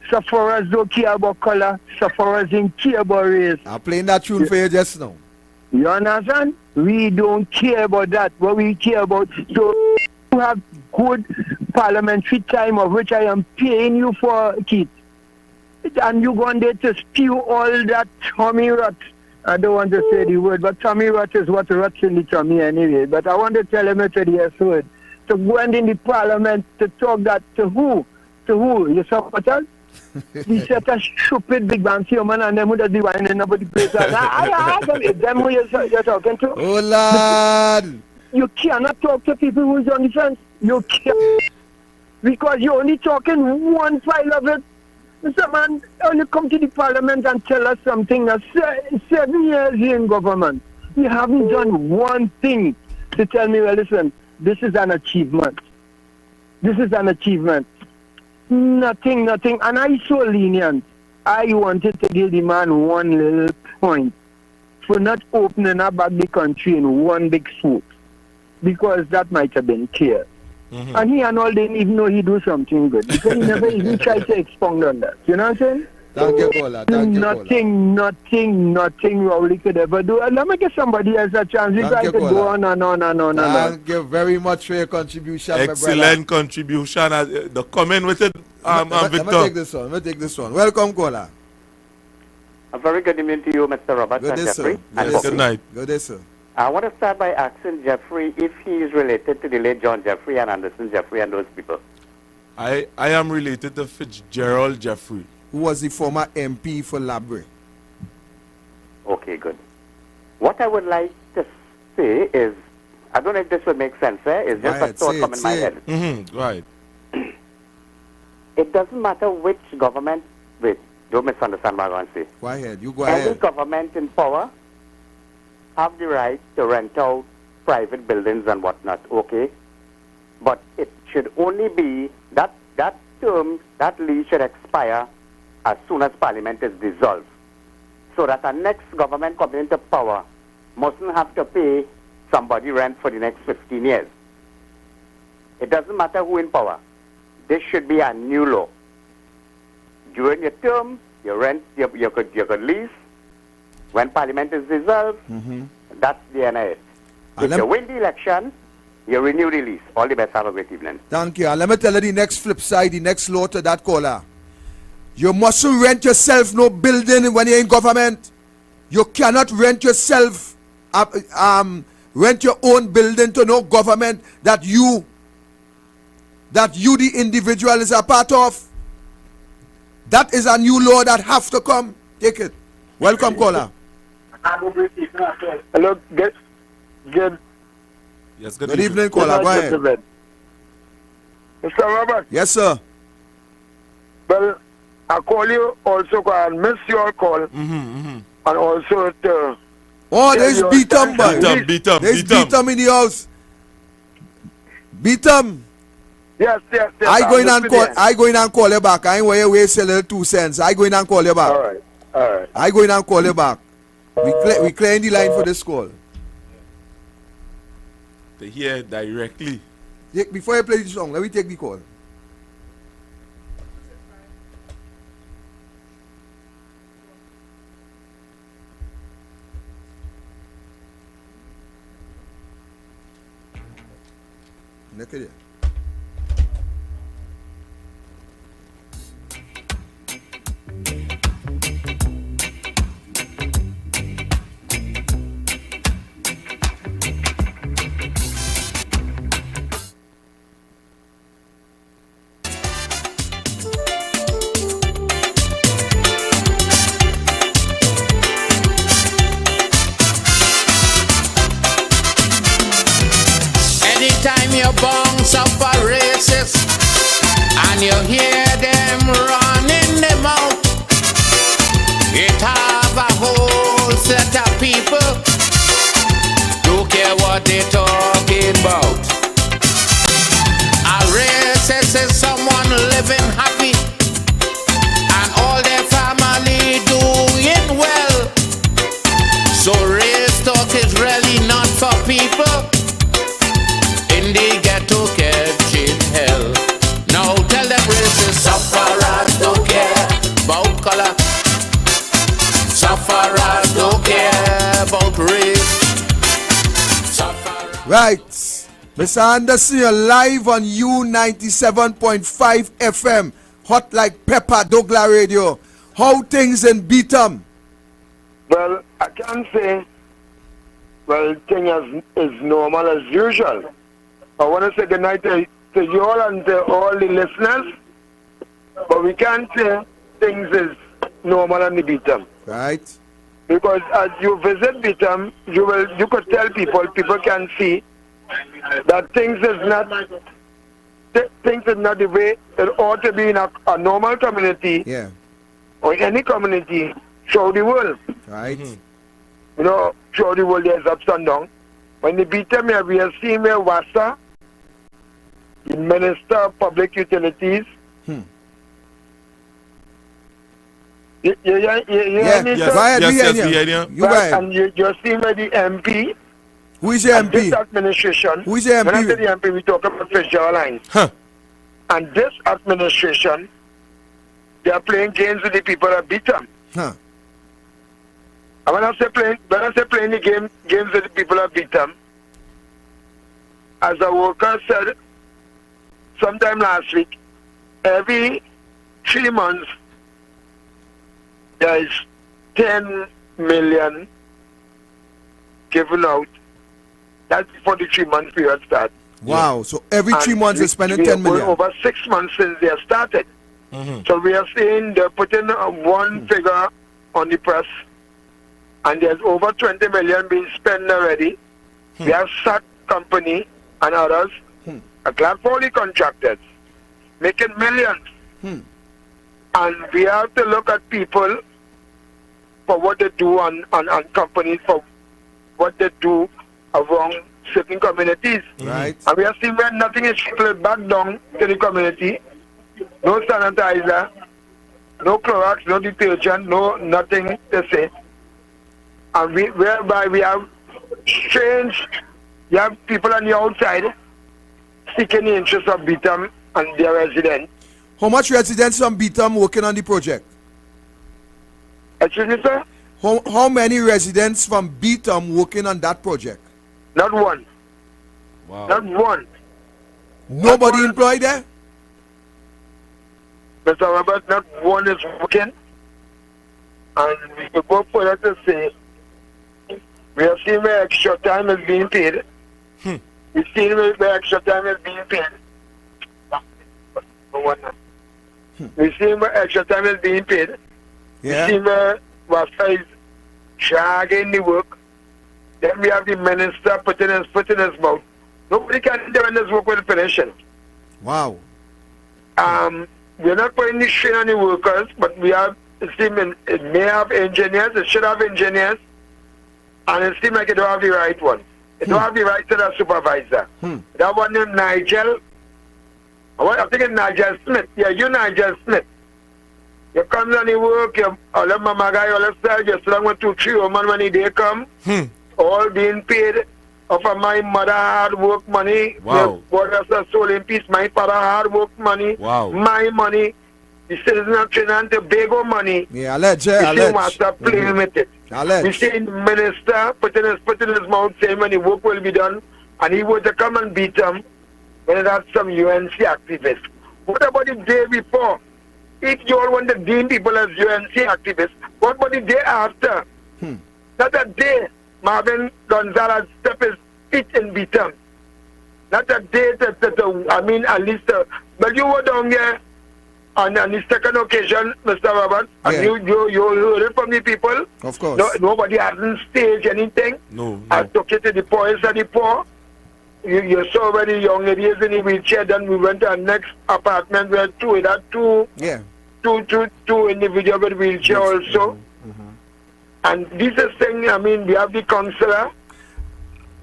Sephora's don't care about color, Sephora's don't care about race. I'm playing that tune for you just now. You understand? We don't care about that. What we care about, so you have good parliamentary time of which I am paying you for, Keith. And you go on there to spew all that tummy rot. I don't want to say the word, but tummy rot is what rots in the tummy anyway. But I want to tell him to the S word. To go in the parliament to talk that to who? To who? You supporters? These set a stupid big man man and them who does the whining about the place. Them who you're talking to. Oh, Lord. You cannot talk to people who's on the fence. You can't. Because you're only talking one side of it. Mr. Man, only come to the parliament and tell us something. 7 years in government, you haven't done one thing to tell me, well, listen, this is an achievement. This is an achievement. Nothing. And I so lenient. I wanted to give the man one little point for not opening up back the country in one big swoop. Because that might have been clear. Mm-hmm. And he and all didn't even know he do something good. Because he never even tried to expound on that. You know what I'm saying? Thank you, Kola. Nothing Rowley could ever do. And let me give somebody else a chance. If I could go on and on. Thank you very much for your contribution, Excellent contribution. The comment with it, Victor. Let me take this one. Welcome, Kola. A very good evening to you, Mr. Robert and Jeffrey. Yes, good night. Good day, sir. I want to start by asking Jeffrey if he is related to the late John Jeffrey and Anderson Jeffrey and those people. I am related to Fitzgerald Jeffrey, who was the former MP for Labre. Okay, good. What I would like to say is, I don't know if this would make sense, it's just a thought come in my head. Mm-hmm. Right. It doesn't matter which government, wait, don't misunderstand what I'm going to say. Go ahead, you go ahead. Any government in power have the right to rent out private buildings and whatnot, okay? But it should only be that term, that lease should expire as soon as Parliament is dissolved. So that the next government coming into power mustn't have to pay somebody rent for the next 15 years. It doesn't matter who in power. This should be a new law. During your term, your rent, you could lease. When Parliament is dissolved, that's the end of it. If you win the election, you renew the lease. All the best. Have a great evening. Thank you. And let me tell you the next flip side, the next law to that caller. You mustn't rent yourself no building when you're in government. You cannot rent yourself, rent your own building to no government that you the individual is a part of. That is a new law that have to come. Take it. Welcome, caller. Hello, good. Yes, good evening, caller. Go ahead. Mr. Robert. Yes, sir. Well, I call you also because I miss your call. And also to... Oh, there's Beatham, boy. There's Beatham in the house. Beatham. Yes. I go in and call you back. I ain't where you waste a little 2 cents. I go in and call you back. All right. I go in and call you back. We clearing the line for this call. To hear directly. Before you play the song, let me take the call. Look at it. Anytime you bounce up a racist and you hear them running them out, it have a whole set of people don't care what they talking about. A racist is someone living happy and all their family doing well. So race talk is really not for people in the ghetto catching hell. Now tell them racists sufferers don't care about color. Sufferers don't care about race. Right. Mr. Anderson, you're live on U97.5 FM. Hot like pepper, Douglar Radio. How things in Beatham? Well, I can't say, thing is normal as usual. I want to say good night to you all and to all the listeners, but we can't say things is normal in the Beatham. Right. Because as you visit Beatham, you could tell people can see that things is not the way it ought to be in a normal community. Yeah. Or any community throughout the world. Right. You know, throughout the world there's ups and downs. When the Beatham here, we have seen where WASA, the Minister of Public Utilities. You hear me, sir? Go ahead, we hear you. You go ahead. And you're seeing where the MP. Who is the MP? This administration. Who is the MP? When I say the MP, we talk about Fisher Line. And this administration, they are playing games with the people of Beatham. And when I say playing the games with the people of Beatham, as a worker said sometime last week, every 3 months there is 10 million given out. That's before the 3 month period starts. Wow. So every 3 months they're spending 10 million. Over 6 months since they have started. So we are seeing they're putting one figure on the press, and there's over 20 million being spent already. We have SAT company and others, a glad for the contractors, making millions. And we have to look at people for what they do and companies for what they do around certain communities. Right. And we are seeing when nothing is split back down to the community. No sanitizer, no Clorox, no detergent, no nothing to say. And whereby we have strange, you have people on the outside seeking the interest of Beatham and their residents. How much residents from Beatham working on the project? Excuse me, sir? How many residents from Beatham working on that project? Not one. Wow. Not one. Nobody employed there? Mr. Robert, not one is working. And we could go further to say, we have seen where extra time is being paid. We've seen where extra time is being paid. We've seen where extra time is being paid. Yeah. We've seen where Wasa is dragging the work. Then we have the minister putting his foot in his mouth. Nobody can do this work with finishing. Wow. We're not putting the strain on the workers, but we have, it may have engineers, it should have engineers, and it seems like it don't have the right one. It don't have the right to the supervisor. That one named Nigel, I think it's Nigel Smith. Yeah, you Nigel Smith. You come on the work, you all of my guy, all of that, you sit with 2-3 women when they come, all being paid of my mother hard work money. Wow. God rest her soul in peace. My father hard work money. Wow. My money. The citizen of Trinidad and Tobago money. Yeah, alleged, We see alleged. master playing with it. We see the minister putting his mouth saying when the work will be done, and he was to come and beat them when it had some UNC activists. What about the day before? If you all want to deem people as UNC activists, what about the day after? Not that day Marvin Gonzalez step his feet in Beatham. Not that day at least, but you were down there on the second occasion, Mr. Robert, and you heard it from the people. Of course. Nobody hasn't staged anything. No. I took it to the poorest of the poor. You saw when the young lady is in the wheelchair, then we went to our next apartment where two individuals with wheelchair also. And this is thing, we have the councillor.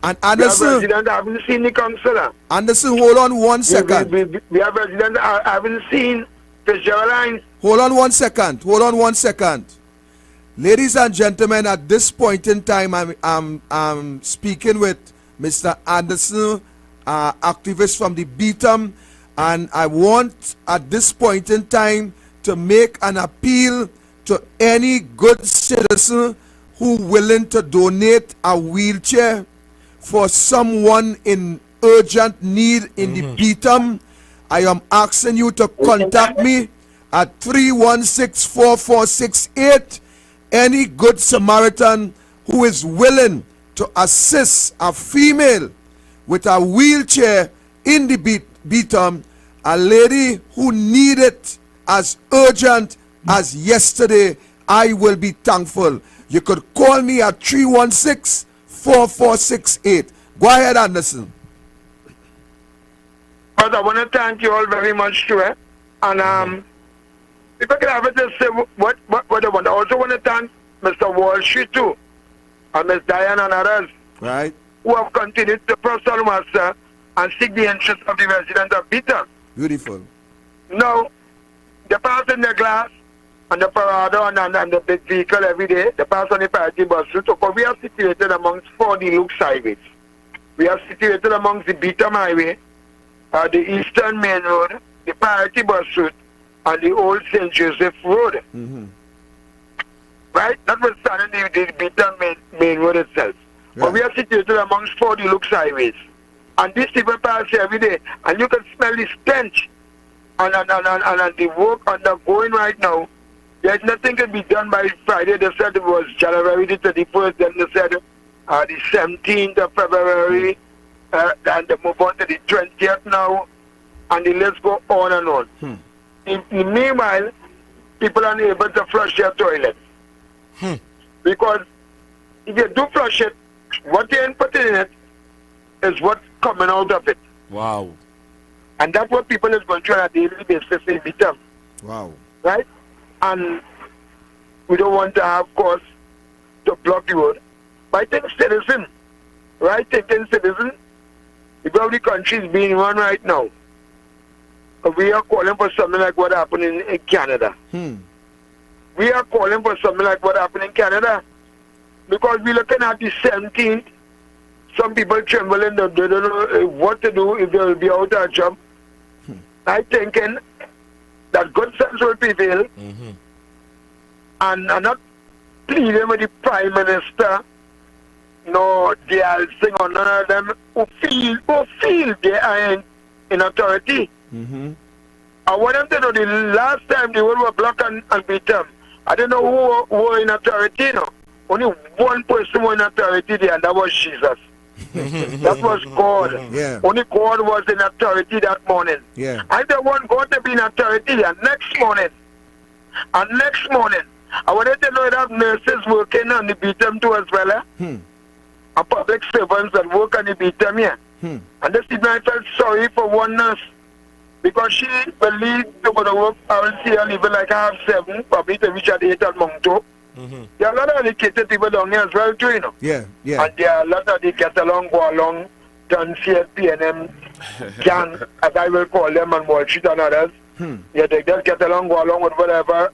And we have Anderson, resident, I haven't seen the councillor. Anderson, hold on 1 second. We have resident, I haven't seen Fitzgerald. Hold on 1 second. Hold on 1 second. Ladies and gentlemen, at this point in time, I'm speaking with Mr. Anderson, activist from the Beatham, and I want at this point in time to make an appeal to any good citizen who willing to donate a wheelchair for someone in urgent need in the Beatham. I am asking you to contact me at 316-4468. Any good Samaritan who is willing to assist a female with a wheelchair in the Beatham, a lady who need it as urgent as yesterday, I will be thankful. You could call me at 316-4468. Go ahead, Anderson. I want to thank you all very much too. And if I can have it to say what I want. I also want to thank Mr. Walsh too, and Ms. Diane and others, right, who have continued to prosper master and seek the interest of the residents of Beatham. Beautiful. Now, they pass in the glass and the Parado and the big vehicle every day. They pass on the priority bus route. So we are situated amongst 4 Deluxe highways. We are situated amongst the Beatham Highway, the Eastern Main Road, the priority bus route, and the Old St. Joseph Road. Right? Notwithstanding the Beatham main road itself. But we are situated amongst 4 Deluxe highways. And these people pass here every day. And you can smell the stench and the work undergoing right now. There's nothing can be done by Friday. They said it was January the 31st. Then they said the 17th of February. And they move on to the 20th now. And the list go on and on. In meanwhile, people are unable to flush their toilets. Because if you do flush it, what you input in it is what's coming out of it. Wow. And that's what people is going through on a daily basis in Beatham. Wow. Right? And we don't want to have cause to block the road. But I think citizen, right thinking citizen, because the country is being run right now, we are calling for something like what happened in Canada. We are calling for something like what happened in Canada. Because we're looking at the 17th, some people trembling, they don't know what to do if they will be out of a job. I'm thinking that good sense will prevail. And I'm not pleading with the Prime Minister, no DL Singh or none of them who feel they are in authority. I I want them to know the last time the world were blocked and Beatham. I don't know who were in authority, you know. Only one person was in authority there, and that was Jesus. That was God. Yeah. Only God was in authority that morning. Yeah. I don't want God to be in authority there next morning. And next morning, I wanted to know that nurses working on the Beatham too as well. And public servants that work on the Beatham here. And this evening I felt sorry for one nurse. Because she believed to go to work, I will see her leaving like 7:30, probably to reach at 8 at Moncto. There are a lot of educated people down here as well too, you know. Yeah, yeah. And there are a lot of the get along, go along, done CSPNM, gang, as I will call them, and Wall Street and others. Yeah, they just get along, go along with whatever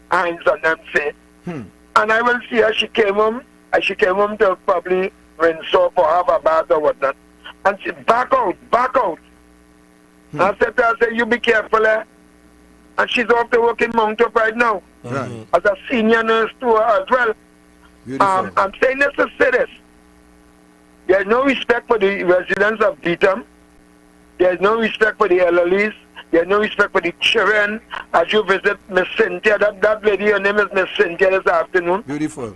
Heinz and them say. And I will see her, she came home to probably rinse off or have a bath or whatnot. And she back out. I said to her, you be careful, and she's off to work in Mount Up right now. Right. As a senior nurse to her as well. I'm saying this to say this. There's no respect for the residents of Beatham. There's no respect for the elderlies. There's no respect for the children. As you visit Miss Cynthia, that lady, her name is Miss Cynthia this afternoon. Beautiful.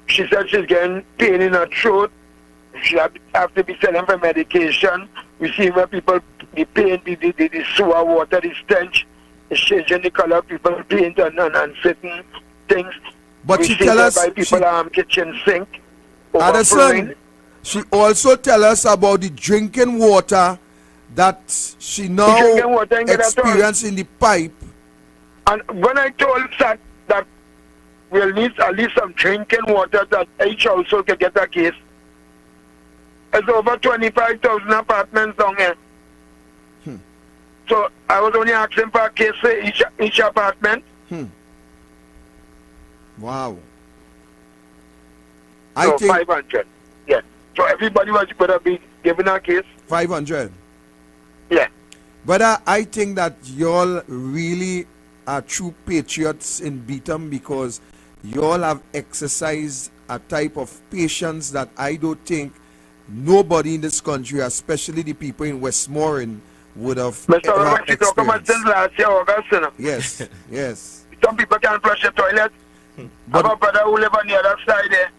She said she's getting pain in her throat. She have to be sending for medication. We see where people, the pain, the sewer water, the stench, is changing the color of people's paint and certain things. But we she see tell us, by people kitchen sink. Addison, overflowing. she also tell us about the drinking water that she now drinking water ain't get at all. experience in the pipe. And when I told Sat that we'll need at least some drinking water that each household can get a case, it's over 25,000 apartments down here. So I was only asking for a case for each apartment. Wow. So 500. Yeah. So everybody was going to be given a case. 500. Yeah. But I think that y'all really are true patriots in Beatham because y'all have exercised a type of patience that I don't think nobody in this country, especially the people in Westmoreland, would have Mr. ever Robert, you talk about experienced. since last year, August, you know. Yes, yes. Some people can't flush the toilet. I have a brother who live on the other side there.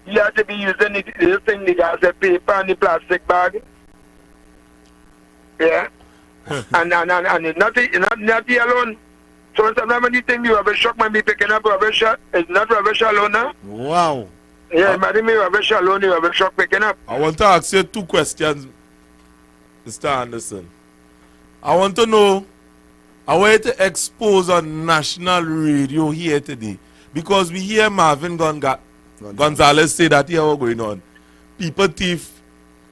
He has to be using the thing, the gas, the paper and the plastic bag. Yeah. and it's not he alone. So sometimes when you think you have a shock might be picking up rubbish, it's not rubbish alone now. Wow. Yeah, imagine me rubbish alone, you have a shock picking up. I want to ask you two questions, Mr. Anderson. I want to know, I want to expose on national radio here today because we hear Marvin Gonzalez say that here what's going on. People thief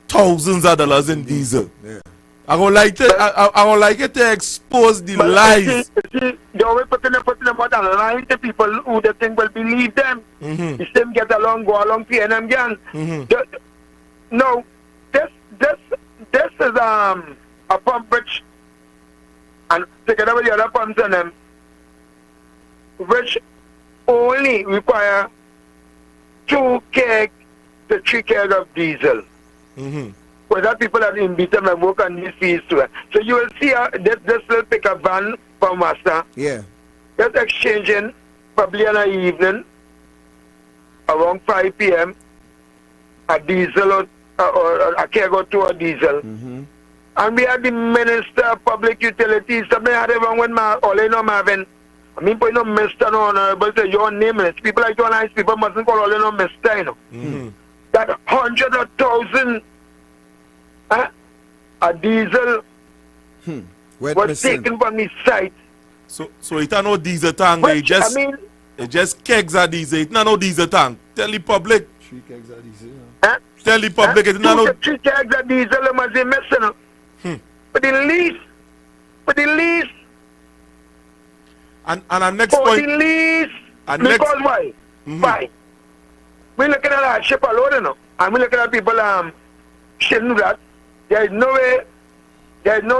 thousands of dollars in diesel. Yeah. I would like it to expose the lies. See, they always putting them out and lying to people who they think will believe them. The same get along, go along, PNM gang. No, this is a pump which, and together with the other pumps in them, which only require 2 keg to 3 keg of diesel. Well, that people are in Beatham and work on these fees too. So you will see this little pickup van from Master. Yeah. Just exchanging probably in the evening around 5 p.m. a diesel or a keg or 2 of diesel. And we had the Minister of Public Utilities. Somebody had it wrong with Oleno Marvin. I mean, but no Mr. No Honorable, so you're nameless. People like you nice people mustn't call Oleno Mr. You know. That hundreds of thousands a diesel was taken from the site. So it's not no diesel tank. It just kegs of diesel. It's not no diesel tank. Tell the public. 3 kegs of diesel. Tell the public it's not no. 3 kegs of diesel they must be missing. But the least. And our next point. The least. Because why? Why? We're looking at our ship alone, you know. And we're looking at people shouldn't do that. There is no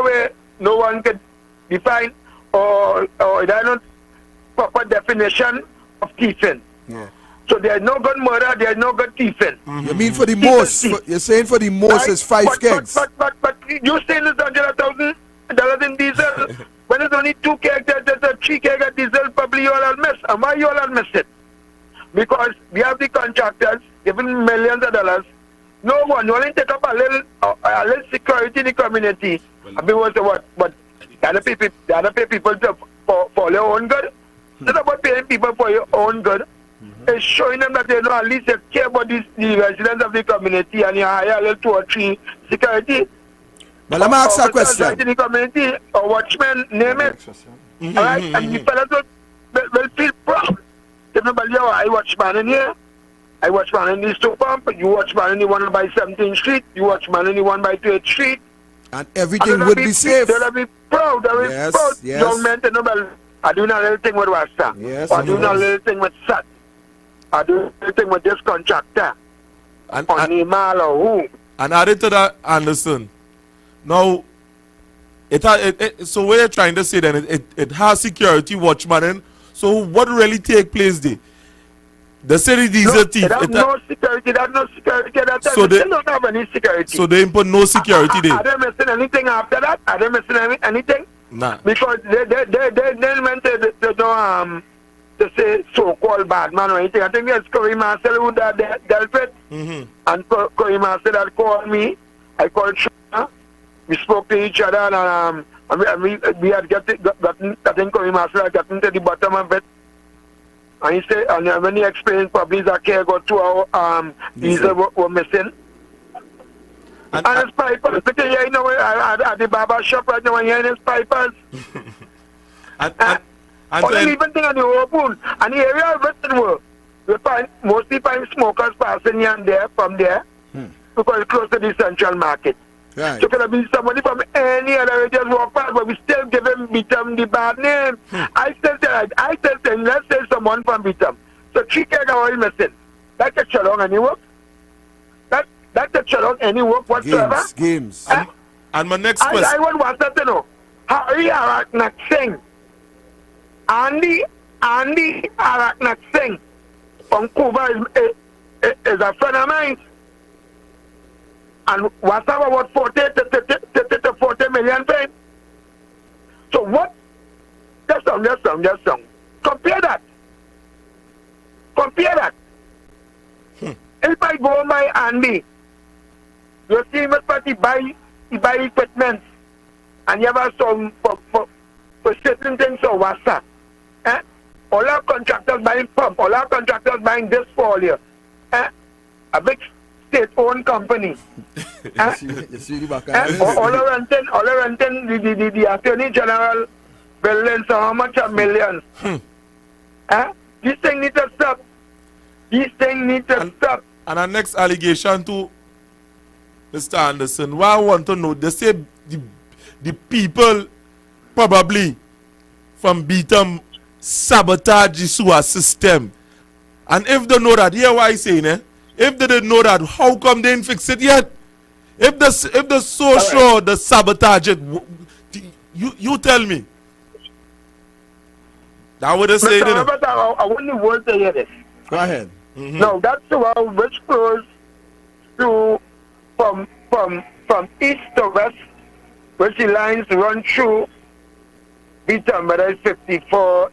way no one can define or there is no proper definition of thieving. Yeah. So there is no good murder, there is no good thieving. You mean for the most? You're saying for the most is 5 kegs. But you saying it's $100,000 $100 in diesel. When it's only 2 kg, there's a 3 kg of diesel, probably you all are miss. And why you all are miss it? Because we have the contractors giving millions of dollars. No one, you only take up a little security in the community. I mean, what's the what? But the other pay people for their own good. It's not about paying people for your own good. It's showing them that they know at least they care about the residents of the community and you hire a little 2 or 3 security. Well, let me ask a question. In the community, or watchmen, name it. Alright? And the fellas will feel proud. If nobody, I watchman in here. I watchman in the store pump. You watchman in the one by 17th Street. You watchman in the one by 28th Street. And everything would be safe. They'll be proud. They'll be proud. Yes. Young men to nobody. I do a little thing with Rasta. Yes. I do a little thing with Sat. I do a little thing with this contractor. And Nimal or who. And added to that, Anderson. Now, so what you're trying to say then, it has security watchman in. So what really take place there? The city diesel thief. It has no security. That no security. That So they don't have any security. So they put no security there. Are they missing anything after that? Are they missing anything? Nah. Because they meant to say so-called bad man or anything. I think it's Corey Marcel who that dealt with. And Corey Marcel had called me. I called Shona. We spoke to each other and we had gotten Corey Marcel had gotten to the bottom of it. And he said, and when he explained probably that care got 2 hours, diesel were missing. And his pipers, because you know, at the barber shop right now, and you're in his pipers. And then even thing on the open, and the area of everything we mostly find smokers passing here and there from there, because it's close to the central market. Right. So could have been somebody from any other area just walk past, but we still give him Beatham the bad name. I still say, let's say someone from Beatham. So 3 kg oil missing. That can shut down any work. That can shut down any work whatsoever. Games. And my next question. I want to know. Harry Araknak Singh. Andy Araknak Singh from Cuba is a friend of mine. And what's about 40 to 40 million paid? So what? Just some. Compare that. If I go by Andy, you see him at he buy equipment, and you have some for certain things or what's that? All our contractors buying pump, all our contractors buying this for all year. A big state-owned company. You see the back all are renting the Attorney General building, so how much of millions? This thing needs to stop. And our next allegation to Mr. Anderson, what I want to know, they say the people probably from Beatham sabotage the sewer system. And if they know that, hear what I say, eh? If they didn't know that, how come they didn't fix it yet? If they're so sure they sabotage it, you tell me. That would have said it. I wouldn't want to hear this. Go ahead. No, that's the one which flows through from east to west, which the lines run through Beatham, but it's 54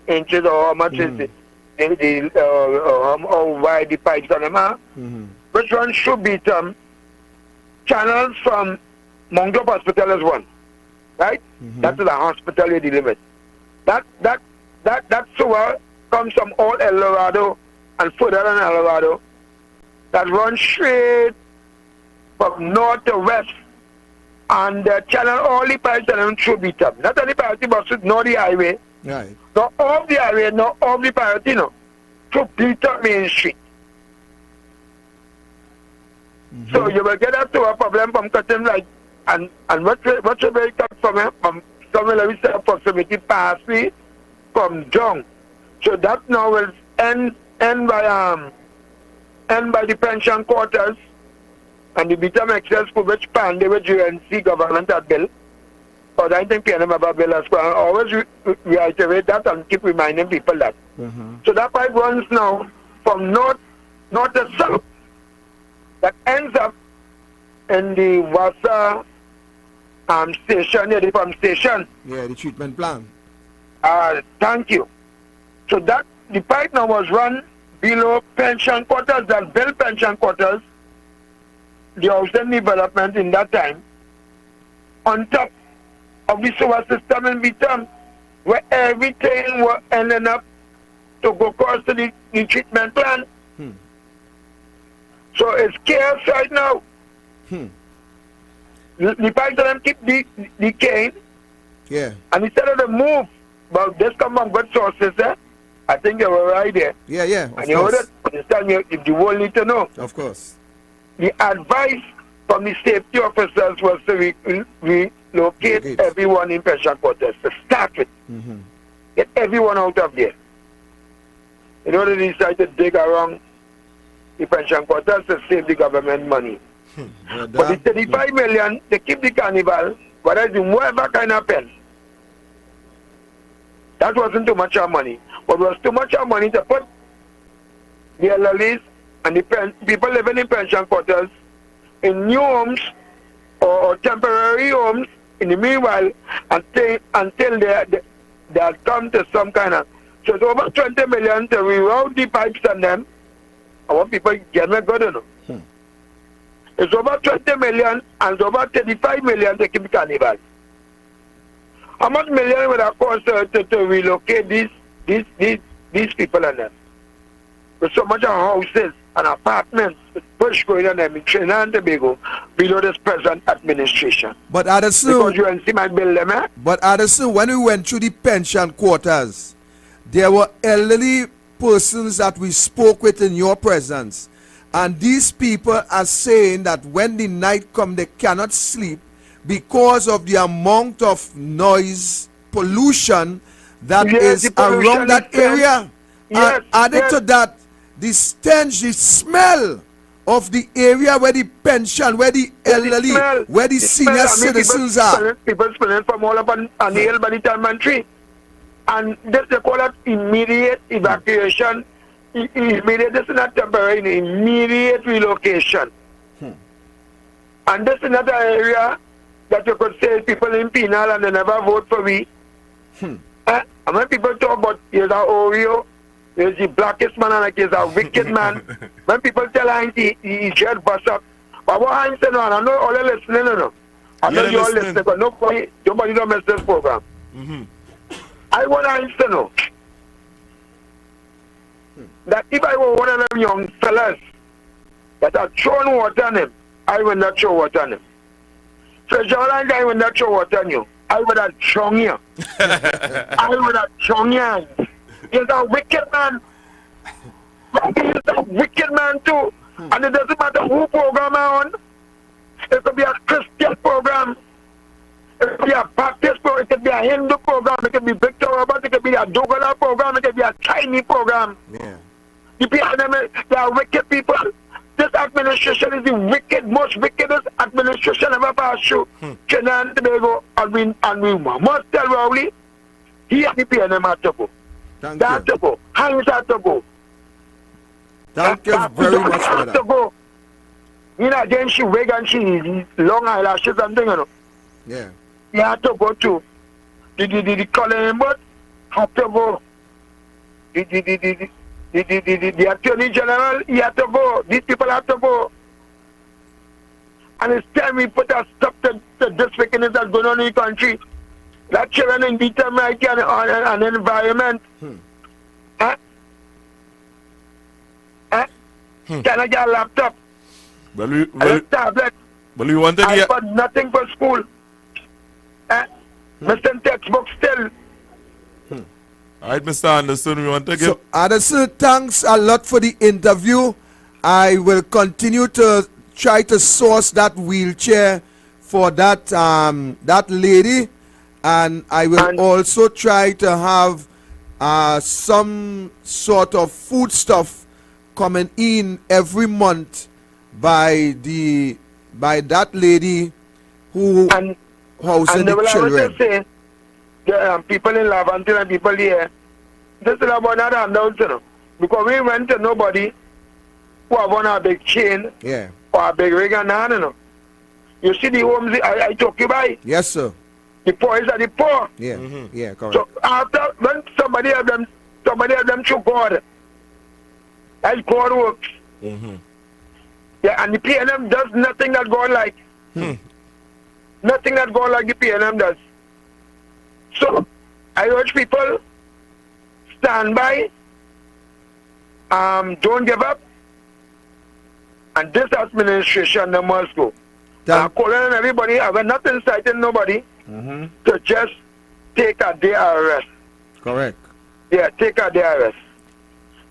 inches or how much is it? How wide the pipes on them are, which runs through Beatham. Channels from Mount Globe Hospital is one, right? That is a hospital you're dealing with. That sewer comes from all El Dorado and further than El Dorado. That runs straight from north to west, and channel all the pipes that run through Beatham. Not only priority buses, nor the highway. Right. Not off the highway, not off the priority, no. Through Beatham Main Street. So you will get up to a problem from cutting like, and what you will cut from somewhere let me say approximately past me from Jong. So that now will end by the pension quarters and the Beatham excess for which Pande which UNC government had built. But I think PNM have a bill as well. Always reiterate that and keep reminding people that. So that pipe runs now from north to south. That ends up in the Wassa station, the pump station. Yeah, the treatment plan. Thank you. So that the pipe now was run below pension quarters, that built pension quarters, the housing development in that time, on top of the sewer system in Beatham, where everything was ending up to go across to the treatment plant. So it's chaos right now. The pipes of them keep decaying. Yeah. And instead of the move, but this come from good sources, I think they were right there. Yeah, yeah. And you heard it, understand you, if the world need to know. Of course. The advice from the safety officers was to relocate everyone in pension quarters, to start with. Get everyone out of there. You know, they decided to dig around the pension quarters to save the government money. But the 35 million, they keep the carnival, but I do whatever kind of pen. That wasn't too much of money. But it was too much of money to put the elderlies and the people living in pension quarters in new homes or temporary homes in the meanwhile until they had come to some kind of. So it's over 20 million to reroute the pipes on them. I want people to get me good enough. It's over 20 million and it's over 35 million to keep the carnival. How much million would have cost to relocate these people and them? With so much of houses and apartments, push going on them in Trinidad and Tobago below this present administration. But Addison, because you can see my bill them, eh? But Addison, when we went through the pension quarters, there were elderly persons that we spoke with in your presence. And these people are saying that when the night comes, they cannot sleep because of the amount of noise, pollution that is around that area. And added to that, the stench, the smell of the area where the pension, where the elderly, where the senior citizens are. People spilling from all up on the hill by the Talman tree. And this they call it immediate evacuation. Immediate, this is not temporary, immediate relocation. And this is another area that you could say people in penal and they never vote for me. And when people talk about he's a Oreo, he's the blackest man and like he's a wicked man, when people tell Heinz he just bust up. But what Heinz said, I know all are listening, I know you all listening, but nobody don't miss this program. I want Heinz to know that if I were one of them young fellas that had thrown water on him, I would not throw water on him. So John, I would not throw water on you. I would have thrown you. I would have thrown you. He's a wicked man. He's a wicked man too. And it doesn't matter who program I'm on. It could be a Christian program. It could be a Baptist program. It could be a Hindu program. It could be Victor Robert. It could be a Douglar program. It could be a Chinese program. Yeah. The people, they are wicked people. This administration is the most wickedest administration ever passed through Trinidad and Tobago. And we must tell Rowley, he and the PNM have to go. Thank they have to go. Heinz have to go. Thank you very much for that. To go. You know, then she wig and she long eyelashes and things, you know. Yeah. You have to go to the Colin but have to go. The Attorney General, he had to go. These people have to go. And it's time we put a stop to this wickedness that's going on in the country. That children in Beatham right here and environment. Can I get a laptop? A tablet. You want to I get... got nothing for school. Mr. Textbook still. All right, Mr. Anderson, we want to give... So, Anderson, thanks a lot for the interview. I will continue to try to source that wheelchair for that that lady, and I will also try to have some sort of food stuff coming in every month by that lady who houses the children. Say, the people in Laventille and people here, this is about not handouts, you know, because we went to nobody who have on a big chain or a big ring and hand, you know. You see the homes I took you by? Yes, sir. The poor is the poor. Yeah, yeah, correct. So after when somebody have them to God, as God works. Yeah, and the PNM does nothing that God like. Nothing that God like the PNM does. So I urge people, stand by, don't give up, and this administration they must go. I'm calling on everybody, I have not inciting nobody to just take a day arrest. Correct. Yeah, take a day arrest.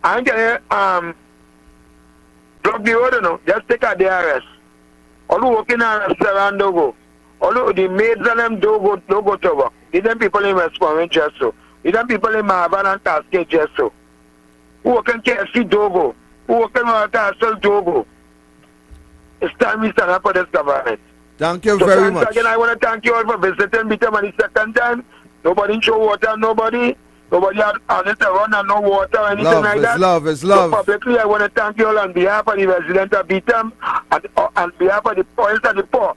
I'm gonna block the road, you know, just take a day arrest. All who working in a restaurant don't go. All the maids and them don't go to work. These them people in West Point just so. These them people in Marvin and Cascade just so. Who work in KFC don't go. Who work in Castle don't go. It's time we stand up for this government. Thank you So very thanks much. again, I want to thank you all for visiting Beatham and the second time. Nobody show water, nobody had it to run and no water or anything Love, like it's that. love, it's love. So publicly, I want to thank you all on behalf of the residents of Beatham and on behalf of the poor and the poor.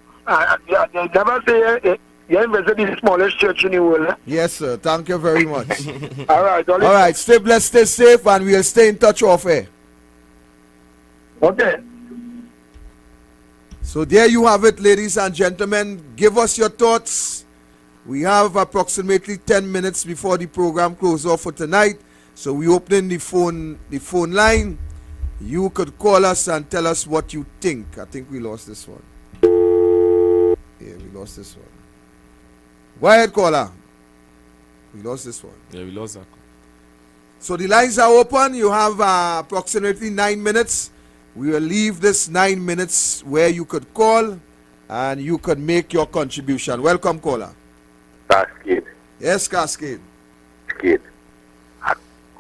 They never say you ain't visit the smallest church in the world. Eh? Yes, sir. Thank you very much. All right. All right. Stay blessed, stay safe, and we'll stay in touch off air. Okay. So there you have it, ladies and gentlemen. Give us your thoughts. We have approximately 10 minutes before the program closes off for tonight. So we opening the phone line. You could call us and tell us what you think. I think we lost this one. Yeah, we lost this one. Go ahead, caller. We lost this one. Yeah, we lost that. So the lines are open. You have approximately 9 minutes. We will leave this 9 minutes where you could call and you could make your contribution. Welcome, caller. Cascade. Yes, Cascade. Cascade.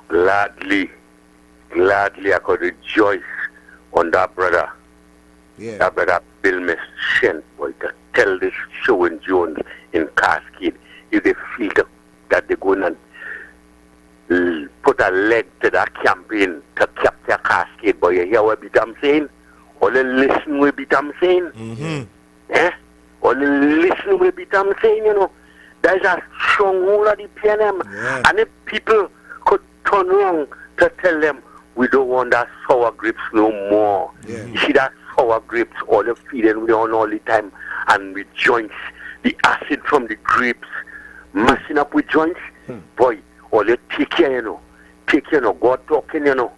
Gladly I could rejoice on that brother. Yeah. That brother Bill Mischent, boy, to tell this show in Jones in Cascade if they feel that they're going to put a leg to that campaign to capture Cascade. But you hear what Beatham saying? Or you listen what Beatham saying? Eh? Or you listen what Beatham saying, you know? There's a stronghold of the PNM. And if people could turn around to tell them, we don't want that sour grapes no more. You see that sour grapes, all the feeding we on all the time, and with joints, the acid from the grapes, messing up with joints, boy, all you take care, you know. Take care, you know. God talking, you know.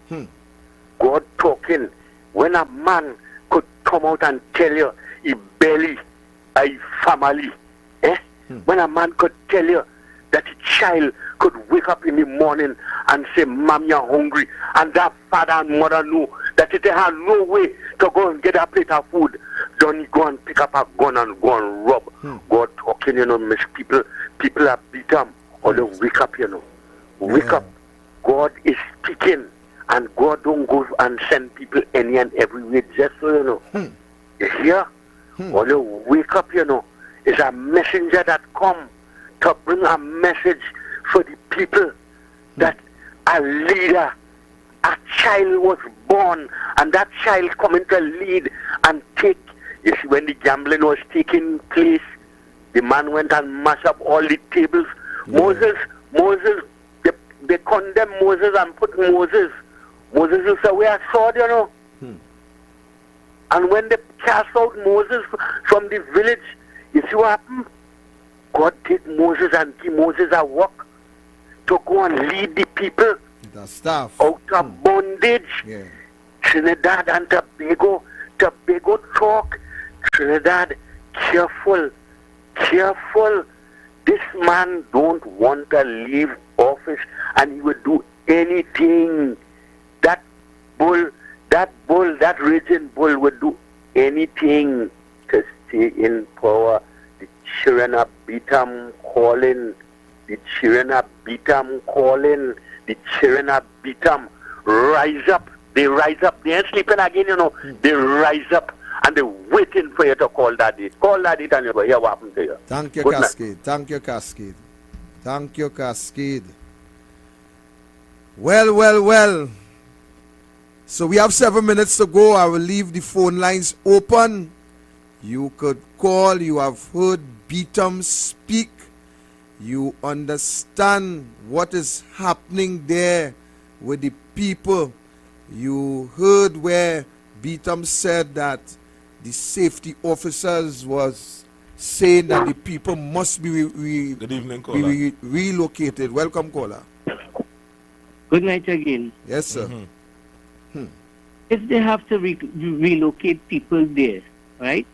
God talking. When a man could come out and tell you, he barely a family, when a man could tell you that a child could wake up in the morning and say, Mom, you're hungry, and that father and mother know that they have no way to go and get a plate of food, don't go and pick up a gun and go and rob. God talking, you know, miss people are beat them, or they wake up, you know. Wake up. God is speaking, and God don't go and send people any and everywhere just so, you know. You hear? Or they wake up, you know. Is a messenger that come to bring a message for the people that a leader, a child was born, and that child coming to lead and take. You see, when the gambling was taking place, the man went and mashed up all the tables. Moses, they condemned Moses and put Moses is away a sword, you know. And when they cast out Moses from the village, you see what happened? God take Moses and give Moses a work to go and lead the people out of bondage. Trinidad and Tobago talk. Trinidad, careful. This man don't want to leave office, and he would do anything. That raging bull would do anything to stay in power. The children of Beatham calling. The children of Beatham rise up. They rise up. They ain't sleeping again, you know. They rise up and they're waiting for you to call that date. Call that date and you'll hear what happened to you. Thank you, Good night. Cascade. Thank you, Cascade. Thank you, Cascade. Well. So we have 7 minutes to go. I will leave the phone lines open. You could call. You have heard Beatham speak. You understand what is happening there with the people. You heard where Beatham said that the safety officers was saying that the people must be relocated. Welcome, caller. Good night again. Yes, sir. If they have to relocate people there, right,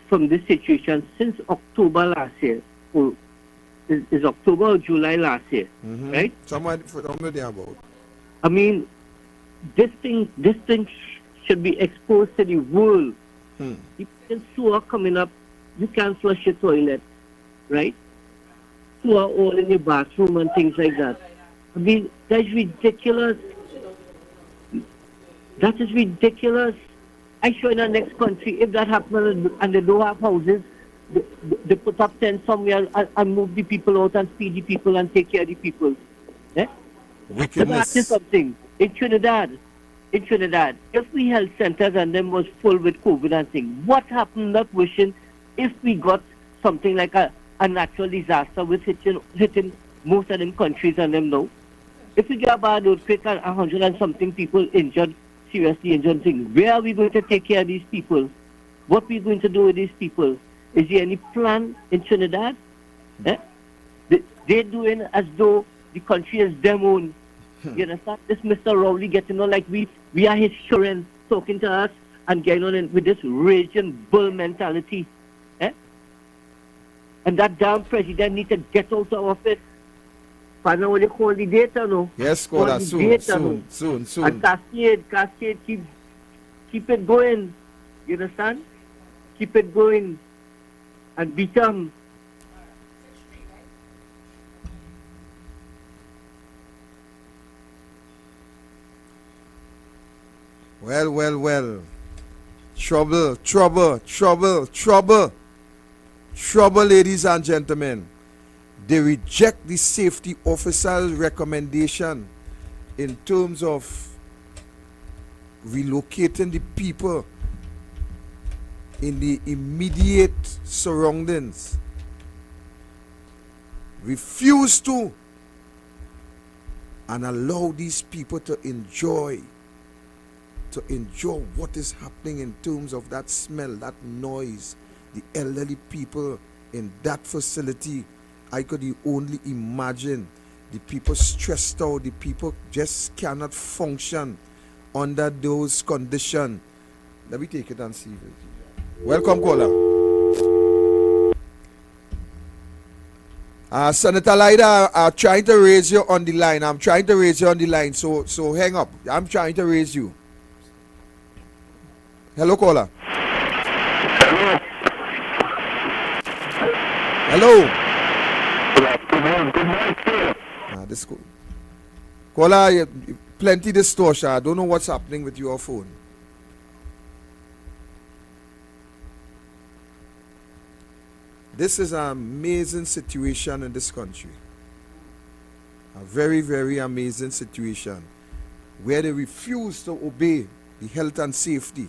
from this situation since October last year, or is October or July last year, right? Somewhere there about. I mean, this thing should be exposed to the world. People sewer coming up, you can't flush your toilet, right? Sewer all in your bathroom and things like that. I mean, that's ridiculous. That is ridiculous. I sure in the next country, if that happens and they don't have houses, they put up tents somewhere and move the people out and feed the people and take care of the people. Eh? Let me ask you something. In Trinidad, if we health centers and them was full with COVID and things, what happened not wishing if we got something like a natural disaster with hitting most of them countries and them now? If we get a bad earthquake and 100 and something people injured, seriously injured things, where are we going to take care of these people? What are we going to do with these people? Is there any plan in Trinidad? They're doing as though the country is them own. You understand? This Mr. Rowley getting on like we are his children, talking to us and getting on with this raging bull mentality. And that damn president need to get out of office. Find out what they call the data, no? Yes, caller, soon. And cascade, keep it going. You understand? Keep it going. And become. Well. Trouble, ladies and gentlemen. They reject the safety officer's recommendation in terms of relocating the people in the immediate surroundings. Refuse to and allow these people to enjoy what is happening in terms of that smell, that noise, the elderly people in that facility. I could only imagine the people stressed out, the people just cannot function under those conditions. Let me take it and see it. Welcome, caller. Senator Lida, I'm trying to raise you on the line. So hang up. I'm trying to raise you. Hello, caller. Hello. Good night, sir. This caller, plenty distortion. I don't know what's happening with your phone. This is an amazing situation in this country. A very, very amazing situation where they refuse to obey the health and safety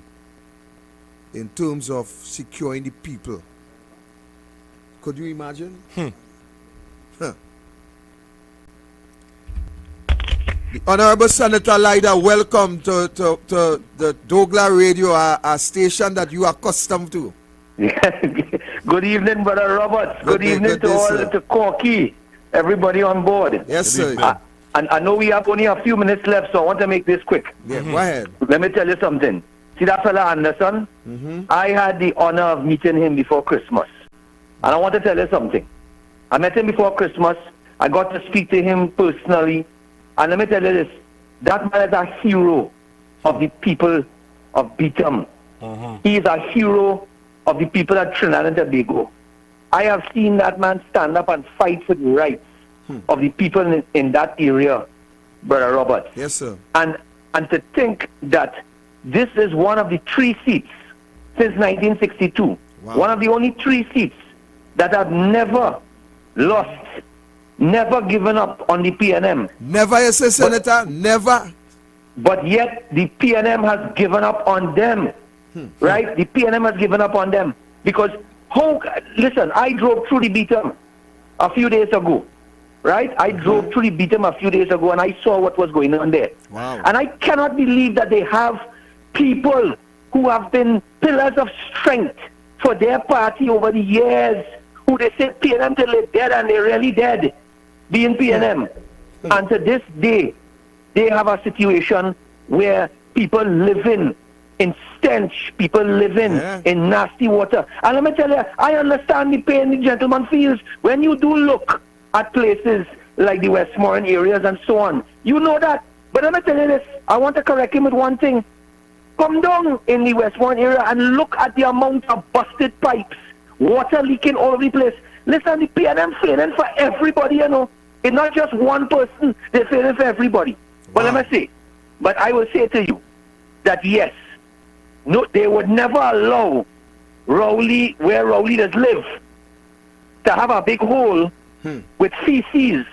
in terms of securing the people. Could you imagine? The Honorable Senator Lida, welcome to the Douglar Radio, a station that you are accustomed to. Good evening, Brother Robert. Good evening to all, to Corky, everybody on board. Yes, sir. I know we have only a few minutes left, so I want to make this quick. Yeah, go ahead. Let me tell you something. See that fella Anderson? I had the honor of meeting him before Christmas. And I want to tell you something. I met him before Christmas. I got to speak to him personally. And let me tell you this. That man is a hero of the people of Beatham. He is a hero of the people of Trinidad and Tobago. I have seen that man stand up and fight for the rights of the people in that area, Brother Robert. Yes, sir. And to think that this is one of the 3 seats since 1962. Wow. One of the only 3 seats that have never lost, never given up on the PNM. Never, you say, Senator? Never? But yet the PNM has given up on them. right? The PNM has given up on them because listen, I drove through the Beatham a few days ago, right? I drove through the Beatham a few days ago and I saw what was going on there. Wow. And I cannot believe that they have people who have been pillars of strength for their party over the years, who they say PNM till they're dead and they're really dead, being PNM. And to this day, they have a situation where people living in stench, people living in nasty water. And let me tell you, I understand the pain the gentleman feels when you do look at places like the Westmoreland areas and so on. You know that. But let me tell you this, I want to correct him with one thing. Come down in the Westmoreland area and look at the amount of busted pipes, water leaking all over the place. Listen, the PNM failing for everybody, you know. It's not just one person, they're failing for everybody. But let me say, but I will say to you that yes, no, they would never allow Rowley, where Rowley does live, to have a big hole with feces.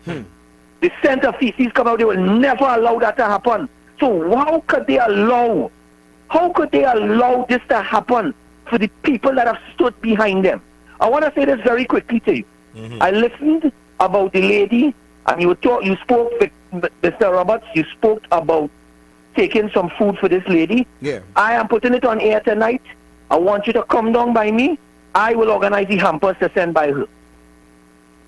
The scent of feces come out, they will never allow that to happen. So how could they allow this to happen for the people that have stood behind them? I want to say this very quickly to you. I listened about the lady, and you spoke with Mr. Roberts, you spoke about taking some food for this lady. Yeah. I am putting it on air tonight. I want you to come down by me. I will organize the hampers to send by her.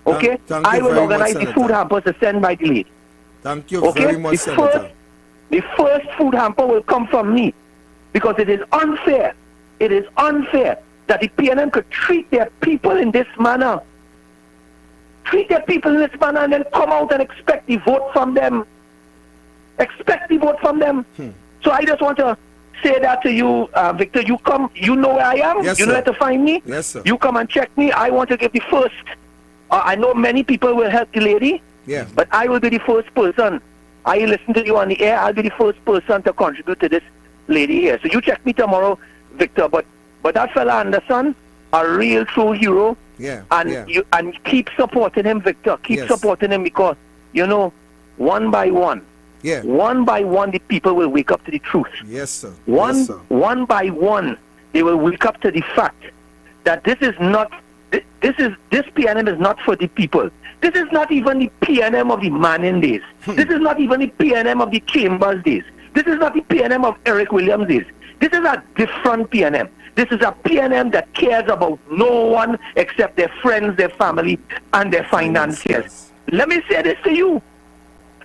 Okay? Thank you I will very organize much, the food hampers to send by the lady. Thank you very much, Senator. The first food hamper will come from me because it is unfair. It is unfair that the PNM could treat their people in this manner. Treat their people in this manner and then come out and expect the vote from them. Expect the vote from them. So I just want to say that to you, Victor. You come, you know where I am. Yes, you know sir. where to find me. Yes, sir. You come and check me. I want to give the first. I know many people will help the lady. Yeah. But I will be the first person. I listen to you on the air. I'll be the first person to contribute to this lady here. So you check me tomorrow, Victor. But that fella Anderson, a real true hero. Yeah. And keep supporting him, Victor. Keep supporting him because you know, one by one. Yeah. One by one, the people will wake up to the truth. Yes, sir. One by one, they will wake up to the fact that this PNM is not for the people. This is not even the PNM of the Manning days. This is not even the PNM of the Chambers days. This is not the PNM of Eric Williams days. This is a different PNM. This is a PNM that cares about no one except their friends, their family, and their financiers. Let me say this to you.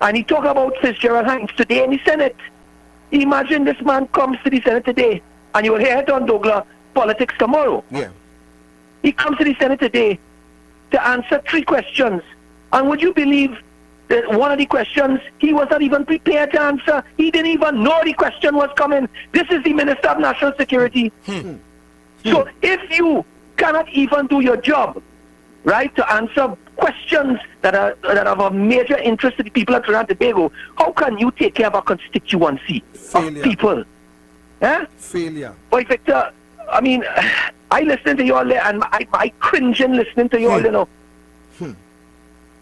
And he talked about Fitzgerald Hines today in the Senate. Imagine this man comes to the Senate today, and you will hear it on Douglar Politics tomorrow. Yeah. He comes to the Senate today to answer 3 questions. And would you believe that one of the questions he was not even prepared to answer? He didn't even know the question was coming. This is the Minister of National Security. So if you cannot even do your job, right, to answer questions that are of major interest to the people of Trinidad and Tobago, how can you take care of a constituency of people? Failure. Boy, Victor, I mean, I listen to you all there and I cringing listening to you all, you know.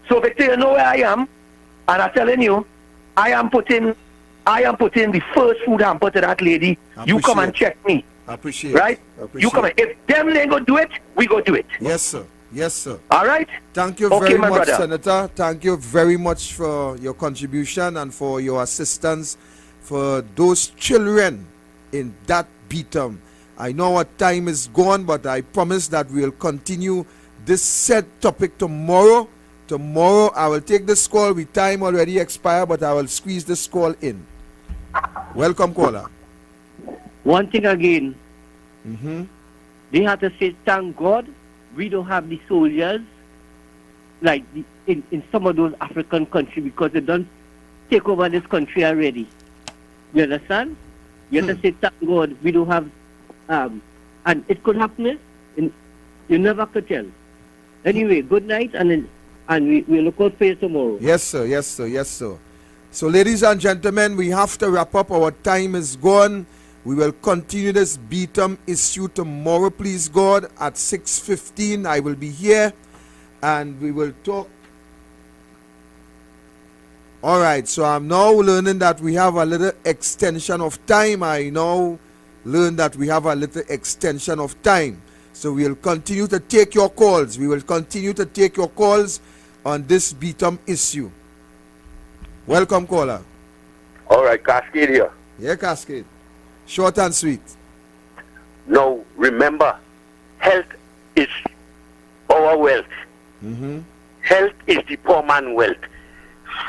So, Victor, you know where I am, and I'm telling you, I am putting the first food hamper to that lady. You come and check me. I appreciate right? it. You come in. If them ain't gonna do it, we go do it. Yes, sir. Yes, sir. All right? Thank you Okay, very my much, brother. Senator. Thank you very much for your contribution and for your assistance for those children in that Beatham. I know our time is gone, but I promise that we'll continue this said topic tomorrow. Tomorrow I will take this call. The time already expired, but I will squeeze this call in. Welcome, caller. One thing again, they have to say, thank God we don't have the soldiers like in some of those African countries because they don't take over this country already. You understand? You have to say, thank God we don't have, and it could happen, and you never could tell. Anyway, good night, and we look out for you tomorrow. Yes, sir. Yes, sir. Yes, sir. So, ladies and gentlemen, we have to wrap up. Our time is gone. We will continue this Beatham issue tomorrow, please God, at 6:15. I will be here, and we will talk. All right, so I'm now learning that we have a little extension of time. I now learn that we have a little extension of time. So we'll continue to take your calls. We will continue to take your calls on this Beatham issue. Welcome, caller. All right, Cascade here. Yeah, Cascade. Short and sweet. Now, remember, health is our wealth. Health is the poor man's wealth.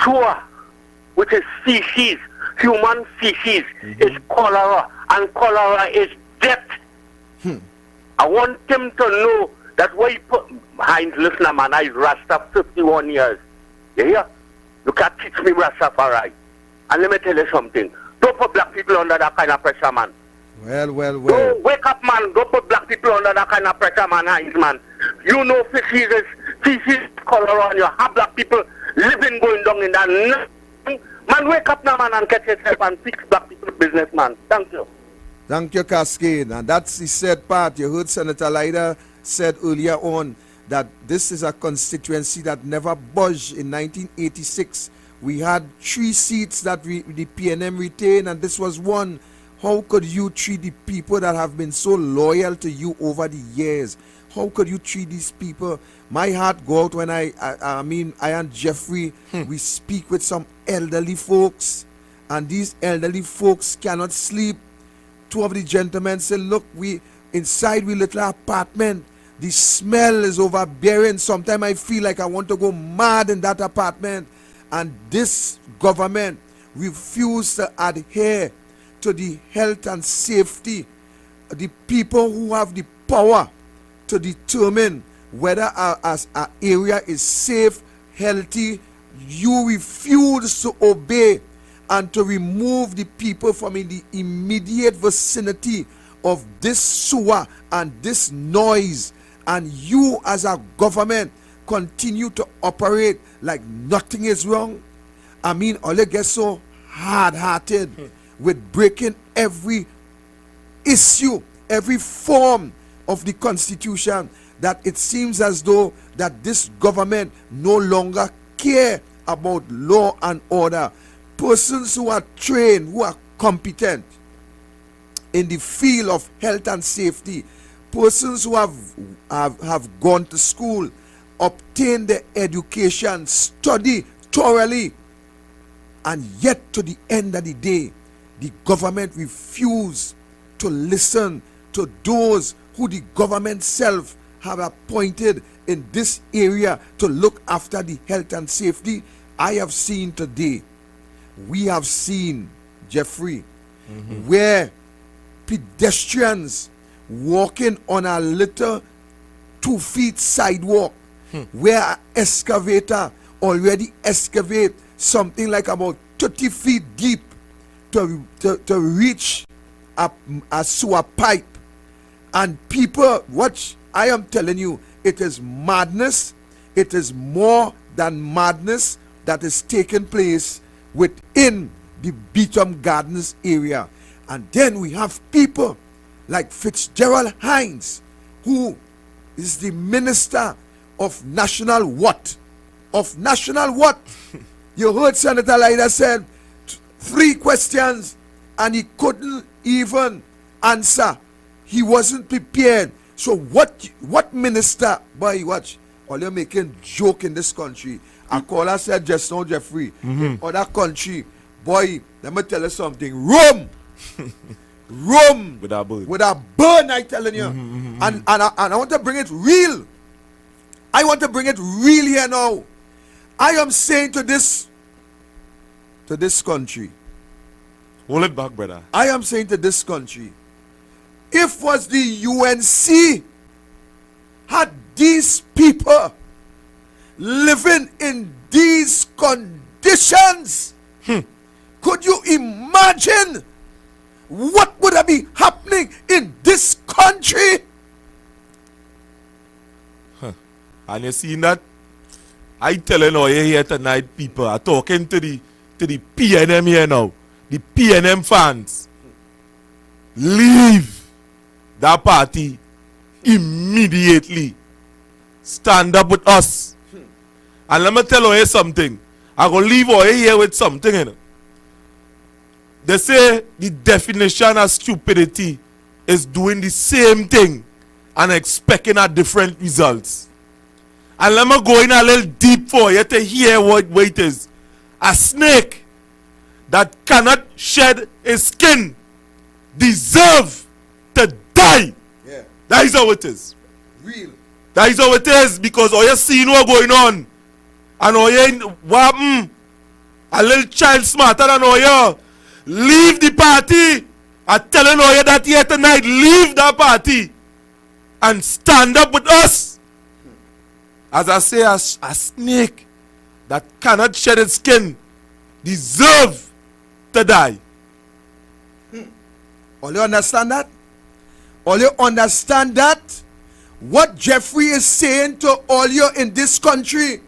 Sewer, which is feces, human feces, is cholera, and cholera is death. I want him to know that why he put Heinz, listen, man, I Rasta 51 years. You hear? You can't teach me Rastafari. And let me tell you something. Don't put black people under that kind of pressure, man. Well. Don't wake up, man. Don't put black people under that kind of pressure, man, Heinz, man. You know feces is cholera, and you have black people living going down in that. Man, wake up now, man, and catch yourself and fix black people's business, man. Thank you. Thank you, Cascade. And that's the said part. You heard Senator Leida said earlier on that this is a constituency that never budged. In 1986, we had 3 seats that the PNM retained, and this was one. How could you treat the people that have been so loyal to you over the years? How could you treat these people? My heart go out when I and Jeffrey, we speak with some elderly folks, and these elderly folks cannot sleep. 2 of the gentlemen said, look, we little apartment, the smell is overbearing. Sometimes I feel like I want to go mad in that apartment. And this government refused to adhere to the health and safety. The people who have the power to determine whether an area is safe, healthy, you refuse to obey and to remove the people from in the immediate vicinity of this sewer and this noise, and you as a government continue to operate like nothing is wrong. I mean, all you get so hard-hearted with breaking every issue, every form of the Constitution, that it seems as though that this government no longer care about law and order. Persons who are trained, who are competent in the field of health and safety, persons who have gone to school, obtained their education, study thoroughly, and yet to the end of the day, the government refused to listen to those who the government self have appointed in this area to look after the health and safety. I have seen today, we have seen, Jeffrey, where pedestrians walking on a little 2 feet sidewalk, where an excavator already excavate something like about 30 feet deep to reach a sewer pipe. And people, watch, I am telling you, it is madness. It is more than madness that is taking place within the Beatham Gardens area. And then we have people like Fitzgerald Hines, who is the Minister of National what? Of National what? You heard Senator Leida said 3 questions and he couldn't even answer. He wasn't prepared. So what minister, boy, watch, all you're making joke in this country. A caller said just now, Jeffrey, in other country, boy, let me tell you something. Rome with a burn, I telling you. And I want to bring it real. I want to bring it real here now. I am saying to this country. Hold it back, brother. I am saying to this country, if was the UNC had these people living in these conditions, could you imagine what would have been happening in this country? And you see that? I telling you here tonight, people are talking to the PNM here now. The PNM fans. Leave that party immediately. Stand up with us. And let me tell you here something. I go leave you here with something. You know. They say the definition of stupidity is doing the same thing and expecting a different results. And let me go in a little deep for you to hear what it is. A snake that cannot shed its skin deserve to die. Yeah. That is how it is. Real. That is how it is, because all you seeing what going on. And all you what happen? A little child smarter than all you. Leave the party. I'm telling all you that here tonight, leave that party and stand up with us. As I say, a snake that cannot shed its skin deserve to die. All you understand that? All you understand that? What Jeffrey is saying to all you in this country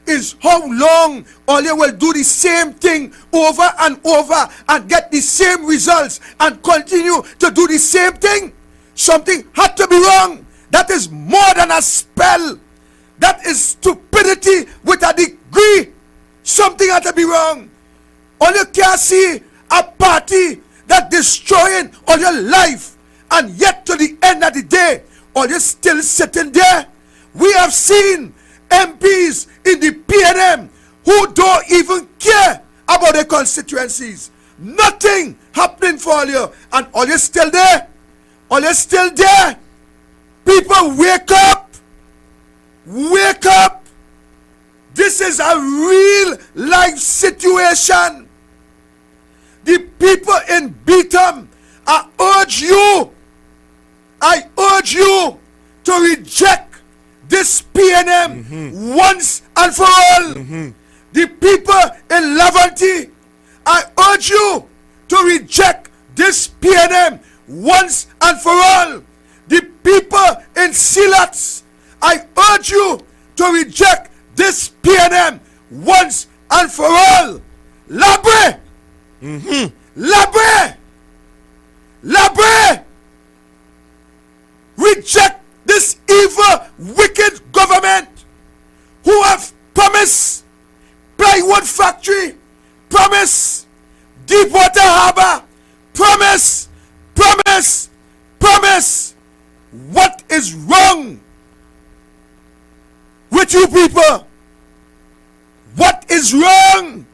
is how long all you will do the same thing over and over and get the same results and continue to do the same thing. Something had to be wrong. That is more than a spell. That is stupidity with a degree. Something had to be wrong. All you can see a party that destroying all your life, and yet to the end of the day, all you still sitting there. We have seen MPs in the PNM who don't even care about their constituencies. Nothing happening for all you, and all you still there. All you still there. People, wake up. Wake up. This is a real life situation. The people in Beatham, I urge you to reject this PNM once and for all. The people in Lavanty, I urge you to reject this PNM once and for all. The people in Silats, I urge you to reject this PNM once and for all. Labre! Labre! Labre! Reject this evil, wicked government who have promised plywood factory, promise Deepwater Harbor, promise. What is wrong with you people? What is wrong?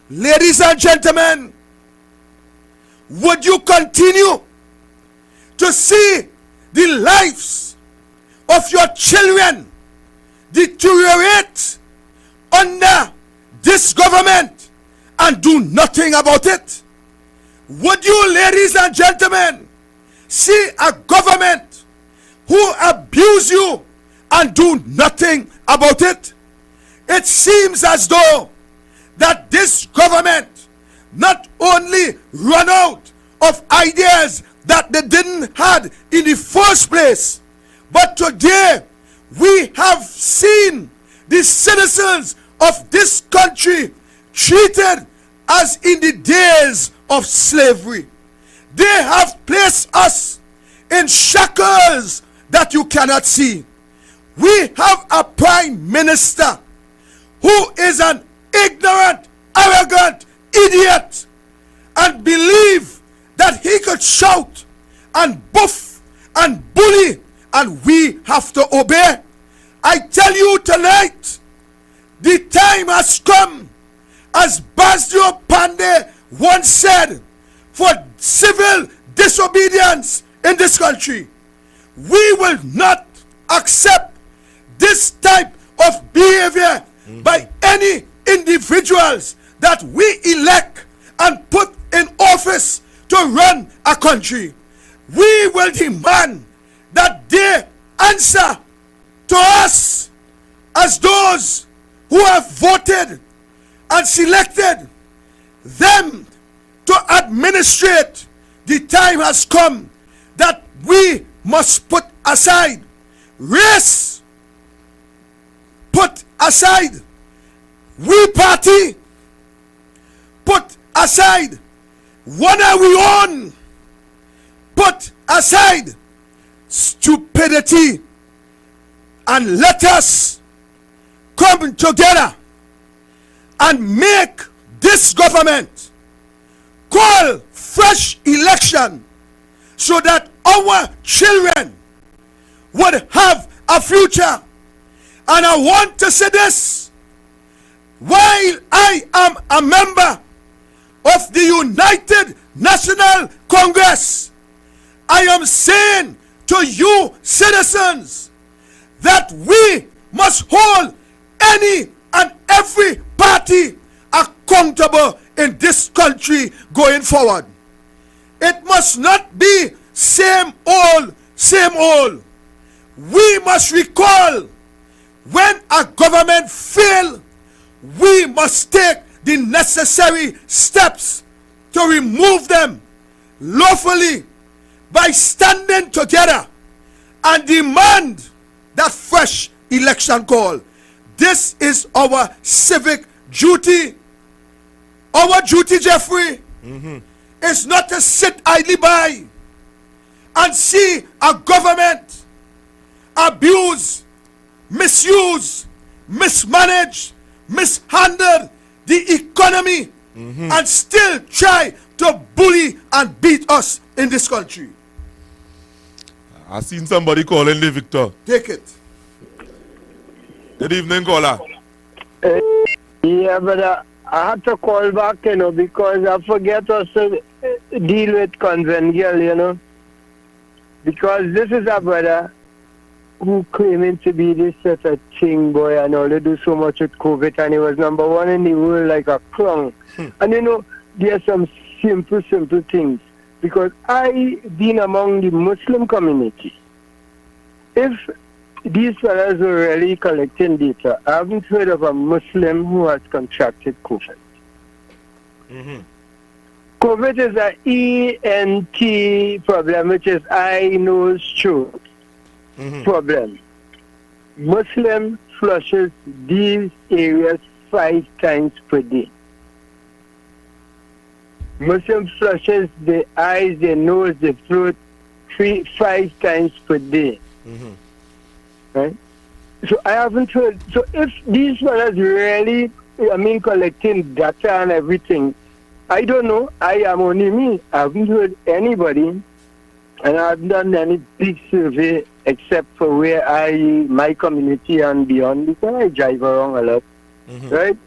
Ladies and gentlemen, would you continue to see the lives of your children deteriorate under this government and do nothing about it? Would you, ladies and gentlemen, see a government who abuse you and do nothing about it? It seems as though that this government not only run out of ideas that they didn't had in the first place, but today we have seen the citizens of this country treated as in the days of slavery. They have placed us in shackles that you cannot see. We have a prime minister who is an ignorant, arrogant idiot and believe that he could shout and buff and bully and we have to obey. I tell you tonight, the time has come, as Basdio Pandey once said, for civil disobedience in this country. We will not accept this type of behavior by any individuals that we elect and put in office to run a country. We will demand that they answer to us as those who have voted and selected them to administrate. The time has come that we must put aside race, put aside we party, put aside what are we on, put aside stupidity, and let us come together and make this government call fresh election so that our children would have a future. And I want to say this, while I am a member of the United National Congress, I am saying to you citizens that we must hold any and every party accountable in this country going forward. It must not be same old, same old. We must recall, when a government fails, we must take the necessary steps to remove them lawfully by standing together and demand that fresh election call. This is our civic duty. Our duty, Jeffrey, is not to sit idly by and see a government abuse, misuse, mismanage, mishandle the economy and still try to bully and beat us in this country. I seen somebody calling the Victor. Take it. Good evening, caller. Yeah, but I had to call back, because I forget also deal with conventional, because this is a brother who claiming to be this sort of thing, boy, and all they do so much with COVID, and he was number one in the world like a clown. And there are some simple things, because I been among the Muslim community. If these fellows were really collecting data, I haven't heard of a Muslim who has contracted COVID. COVID is an ENT problem, which is eye, nose, throat problem. Muslim flushes these areas 5 times per day. Muslim flushes the eyes, the nose, the throat 5 times per day. Right? So I haven't heard. So if these fellas really, collecting data and everything, I don't know. I am only me. I haven't heard anybody, and I haven't done any big survey except for where my community and beyond, because I drive around a lot, right?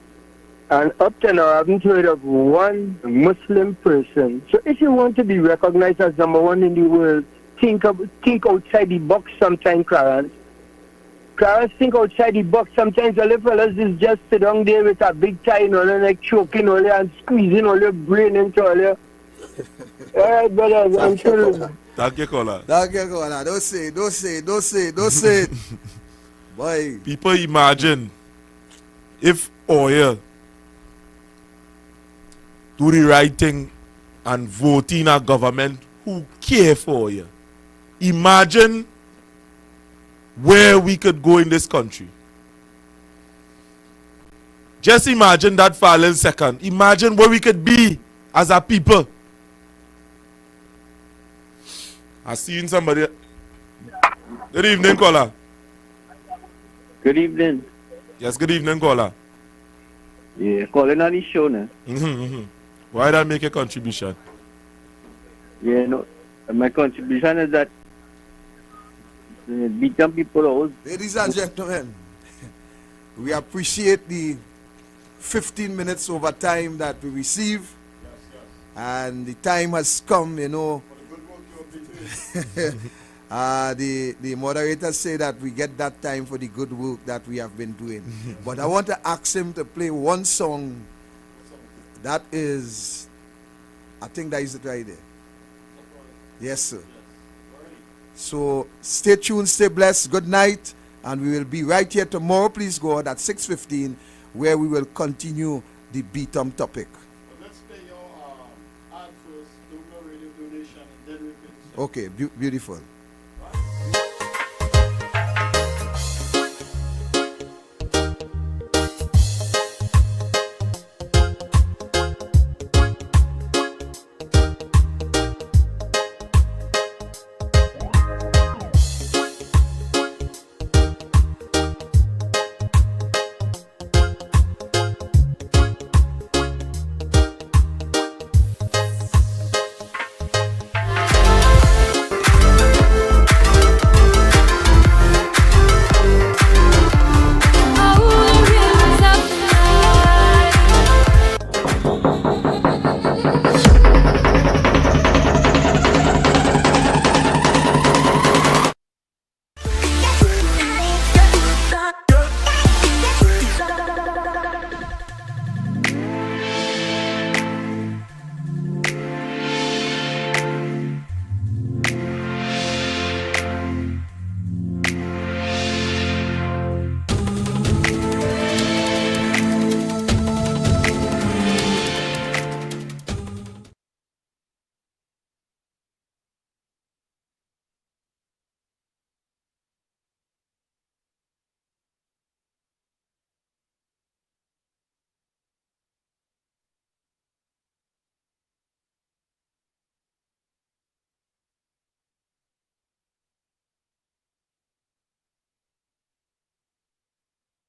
And up to now, I haven't heard of one Muslim person. So if you want to be recognized as number one in the world, think outside the box sometimes, Clarence. Clarence, think outside the box. Sometimes all the fellas is just sit down there with a big tie and all, like choking all and squeezing all your brain into all your... All right, brothers, I'm sure... Thank you, caller. Don't say it. Boy. People imagine if oil do the right thing and vote in a government who care for you. Imagine where we could go in this country. Just imagine that falling second. Imagine where we could be as a people. I seen somebody. Good evening, caller. Good evening. Yes, good evening, caller. Yeah, calling on the show now. Why did I make a contribution? Yeah, no. My contribution is that Beatham people always... Ladies and gentlemen, we appreciate the 15 minutes overtime that we receive. And the time has come, the moderators say that we get that time for the good work that we have been doing. But I want to ask him to play one song that is, I think that is it right there. Yes, sir. So stay tuned, stay blessed, good night, and we will be right here tomorrow, please God, at 6:15, where we will continue the Beatham topic. Let's play your ad first, Douglar radio donation, and then we finish. Okay, beautiful.